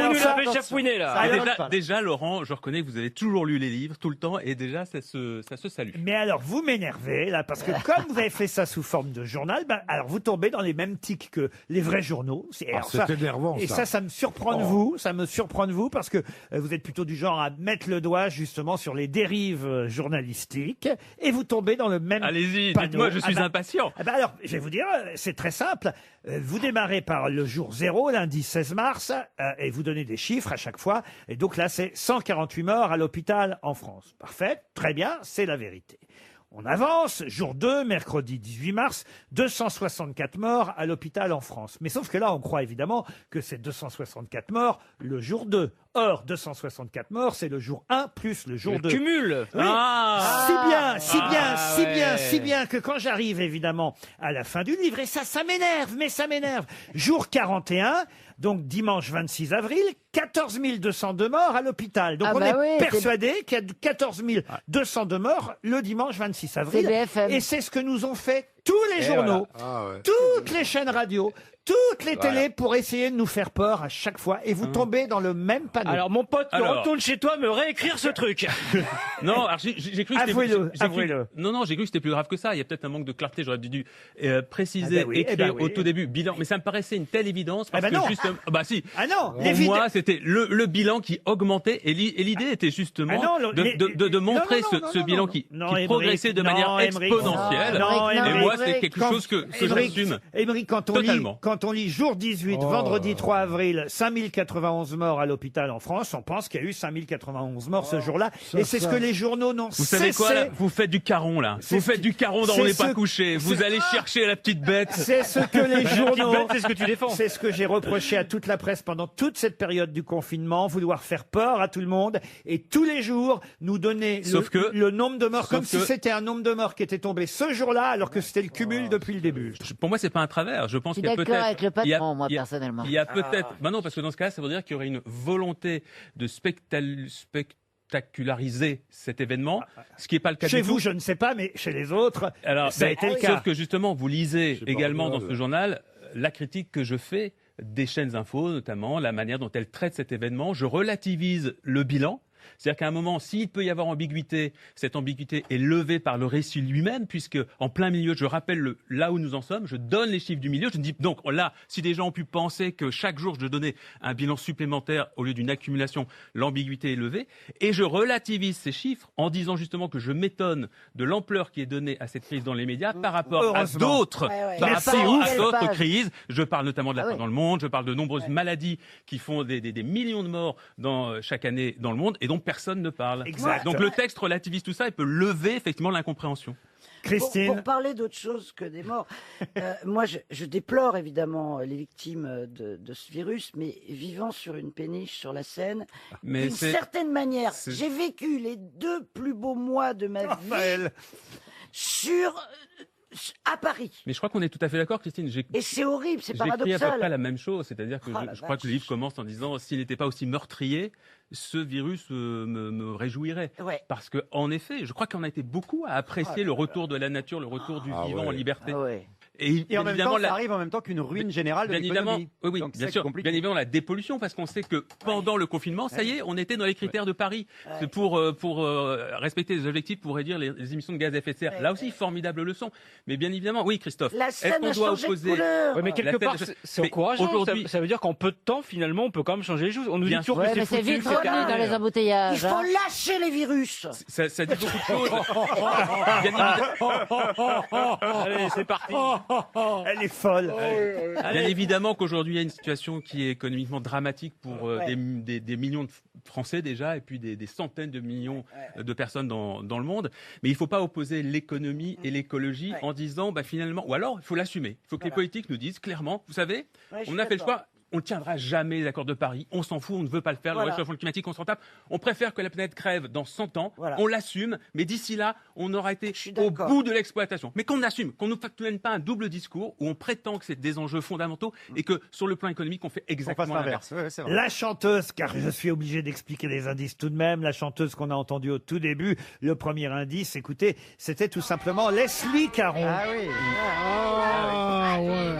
nous l'avez chapouiné là. Déjà, Laurent, je reconnais que vous avez toujours lu les livres tout le temps et déjà ça se salue. Mais alors vous m'énervez là parce que comme vous avez fait ça sous forme de journal, alors vous tombez dans les mêmes tics que les vrais journaux. C'est énervant. Et ça me surprend de vous. Ça me surprend de vous parce que vous êtes plutôt du genre à mettre le doigt justement sur les dérives journalistiques et vous tombez dans le même. Allez-y, panneau. dites-moi, je suis impatient. Alors je vais vous dire, c'est très simple. Vous démarrez par le jour 0, lundi 16 mars, et vous donnez des chiffres à chaque fois. Et donc là, c'est 148 morts à l'hôpital en France. Parfait, très bien, c'est la vérité. On avance, jour 2, mercredi 18 mars, 264 morts à l'hôpital en France. Mais sauf que là, on croit évidemment que c'est 264 morts le jour 2. Or, 264 morts, c'est le jour 1 plus le jour 2. Le cumul. Oui. Si bien que quand j'arrive évidemment à la fin du livre, et ça m'énerve, jour 41, donc dimanche 26 avril, 14 202 morts à l'hôpital. Donc on est persuadé qu'il y a 14 202 morts le dimanche 26 avril. Et c'est ce que nous ont fait tous les journaux, toutes les chaînes radio, toutes les télés pour essayer de nous faire peur à chaque fois. Et vous tombez dans le même panneau. Alors mon pote, retourne chez toi me réécrire ce truc. Non, alors j'ai cru que avouez-le. Non, j'ai cru que c'était plus grave que ça. Il y a peut-être un manque de clarté. J'aurais dû préciser, écrire au tout début bilan. Mais ça me paraissait une telle évidence parce que justement, si. Ah non. Pour moi, c'était le bilan qui augmentait et l'idée était justement de montrer ce bilan qui progressait de manière exponentielle. Et moi, c'est quelque chose que j'assume. Émeric, quand on lit jour 18, vendredi 3 avril, 5091 morts à l'hôpital en France, on pense qu'il y a eu 5091 morts ce jour-là. Et c'est ce que les journaux n'ont cessé. Vous savez quoi, là ? Vous faites du caron, là. Vous faites du caron dans On n'est pas couché. Vous allez chercher la petite bête. C'est ce que les journaux... C'est ce que tu défends. C'est ce que j'ai reproché à toute la presse pendant toute cette période du confinement, vouloir faire peur à tout le monde et tous les jours nous donner le nombre de morts comme si c'était un nombre de morts qui était tombé ce jour-là alors que c'était le cumul depuis le début. Pour moi, c'est pas un travers. Je pense qu'il y a peut-être avec le patron, moi, personnellement. Il y a peut-être... non, parce que dans ce cas, ça veut dire qu'il y aurait une volonté de spectaculariser cet événement, ce qui n'est pas le cas du tout. Chez vous, je ne sais pas, mais chez les autres, ça a été le cas. Sauf que justement, vous lisez également dans ce journal la critique que je fais des chaînes info, notamment la manière dont elles traitent cet événement. Je relativise le bilan. C'est-à-dire qu'à un moment, s'il peut y avoir ambiguïté, cette ambiguïté est levée par le récit lui-même, puisque en plein milieu, je rappelle là où nous en sommes, je donne les chiffres du milieu, je dis donc là, si des gens ont pu penser que chaque jour je donnais un bilan supplémentaire au lieu d'une accumulation, l'ambiguïté est levée, et je relativise ces chiffres en disant justement que je m'étonne de l'ampleur qui est donnée à cette crise dans les médias par rapport à d'autres, crises. Je parle notamment de la faim dans le monde, je parle de nombreuses maladies qui font des millions de morts chaque année dans le monde, et dont personne ne parle. Exact. Donc le texte relativise tout ça et peut lever effectivement l'incompréhension. Christine. Pour parler d'autre chose que des morts, moi je déplore évidemment les victimes de ce virus, mais vivant sur une péniche sur la Seine, Mais d'une c'est- certaine manière, c'est- j'ai vécu les 2 plus beaux mois de ma vie à Paris. Mais je crois qu'on est tout à fait d'accord, Christine. Et c'est horrible, c'est J'écris à peu près paradoxal. la même chose, c'est-à-dire que Ah, la je crois que le livre commence en disant s'il n'était pas aussi meurtrier, ce virus me réjouirait. Ouais. Parce que en effet, je crois qu'on a été beaucoup à apprécier le retour de la nature, le retour du vivant en liberté. Et bien en même évidemment, temps, ça arrive en même temps qu'une ruine générale de Bien évidemment, l'économie. oui, Donc, bien c'est sûr. compliqué. Bien évidemment, la dépollution, parce qu'on sait que pendant le confinement, ça y est, on était dans les critères de Paris. C'est pour respecter les objectifs, pour réduire les émissions de gaz à effet de serre. Là aussi, formidable leçon. Mais bien évidemment, oui, Christophe. La Est-ce Seine qu'on a doit changé de opposer couleur. Ouais, mais quelque la part, Seine- c'est Mais encourageant. aujourd'hui- Ça veut dire qu'en peu de temps, finalement, on peut quand même changer les choses. On nous dit Bien toujours sûr. que Ouais, mais c'est c'est foutu, vite c'est revenu dans terminé. les embouteillages. Il faut hein. lâcher les virus. Ça dit beaucoup de choses. Allez, c'est parti. Elle est folle. Bien évidemment qu'aujourd'hui, il y a une situation qui est économiquement dramatique pour Ouais. des millions de Français déjà, et puis des centaines de millions de personnes dans le monde. Mais il ne faut pas opposer l'économie et l'écologie en disant, finalement, ou alors il faut l'assumer. Il faut que les politiques nous disent clairement, vous savez, Ouais, je suis on a fait le d'accord. choix. On ne tiendra jamais les accords de Paris. On s'en fout, on ne veut pas le faire. Voilà. Le réchauffement climatique, on s'en tape. On préfère que la planète crève dans 100 ans. Voilà. On l'assume. Mais d'ici là, on aura été suis au d'accord. bout de l'exploitation. Mais qu'on assume, qu'on ne nous pas un double discours où on prétend que c'est des enjeux fondamentaux et que sur le plan économique, on fait exactement l'inverse. La chanteuse, car je suis obligé d'expliquer les indices tout de même, la chanteuse qu'on a entendue au tout début, le premier indice, écoutez, c'était tout simplement Leslie Caron. Ah oui.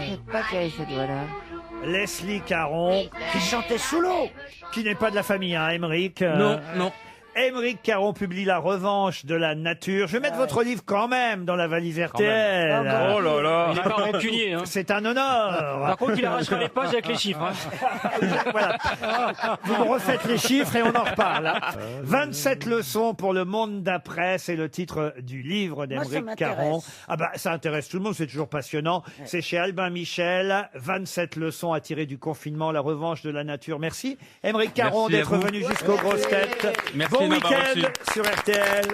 Je sais pas quelle est cette voix-là. Leslie Caron, Qui chantait sous l'eau. qui n'est pas de la famille, hein, Émeric. Non, non. Émeric Caron publie La Revanche de la Nature. Je vais mettre votre livre quand même dans la valise RTL. Oh là là. Il n'est pas rancunier. Hein. C'est un honneur. Par contre, il arrachera les pages avec les chiffres. Hein. Voilà. Vous me refaites les chiffres et on en reparle. 27 leçons pour le monde d'après, c'est le titre du livre Moi, ça d'Émeric m'intéresse. Caron. Ah bah ça intéresse tout le monde, c'est toujours passionnant. C'est chez Albin Michel. 27 leçons à tirer du confinement, la revanche de la nature. Merci Émeric Caron Merci à d'être vous. venu jusqu'aux grosses têtes. Merci Bon de m'avoir week-end reçu. sur RTL.